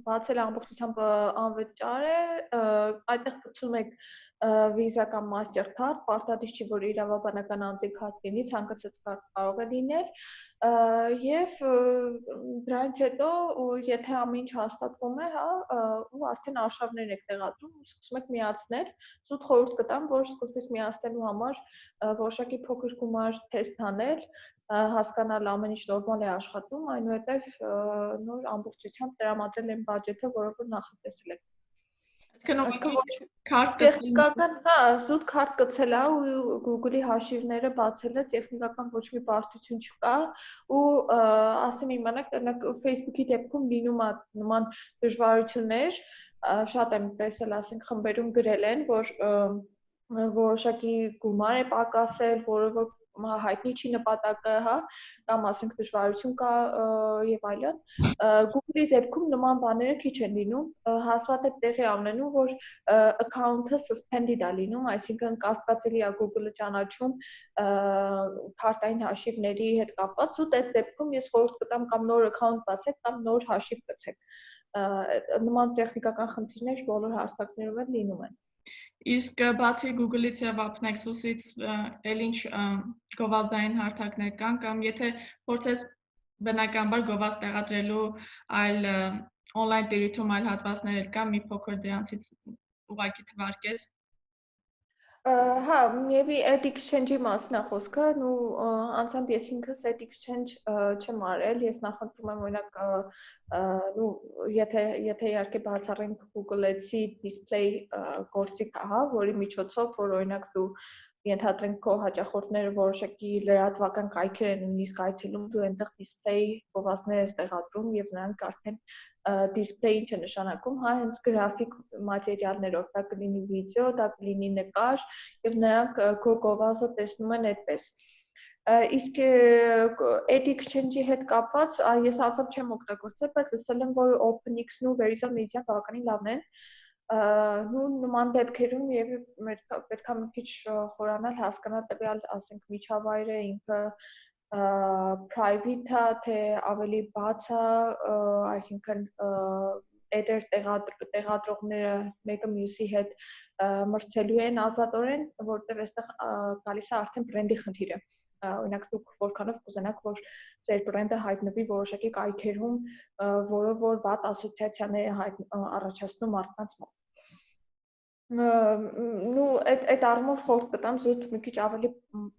բացել ամբողջությամբ անվճար է, այդտեղ գցում եք Visa կամ Mastercard, պարտադիր չի, որ իրավաբանական անձի քարտ լինի, ցանկացած քարտ կարող է լինել, եւ դրանից հետո եթե ամեն ինչ հաստատվում է, հա, ու արդեն արշավներ եք տեղադրում, սկսում եք միացնել, զուտ խորհուրդ կտամ, որ սկզբից միացնելու համար որոշակի փոքր գումար թեստ անել, հասկանալ ամեն ինչ նորմալ է աշխատում, այնուհետև նոր ամբողջությամբ տրամադրել այն բյուջետը, որը որ նախատեսել եք։ Տեխնիկական, հա, զուտ քարտ գցելա ու Google-ի հաշիվները բացելը տեխնիկական ոչ մի բարդություն չկա ու ասեմ իմանաք, օրինակ Facebook-ի դեպքում լինում է նման դժվարություններ, շատ եմ տեսել, ասենք խմբերում գրել են, որ որոշակի գումար է պակասել, որը որ հայտնի չի նպատակը, հա, կամ ասենք դժվարություն կա եւ այլն։ Google-ի դեպքում նման բաները քիչ են լինում, հաստատ տեղի ունենում, որ account-ը suspended է լինում, այսինքն կասկածելի է Google-ը ճանաչում քարտային հաշիվների հետ կապված, ու այդ դեպքում ես խորհուրդ կտամ կամ նոր account բացեք կամ նոր հաշիվ գցեք։ Նման տեխնիկական խնդիրներ բոլոր հարթակներում էլ լինում են։ Իսկ բացի Google-ից եւ Appnexus-ից էլ ինչ գովազդային հարթակներ կան կամ եթե փորձես բնականաբար գովազդ տեղադրելու այլ on-line տիրույթում այլ հատվածներ կան, մի փոքր դրանցից ուղղակի թվարկես։ Հա, միևի ad exchange-ի մասն է խոսքը, անձամբ ես ինքս ad exchange չեմ արել, ես նախընտրում եմ օրինակ եթե իհարկե բացառենք Google Ads-ի display գործիքը, հա, որի միջոցով որ օրինակ դու ենթադրենք քո հաճախորդները որոշակի լրատվական կայքեր են նույնիսկ այցելում, դու այնտեղ display գովազդներ ես տեղադրում եւ նրանք արդեն display ինչ է նշանակում, հա, հենց գրաֆիկ մատերիալներով, դա կլինի վիդեո, դա կլինի նկար եւ նրանք քո գովազդը տեսնում են այդպես։ Իսկ ad exchange-ի հետ կապված ես անձամբ չեմ օգտագործել, բայց լսել եմ, որ OpenX-ն ու Verizon Media բավականին լավն են։ Նման դեպքերում եւ պետք է մի քիչ խորանալ, հասկանալ տվյալ, ասենք, միջավայրը ինքը private-ա, թե ավելի բաց է, այսինքն էդեր տեղադրողները մեկը մյուսի հետ մրցելու են ազատորեն, որտեղ այստեղ գալիս է արդեն բրենդի խնդիրը։ Օրինակ դուք որքանով կուզենաք, որ ձեր բրենդը հայտնվի որոշակի կայքերում, որը որ վատ ասոցիացիաներ է առաջացնում մարդկանց մոտ։ Այդ առումով խորհուրդ կտամ զուտ մի քիչ ավելի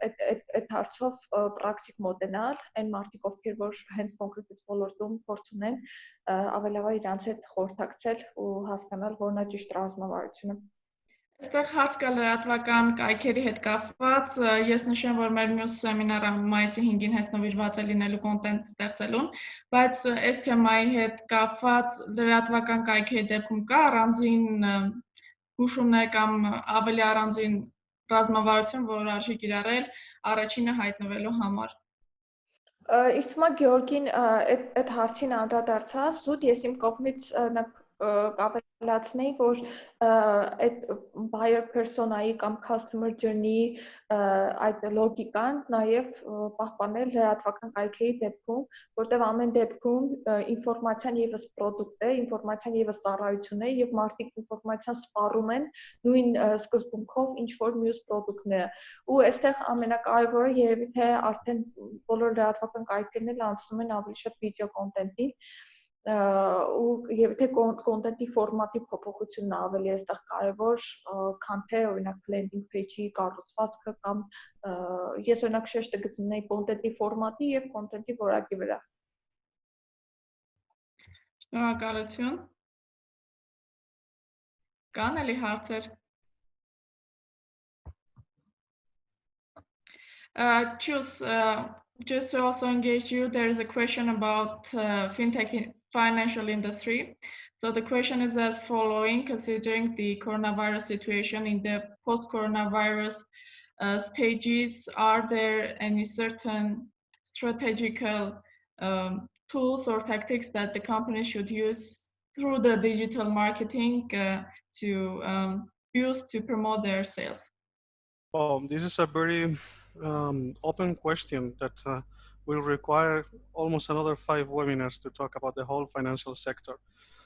այդ հարցով պրակտիկ մոտենալ, այն մարդիկ, ովքեր որ հենց կոնկրետ այդ ոլորտում փորձ ունեն, ավելի լավ իրանց հետ խորհրդակցել ու հասկանալ, որն է ճիշտ ռազմավարությունը։ Այստեղ հարց կա լրատվական կայքերի հետ կապված, ես նշեմ, որ մեր մյուս սեմինարը մայիսի 5-ին հենց նվիրված է լինելու կոնտենտ ստեղծելուն, բայց այս թեմայի հետ կապված լրատվական կայքերի դեպքում կա առանձին հուշումներ կամ ավելի առանձին ռազմավարություն, որ արժի կիրառել առաջինը հայտնվելու համար։ Իսկ հիմա Գեորգին այդ հարցին անդրադարձավ, զուտ ես իմ կողմից կավելացնեի, որ այդ buyer persona-ի կամ customer journey-ի այդ լոգիկան նաև պահպանել լրատվական կայքերի դեպքում, որտեղ ամեն դեպքում ինֆորմացիան եւս product է, ինֆորմացիան եւս ծառայություն է եւ մարդիկ ինֆորմացիան սպառում են նույն սկզբունքով ինչ որ մյուս product-ները։ Ու այստեղ ամենակարևորը երևի թե արդեն բոլոր լրատվական կայքերն էլ անցնում են ավելի շատ վիդեո կոնտենտի ու եւ թե կոնտենտի ֆորմատի փոփոխությունն ավելի այստեղ կարևոր, քան թե օրինակ landing page-ի կառուցվածքը կամ ես օրինակ շեշտը գտնեի կոնտենտի ֆորմատի եւ կոնտենտի որակի վրա։ Շնորհակալություն։ Կան էլի հարցեր։ Just to also engage you, there is a question about fintech financial industry. So the question is as following: considering the coronavirus situation in the post-coronavirus stages, are there any certain strategical tools or tactics that the company should use through the digital marketing to use to promote their sales? Well, this is a very open question that will require almost another 5 webinars to talk about the whole financial sector.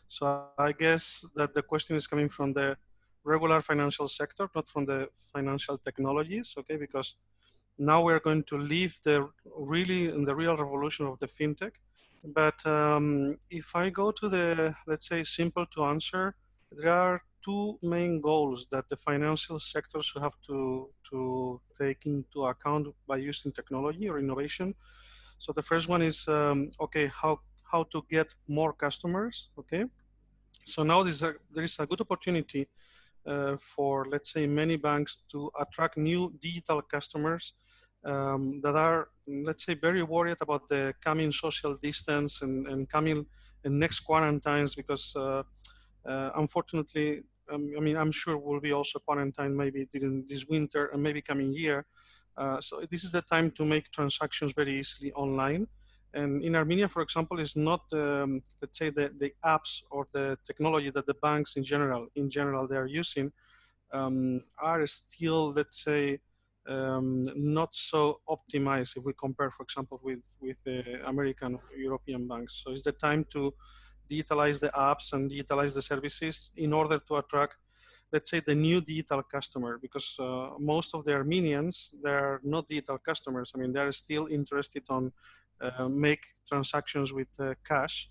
So I guess that the question is coming from the regular financial sector, not from the financial technologies, okay? Because now we're going to live the real revolution of the fintech. But if I go to the, let's say, simple to answer, there are 2 main goals that the financial sector should have to take into account by using technology or innovation. So the first one is, okay, how to get more customers, okay? So now there is a good opportunity for, let's say, many banks to attract new digital customers that are, let's say, very worried about the coming social distance and coming next quarantines, because unfortunately, I mean, I'm sure we'll be also quarantined maybe during this winter and maybe coming year. So this is the time to make transactions very easily online. And in Armenia, for example, is not, let's say, the apps or the technology that the banks in general they are using are still, let's say, not so optimized if we compare, for example, with the American or European banks. So it's the time to digitalize the apps and digitalize the services in order to attract, let's say, the new digital customer, because most of the Armenians, they're not digital customers. I mean, they're still interested on make transactions with cash.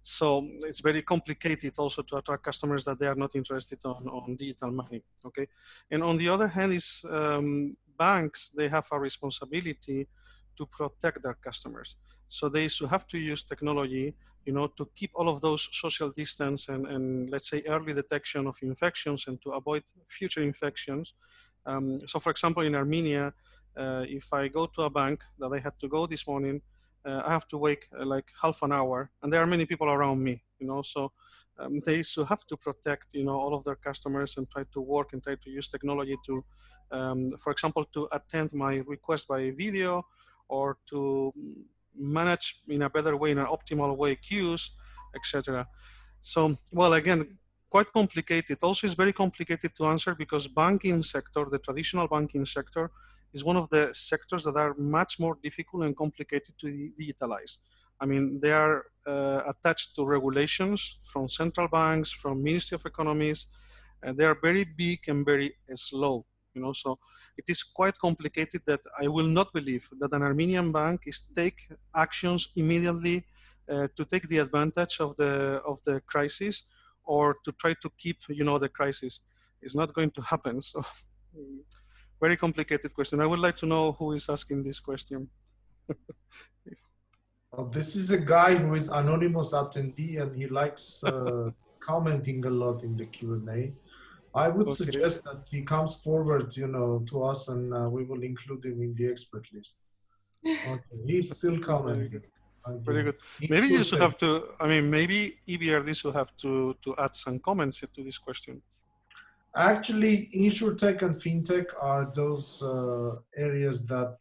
So it's very complicated also to attract customers that they are not interested on digital money, okay? And on the other hand is banks, they have a responsibility to protect their customers. So they should have to use technology, you know, to keep all of those social distance and let's say early detection of infections and to avoid future infections. So for example, in Armenia, if I go to a bank that I had to go this morning, I have to wait like half an hour, and there are many people around me, you know, so they should have to protect, you know, all of their customers and try to work and try to use technology to, for example, to attend my request by video or to manage in a better way, in an optimal way, queues, etc. So, well, again, quite complicated. Also, it's very complicated to answer because banking sector, the traditional banking sector, is one of the sectors that are much more difficult and complicated to digitalize. I mean, they are attached to regulations from central banks, from Ministry of Economies, and they are very big and very slow. You know, so it is quite complicated that I will not believe that an Armenian bank is take actions immediately to take the advantage of the crisis or to try to keep, you know, the crisis. It's not going to happen. So very complicated question. I would like to know who is asking this question. Well, this is a guy who is anonymous attendee and he likes commenting a lot in the Q&A. I would suggest that he comes forward, you know, to us and we will include him in the expert list. Okay, he's still commenting. Very good. Maybe you should have to, I mean, maybe EBRD should have to add some comments to this question. Actually, InsurTech and FinTech are those areas that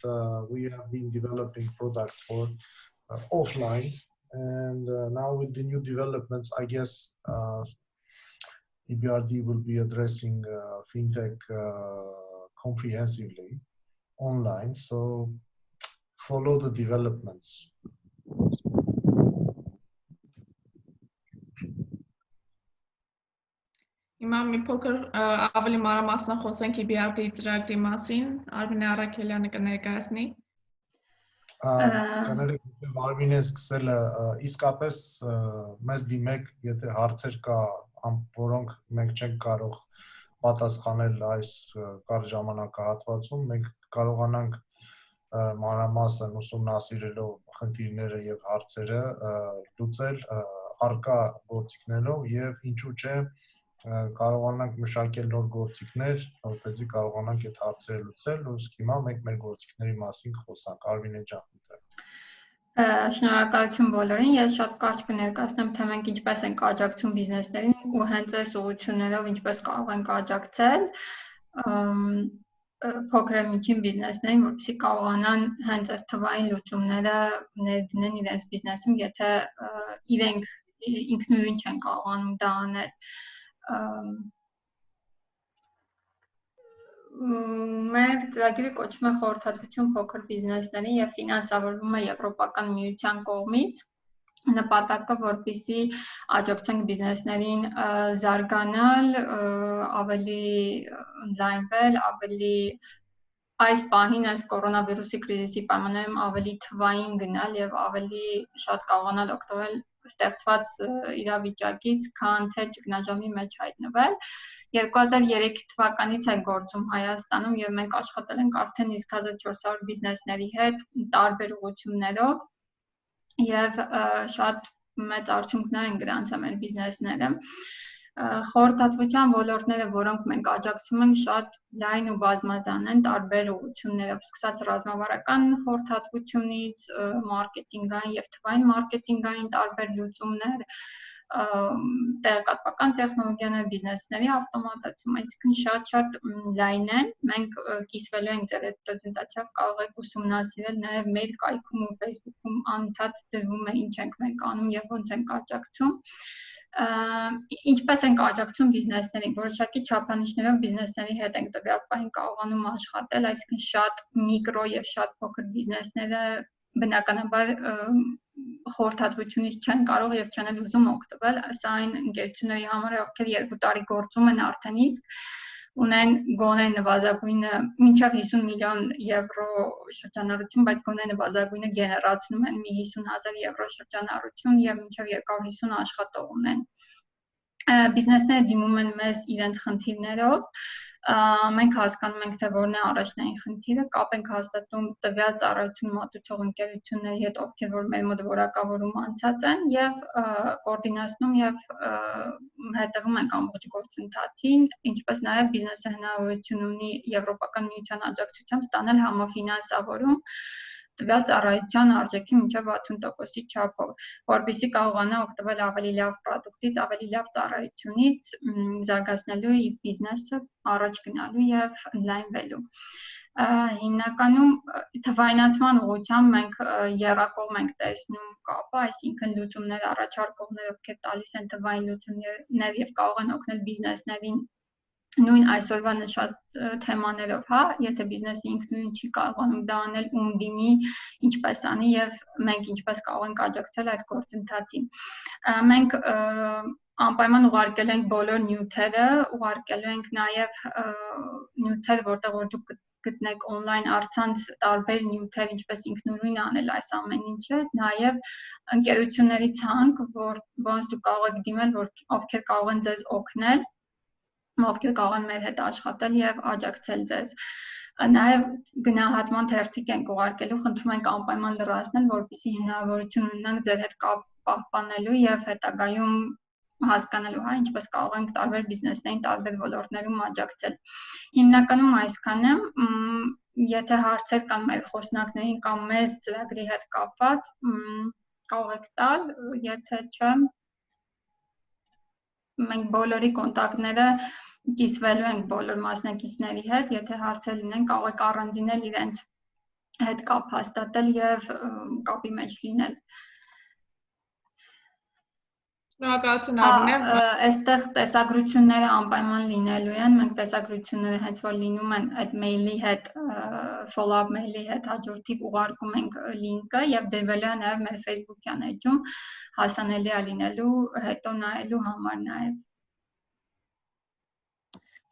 we have been developing products for offline. And now with the new developments, I guess EBRD will be addressing FinTech comprehensively online. So follow the developments. Հիմա մի փոքր ավելի մանրամասն խոսենք EBRD ծրագրի մասին, Արմինե Արաքելյանը կներկայացնի։ Կներեք Արմինեն սկսել է իսկապես մեզ դիմեք, եթե հարցեր կա, որոնք մենք չենք կարող պատասխանել այս կարճ ժամանակահատվածում, մենք կարողանանք մանրամասն ուսումնասիրելով խնդիրները եւ հարցերը լուծել արկա գործիքներով եւ ինչու՞ չէ կարողանանք մշակել նոր գործիքներ, որպեսզի կարողանանք այդ հարցերը լուծել, իսկ հիմա մենք մեր գործիքների մասին կխոսանք, Արմինե ջան։ Շնորհակալություն բոլորին, ես շատ կարճ կներկայացնեմ, թե մենք ինչպես ենք աջակցում բիզնեսներին ու հենց այս ուղղություններով ինչպես կարող ենք աջակցել փոքր եւ միջին բիզնեսներին, որպեսզի կարողանան հենց այս թվային լուծումները ներդնեն իրենց բիզնեսում, եթե իրենք ինքնուրույն չեն կարողանում դա անել։ Մեր ծրագիրը կոչվում է խորհրդատվություն փոքր բիզնեսներին եւ ֆինանսավորվում է Եվրոպական միության կողմից։ Նպատակը, որպեսզի աջակցենք բիզնեսներին զարգանալ, ավելի ընդլայնվել, ավելի այս պահին այս կորոնավիրուսի կրիզիսի պայմաններում ավելի թվային գնալ եւ ավելի շատ կարողանալ օգտվել ստեղծված իրավիճակից, քան թե ճգնաժամի մեջ հայտնվել։ 2003 թվականից է գործում Հայաստանում եւ մենք աշխատել ենք արդեն իսկ 1400 բիզնեսների հետ տարբեր ուղղություններով եւ շատ մեծ արդյունքներ են գրանցել մեր բիզնեսները։ Խորհրդատվության ոլորտները, որոնք մենք աջակցում ենք, շատ լայն ու բազմազան են տարբեր ուղղություններով, սկսած ռազմավարական խորհրդատվությունից, մարքեթինգային եւ թվային մարքեթինգային տարբեր լուծումներ, տեղեկատվական տեխնոլոգիաներ, բիզնեսների ավտոմատացում, այսինքն շատ լայն են։ Մենք կիսվելու ենք ձեր այդ պրեզենտացիայով, կարող եք ուսումնասիրել նաեւ մեր կայքում ու Facebook-ում անընդհատ դրվում է ինչ ենք մենք անում եւ ոնց ենք աջակցում։ Ինչպես ենք աջակցում բիզնեսներին, որոշակի չափանիշներով բիզնեսների հետ ենք տվյալ պահին կարողանում աշխատել, այսինքն շատ միկրո եւ շատ փոքր բիզնեսները բնականաբար խորհրդատվությունից չեն կարող եւ չեն էլ ուզում օգտվել, սա այն ընկերությունների համար է, ովքեր 2 տարի գործում են արդեն իսկ ունեն գոնե նվազագույնը մինչև 50 միլիոն եվրո շրջանառություն, բայց գոնե նվազագույնը գեներացնում են մի 50,000 եվրո շրջանառություն եւ մինչև 250 աշխատող ունեն։ Բիզնեսները դիմում են մեզ իրենց խնդիրներով, մենք հասկանում ենք, թե որն է առաջնային խնդիրը, կապ ենք հաստատում տվյալ ծառայություն մատուցող ընկերությունների հետ, ովքեր որ մեր մոտ որակավորում անցած են եւ կոորդինացնում եւ հետևում ենք ամբողջ գործընթացին, ինչպես նաեւ բիզնեսը հնարավորություն ունի Եվրոպական միության աջակցությամբ ստանալ համաֆինանսավորում տվյալ ծառայության արժեքի մինչև 60%-ի չափով, որպեսզի կարողանա օգտվել ավելի լավ պրոդուկտից, ավելի լավ ծառայությունից, զարգացնելու իր բիզնեսը, առաջ գնալու եւ ընդլայնվելու։ Հիմնականում թվայնացման ուղղությամբ մենք եռակողմ ենք տեսնում կապը, այսինքն լուծումներ առաջարկողներ, ովքեր տալիս են թվային լուծումներ եւ կարող են օգնել բիզնեսներին նույն այսօրվա նշած թեմաներով, հա, եթե բիզնեսը ինքնուրույն չի կարողանում դա անել, ում դիմի, ինչպես անի եւ մենք ինչպես կարող ենք աջակցել այդ գործընթացին։ Մենք անպայման ուղարկել ենք բոլոր նյութերը, ուղարկելու ենք նաեւ նյութեր, որտեղ որ դուք գտնեք on-line առցանց տարբեր նյութեր, ինչպես ինքնուրույն անել այս ամեն ինչը, նաեւ ընկերությունների ցանկ, որոնց դուք կարող եք դիմել, ովքեր կարող են ձեզ օգնել, ովքեր կարող են մեր հետ աշխատել եւ աջակցել ձեզ։ Նաեւ գնահատման թերթիկ ենք ուղարկելու, խնդրում ենք անպայման լրացնել, որպեսզի հնարավորություն ունենանք ձեր հետ կապ պահպանելու եւ հետագայում հասկանալու, հա, ինչպես կարող ենք տարբեր բիզնեսներին, տարբեր ոլորտներում աջակցել։ Հիմնականում այսքանը, եթե հարցեր կան մեր խոսնակներին կամ մեզ ծրագրի հետ կապված, կարող եք տալ, եթե չէ, մենք բոլորի կոնտակտները կիսվելու ենք բոլոր մասնակիցների հետ, եթե հարցեր լինեն, կարող եք առանձինել իրենց հետ կապ հաստատել եւ կապի մեջ լինել։ Շնորհակալություն Արմինե։ Այստեղ տեսագրությունները անպայման լինելու են, մենք տեսագրությունները հենց որ լինում են այդ մեյլի հետ, follow-up մեյլի հետ հաջորդիվ ուղարկում ենք լինկը եւ դրվելու է նաեւ մեր Facebook-յան էջում հասանելի է լինելու հետո նայելու համար նաեւ։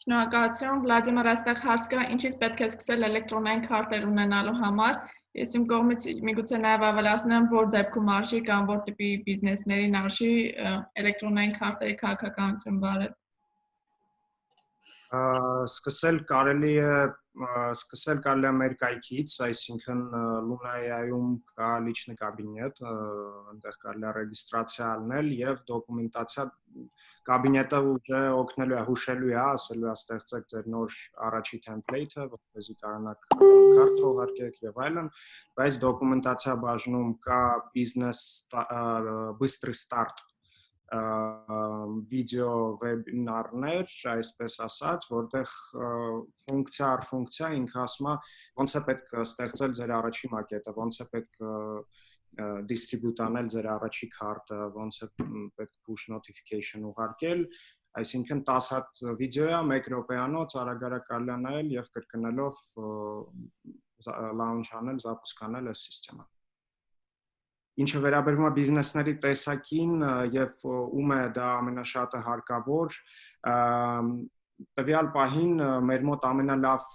Շնորհակալություն Վլադիմիր, այստեղ հարց կա, ինչից պետք է սկսել էլեկտրոնային քարտեր ունենալու համար։ Ես իմ կողմից միգուցե նաև ավելացնեմ, որ դեպքում արժի կամ որ տիպի բիզնեսներին արժի էլեկտրոնային քարտերի քաղաքականություն վարել։ Սկսել կարելի է մեր կայքից, այսինքն Lunai-ում կա լիչնի կաբինետ, այնտեղ կարելի է ռեգիստրացիա անել եւ դոկումենտացիա կաբինետը ուժը օգնելու է, հուշելու է, ասելու է ստեղծեք ձեր նոր առաջի template-ը, որպեսզի կարողանաք քարտ թողարկեք եւ այլն, բայց դոկումենտացիա բաժնում կա business быстрый start վիդեո վեբինարներ, այսպես ասած, որտեղ ֆունկցիա առ ֆունկցիա ինքը ասում է ոնց է պետք ստեղծել ձեր առաջի մակետը, ոնց է պետք distribute անել ձեր առաջի քարտը, ոնց է պետք push notification ուղարկել, այսինքն 10 հատ վիդեո է, 1 րոպեանոց արագ-արագ կարելի է նայել եւ կրկնելով launch անել, запускանել այս համակարգը։ Ինչը վերաբերում է բիզնեսների տեսակին եւ ում է դա ամենաշատը հարկավոր, տվյալ պահին մեր մոտ ամենալավ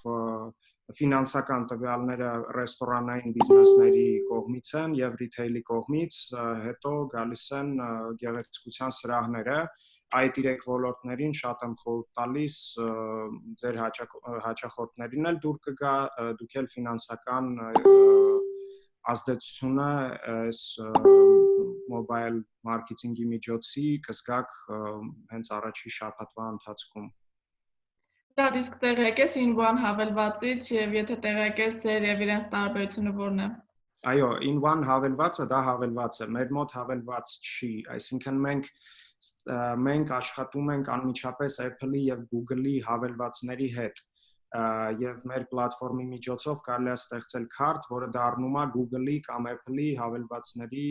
ֆինանսական տվյալները ռեստորանային բիզնեսների կողմից են եւ ռիթեյլի կողմից, հետո գալիս են գեղեցկության սրահները, այդ 3 ոլորտներին շատ եմ խորհուրդ տալիս ձեր հաճախորդներին էլ դուր կգա, դուք էլ ֆինանսական ազդեցությունը այս մոբայլ մարքեթինգի միջոցի կզգաք հենց առաջի շաբաթվա ընթացքում։ Դա իսկ տեղյակ ես in-one հավելվածից եւ եթե տեղյակ ես ձեր եւ իրենց տարբերությունը որն է։ Այո, in-one հավելվածը դա հավելված է, մեր մոտ հավելված չի, այսինքն մենք աշխատում ենք անմիջապես Apple-ի եւ Google-ի հավելվածների հետ եւ մեր պլատֆորմի միջոցով կարելի է ստեղծել քարտ, որը դառնում է Google-ի կամ Apple-ի հավելվածների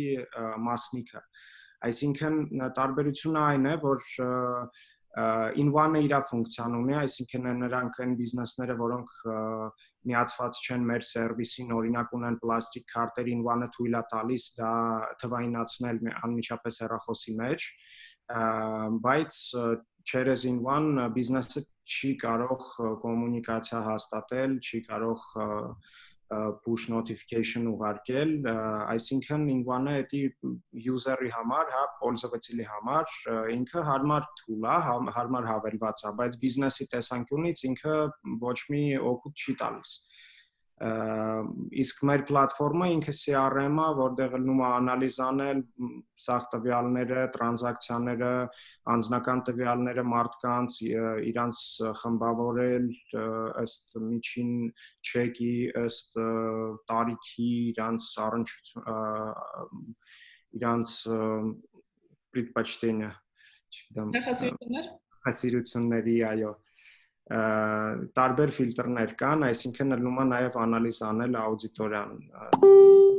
մասնիկը։ Այսինքն տարբերությունը այն է, որ in-one-ը իր ֆունկցիան ունի, այսինքն նրանք են բիզնեսները, որոնք միացված չեն մեր սերվիսին, օրինակ ունեն պլաստիկ քարտեր, in-one-ը թույլ է տալիս դա թվայնացնել անմիջապես հեռախոսի մեջ, բայց через in-one բիզնեսը չի կարող կոմունիկացիա հաստատել, չի կարող push notification ուղարկել, այսինքն in-one-ը էդի user-ի համար, հա, պոլզովացիի համար, ինքը հարմար tool է, հարմար հավելված է, բայց բիզնեսի տեսանկյունից ինքը ոչ մի օգուտ չի տալիս։ Իսկ մեր պլատֆորմը ինքը CRM-ը, որտեղ լնում է անալիզ անել սաղ տվյալները, տրանզակցիաները, անձնական տվյալները մարդկանց, իրանց խմբավորել ըստ միջին չեկի, ըստ տարիքի, իրանց առնչություն, իրանց предпочтения, հասիրությունների, այո։ Տարբեր ֆիլտրներ կան, այսինքն լնում է նաև անալիզ անել աուդիտորիան,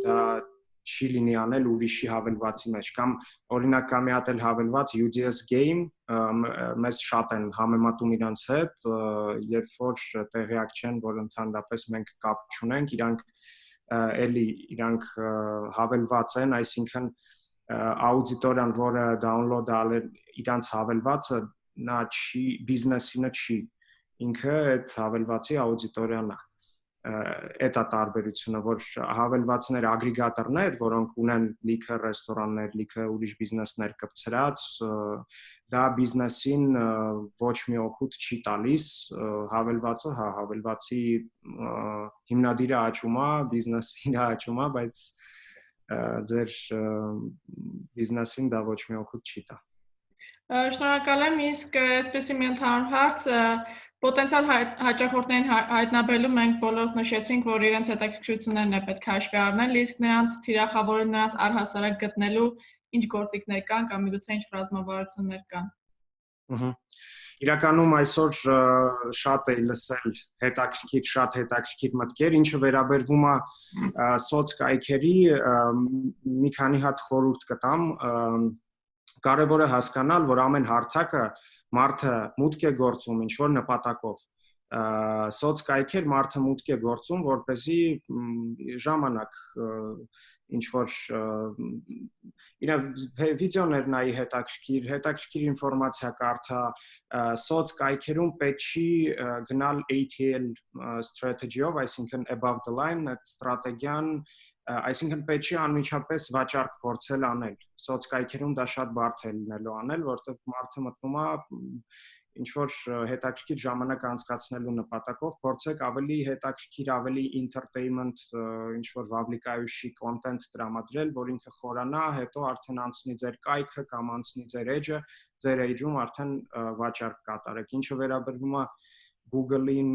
դա չի լինի անել ուրիշի հավելվածի մեջ, կամ օրինակ կա մի հատ էլ հավելված UDS game, մեզ շատ են համեմատում իրանց հետ, երբ որ տեղյակ չեն, որ ընդհանրապես մենք կապ չունենք, իրանք հավելված են, այսինքն աուդիտորիան, որը download ալել իրանց հավելվածը, նա չի, բիզնեսինը չի, ինքը այդ հավելվածի աուդիտորիան է, այդ է տարբերությունը, որ հավելվածներ, ագրիգատորներ, որոնք ունեն լիքը ռեստորաններ, լիքը ուրիշ բիզնեսներ կպցրած, դա բիզնեսին ոչ մի օգուտ չի տալիս, հավելվածը, հա, հավելվածի հիմնադիրը աճում է, բիզնեսին աճում է, բայց ձեր բիզնեսին դա ոչ մի օգուտ չի տա։ Շնորհակալ եմ, իսկ այսպեսի մի ընդհանուր հարց, պոտենցիալ հաճախորդներին հայտնաբերելու մենք բոլորս նշեցինք, որ իրենց հետաքրքրություններն է պետք է հաշվի առնել, իսկ նրանց թիրախավորել, նրանց առհասարակ գտնելու ինչ գործիքներ կան կամ միգուցե ինչ ռազմավարություններ կան։ Իրականում այսօր շատ է լսել շատ հետաքրքիր մտքեր, ինչը վերաբերվում է սոցկայքերի, մի քանի հատ խորհուրդ կտամ, կարևոր է հասկանալ, որ ամեն հարթակը մարդը մուտք է գործում ինչ-որ նպատակով, սոցկայքեր մարդը մուտք է գործում, որպեսզի ժամանակ ինչ-որ իր վիդեոներ նայի հետաքրքիր ինֆորմացիա կարդա, սոցկայքերում պետք չի գնալ ATL strategy-ով, այսինքն above the line, այդ ստրատեգիան, այսինքն պետք չի անմիջապես վաճառք փորձել անել, սոցկայքերում դա շատ բարդ է լինելու անել, որտեղ մարդը մտնում է ինչ-որ հետաքրքիր ժամանակ անցկացնելու նպատակով փորձեք ավելի հետաքրքիր, ավելի entertainment, ինչ-որ վավլիկայուշի content տրամադրել, որ ինքը խորանա, հետո արդեն անցնի ձեր կայքը կամ անցնի ձեր edge-ը, ձեր edge-ում արդեն վաճառք կատարեք, ինչը վերաբերվում է Google-ին,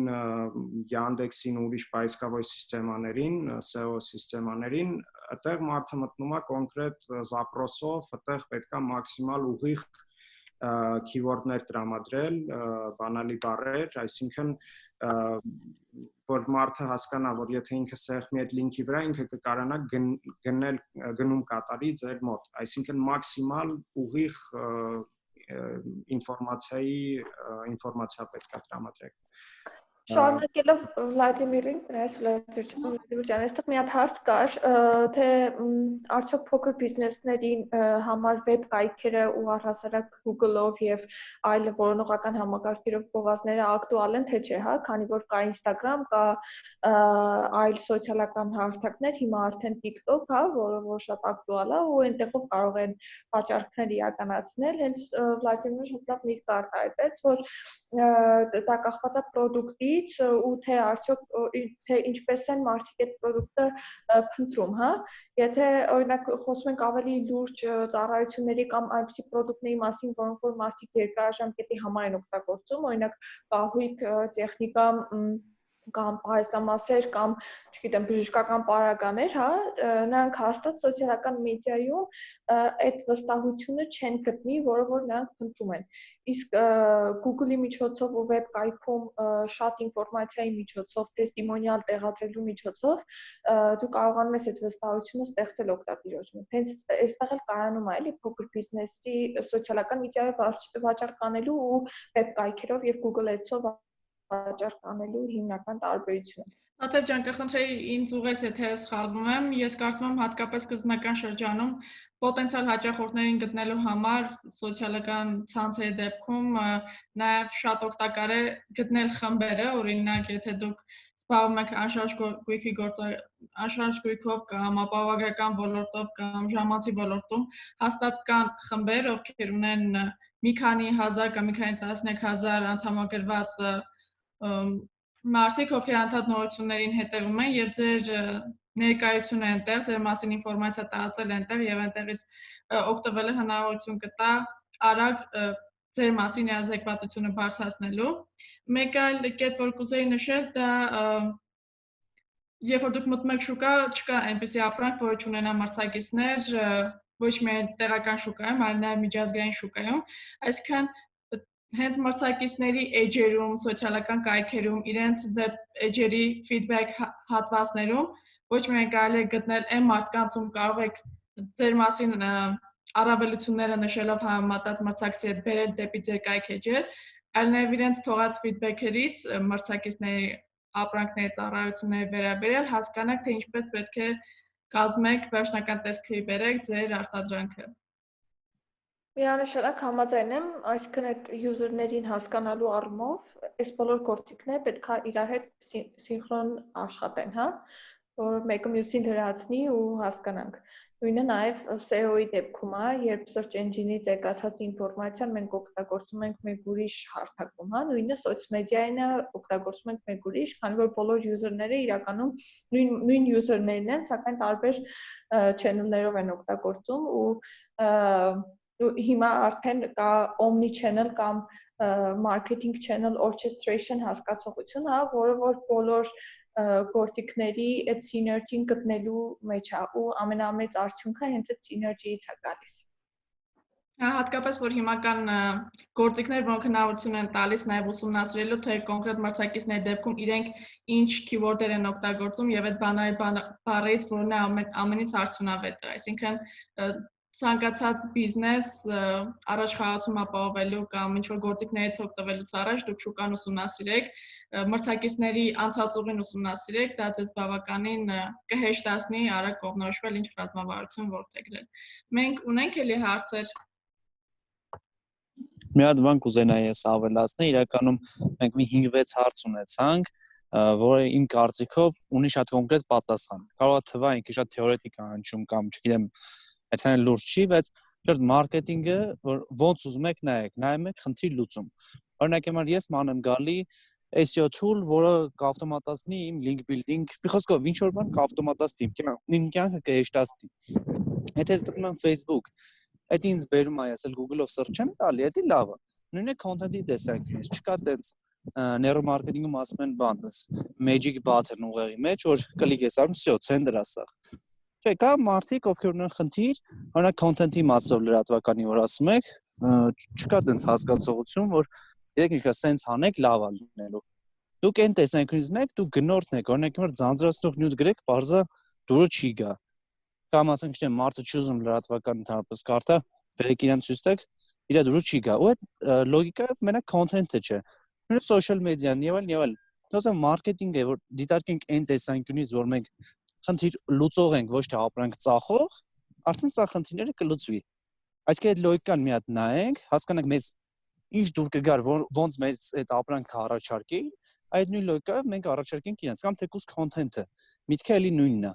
Yandex-ին, ուրիշ պայսկավոր սիստեմաներին, SEO սիստեմաներին, այդտեղ մարդը մտնում է կոնկրետ զապրոսով, այդտեղ պետք է մաքսիմալ ուղիղ keyword-ներ տրամադրել, բանալի բառեր, այսինքն որ մարդը հասկանա, որ եթե ինքը սեղմի այդ լինքի վրա, ինքը կկարանա գնում կատարի ձեր մոտ, այսինքն մաքսիմալ ուղիղ ինֆորմացիա պետք է տրամադրեք։ Շարունակելով Վլադիմիրին, Վլադիմիր ջան, այստեղ մի հատ հարց կար, թե արդյոք փոքր բիզնեսներին համար վեբ կայքերը ու առհասարակ Google-ով եւ այլ որոնողական համակարգերով գովազդները ակտուալ են, թե չէ, հա, քանի որ կա Instagram, կա այլ սոցիալական հարթակներ, հիմա արդեն TikTok, հա, որը շատ ակտուալ է ու այնտեղով կարող են վաճառքներ իրականացնել, հենց Վլադիմիրը շատ լավ միտք արտահայտեց, որ դա կախված է product-ից ու թե արդյոք թե ինչպես են մարդիկ այդ product-ը փնտրում, հա։ Եթե օրինակ խոսում ենք ավելի լուրջ ծառայությունների կամ այնպիսի product-ների մասին, որոնք որ մարդիկ երկարաժամկետի համար են օգտագործում, օրինակ կահույք, տեխնիկա կամ պահեստամասեր կամ, չգիտեմ, բժշկական պարագաներ, հա, նրանք հաստատ սոցիալական մեդիայում այդ վստահությունը չեն գտնի, որը որ նրանք փնտրում են։ Իսկ Google-ի միջոցով ու վեբ կայքում շատ ինֆորմացիայի միջոցով, տեստիմոնիալ տեղադրելու միջոցով դու կարողանում ես այդ վստահությունը ստեղծել օգտատիրոջում։ Հենց այստեղ էլ կայանում է, էլի, փոքր բիզնեսի սոցիալական մեդիայով վաճառք անելու ու վեբ կայքերով եւ Google Ads-ով վաճառք անելու հիմնական տարբերությունը։ Աթև ջան, կխնդրեի ինձ ուղես, եթե սխալվում եմ, ես կարծում եմ հատկապես սկզբնական շրջանում պոտենցիալ հաճախորդներին գտնելու համար սոցիալական ցանցերի դեպքում նաև շատ օգտակար է գտնել խմբերը, օրինակ, եթե դուք զբաղվում եք անշարժ գույքով կամ ապահովագրական ոլորտով կամ ժամանցի ոլորտում, հաստատ կան խմբեր, ովքեր ունեն մի քանի հազար կամ մի քանի տասնյակ հազար անդամագրված մարդիկ, ովքեր անդադ նորություններին հետևում են եւ ձեր ներկայությունը այնտեղ, ձեր մասին ինֆորմացիա տարածել այնտեղ եւ այնտեղից օգտվելը հնարավորություն կտա արագ ձեր մասին իրազեկվածությունը բարձրացնելու։ Մեկ այլ կետ, որ կուզեի նշել, դա երբ որ դուք մտնում եք շուկա, չկա այնպիսի ապրանք, որը չունենա մրցակիցներ, ոչ միայն տեղական շուկայում, այլ նաեւ միջազգային շուկայում, այսինքն հենց մրցակիցների էջերում, սոցիալական կայքերում, իրենց վեբ էջերի feedback հատվածներում ոչ միայն կարելի է գտնել այն մարդկանց, ում կարող եք ձեր մասին առավելությունները նշելով համեմատած մրցակցի հետ բերել դեպի ձեր կայք էջեր, այլ նաև իրենց թողած feedback-երից մրցակիցների ապրանքների ծառայությունների վերաբերյալ հասկանաք, թե ինչպես պետք է կազմեք, վերջնական տեսքերի բերեք ձեր արտադրանքը։ Միանշանակ համաձայն եմ, այսինքն այդ user-ներին հասկանալու առումով այս բոլոր գործիքները պետք է իրար հետ սինխրոն աշխատեն, հա, որ մեկը մյուսին լրացնի ու հասկանանք։ Նույնը նաև SEO-ի դեպքում է, երբ search engine-ից եկածած ինֆորմացիան մենք օգտագործում ենք մեկ ուրիշ հարթակում, հա, նույնը սոցմեդիային օգտագործում ենք մեկ ուրիշ, քանի որ բոլոր user-ները իրականում նույն user-ներն են, սակայն տարբեր channel-ներով են օգտագործում ու հիմա արդեն կա omni-channel կամ marketing channel orchestration հասկացողություն, հա, որը որ բոլոր գործիքների այդ synergy-ն գտնելու մեջ է ու ամենամեծ արդյունքը հենց այդ synergy-ից է գալիս։ Հատկապես որ հիմական գործիքներ, որոնք հնարավորություն են տալիս նաև ուսումնասիրելու, թե կոնկրետ մրցակիցների դեպքում իրենք ինչ keyword-եր են օգտագործում եւ այդ բառերից որն է ամենից արդյունավետը, այսինքն ցանկացած բիզնես առաջխաղացում ապահովելու կամ ինչ-որ գործիքներից օգտվելուց առաջ դուք շուկան ուսումնասիրեք, մրցակիցների անցած ուղին ուսումնասիրեք, դա ձեզ բավականին կհեշտացնի արագ կողմնորոշվել ինչ ռազմավարություն որդեգրել։ Մենք ունենք էլի հարցեր։ Մի հատ բան կուզենայի ես ավելացնել, իրականում մենք մի 5-6 հարց ունեցանք, որը իմ կարծիքով ունի շատ կոնկրետ պատասխան։ Կարող է թվա ինքը շատ թեորետիկ անջում կամ չգիտեմ, այդքան լուրջ չի, բայց ճիշտ մարքեթինգը, որ ոնց ուզում եք նայում եք խնդիր լուծում։ Օրինակ համար ես մանեմ գալի SEO tool, որը կավտոմատացնի իմ link building, մի խոսքով ինչ որ բան կավտոմատացնի, իմ կյանքը կհեշտացնի։ Եթե ես գտնում եմ Facebook, այդ ինձ բերում է ասել Google-ով search եմ տալի, դա լավ է։ Նույնիսկ content-ի տեսանկյունից չկա տենց նեյրոմարկեթինգում ասում են բան, magic button ուղեղի մեջ, որ կլիկ ես անում, всё, ցենդր ասա։ Չէ, կա մարդիկ, ովքեր ունեն խնդիր, օրինակ content-ի մասով լրատվականի որ ասում եք, չկա տենց հասկացողություն, որ երեք ինչ կա sense անեք, լավ է լինելու։ Դուք այն տեսանկյունից նեք, դուք գնորդն եք, օրինակ հիմա ձանձրացնող նյութ գրեք, բարձա դուրը չի գա։ Կամ ասենք չեմ մարդը չուզում լրատվական ընդհանրապես կարտա, վերեք իրան ցույց տեք, իր դուրը չի գա։ Ու այդ լոգիկայով մենակ content-ը չէ։ Նույնիսկ social media-ն եւ այլն։ Ասեմ մարքեթինգը, որ դիտարկենք այն տեսանկյունից, որ մենք խնդիր լուծող ենք, ոչ թե ապրանք ծախող, արդեն սա խնդիրները կլուծվի։ Այսինքն այդ լոգիկան մի հատ նայենք, հասկանանք մեզ ինչ դուր կգար, ոնց մեծ այդ ապրանքը առաջարկի, այդ նույն լոգիկայով մենք առաջարկենք իրենց կամ թեկուզ content-ը։ Միտքը էլի նույնն է։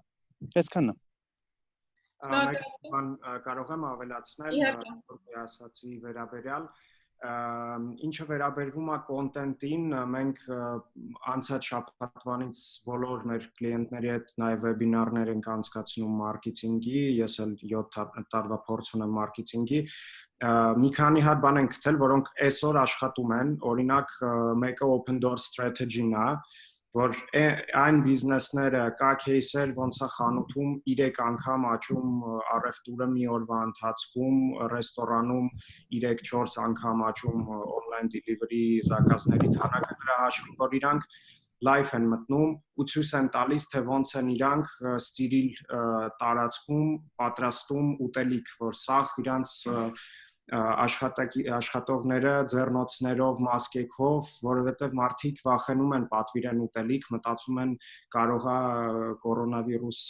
Այսքանն է։ Բան կարող եմ ավելացնել, որ ասացի վերաբերյալ, ինչը վերաբերվում է content-ին, մենք անցած շաբաթվանից բոլոր մեր կլիենտների հետ նաև վեբինարներ ենք անցկացնում մարքեթինգի, ես էլ 7 տարվա փորձ ունեմ մարքեթինգի, մի քանի հատ բան ենք գտել, որոնք այսօր աշխատում են, օրինակ մեկը open door strategy-ն է, որ այն բիզնեսները կա кейսեր, ոնց է խանութում 3 անգամ աճում առևտուրը մի օրվա ընթացքում, ռեստորանում 3-4 անգամ աճում online delivery զակազների քանակը, դրա հաշվին, որ իրանք live են մտնում ու ցույց են տալիս, թե ոնց են իրանք ստիրիլ տարածքում պատրաստում ուտելիք, որ սաղ իրանց աշխատողները ձեռնոցներով, մասկեքով, որովհետև մարդիկ վախենում են պատվիրեն ուտելիք, մտածում են կարող է կորոնավիրուս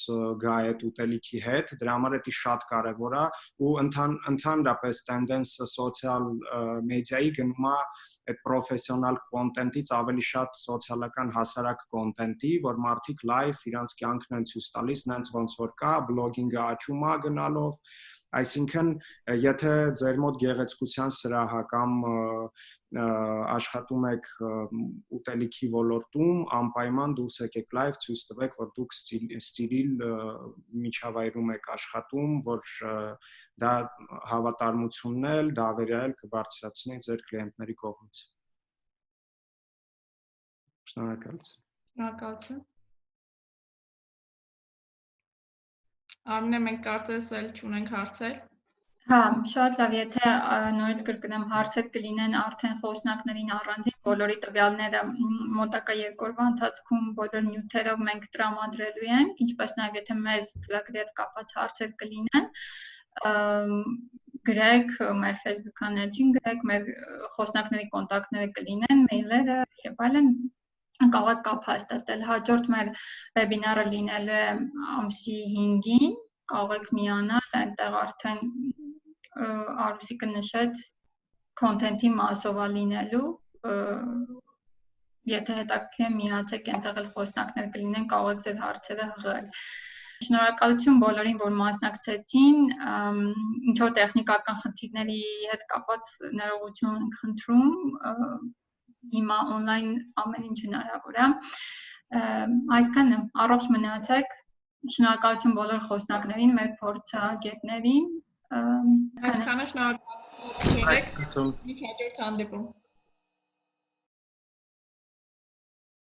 գա այդ ուտելիքի հետ, դրա համար դա շատ կարևոր է ու ընդհանրապես տենդենսը սոցիալ մեդիայի գնում է այդ պրոֆեսիոնալ կոնտենտից ավելի շատ սոցիալական հասարակ կոնտենտի, որ մարդիկ լայվ իրանց կյանքն են ցույց տալիս, նենց ոնց որ կա, բլոգինգը աճում է գնալով Այսինքն, եթե ձեր մոտ գեղեցկության սրահ կամ աշխատում եք ուտելիքի ոլորտում, անպայման դուրս եկեք լայվ, ցույց տվեք, որ դուք ստիրիլ միջավայրում եք աշխատում, որ դա հավատարմությունն էլ, դավերել կբարձրացնի ձեր կլիենտների կողմից։ Շնորհակալություն։ Արմինե, մենք կարծես էլ չունենք հարցեր։ Հա, շատ լավ, եթե նորից կրկնեմ, հարցեր կլինեն արդեն խոսնակներին առանձին, բոլորի տվյալները մոտակա 2 օրվա ընթացքում բոլոր նյութերով մենք տրամադրելու ենք, ինչպես նաև եթե մեզ ծրագրի հետ կապված հարցեր կլինեն, գրեք մեր Facebook-ան էջին, գրեք մեր խոսնակների կոնտակտները կլինեն, մեյլերը եւ այլն կարող եք կապ հաստատել։ Հաջորդ մեր վեբինարը լինելու է ամսի 5-ին, կարող եք միանալ, այնտեղ արդեն Արուսիկը նշեց content-ի մասով է լինելու, եթե հետաքրքիր է միացեք, այնտեղ էլ խոսնակներ կլինեն, կարող եք ձեր հարցերը հղել։ Շնորհակալություն բոլորին, որ մասնակցեցին, ինչ որ տեխնիկական խնդիրների հետ կապված ներողություն ենք խնդրում, հիմա on-line ամեն ինչ հնարավոր է։ Այսքանը, առողջ մնացեք, շնորհակալություն բոլոր խոսնակներին, մեր փորձագետներին։ Այսքանը շնորհակալություն։ Մի հաջորդ հանդիպում։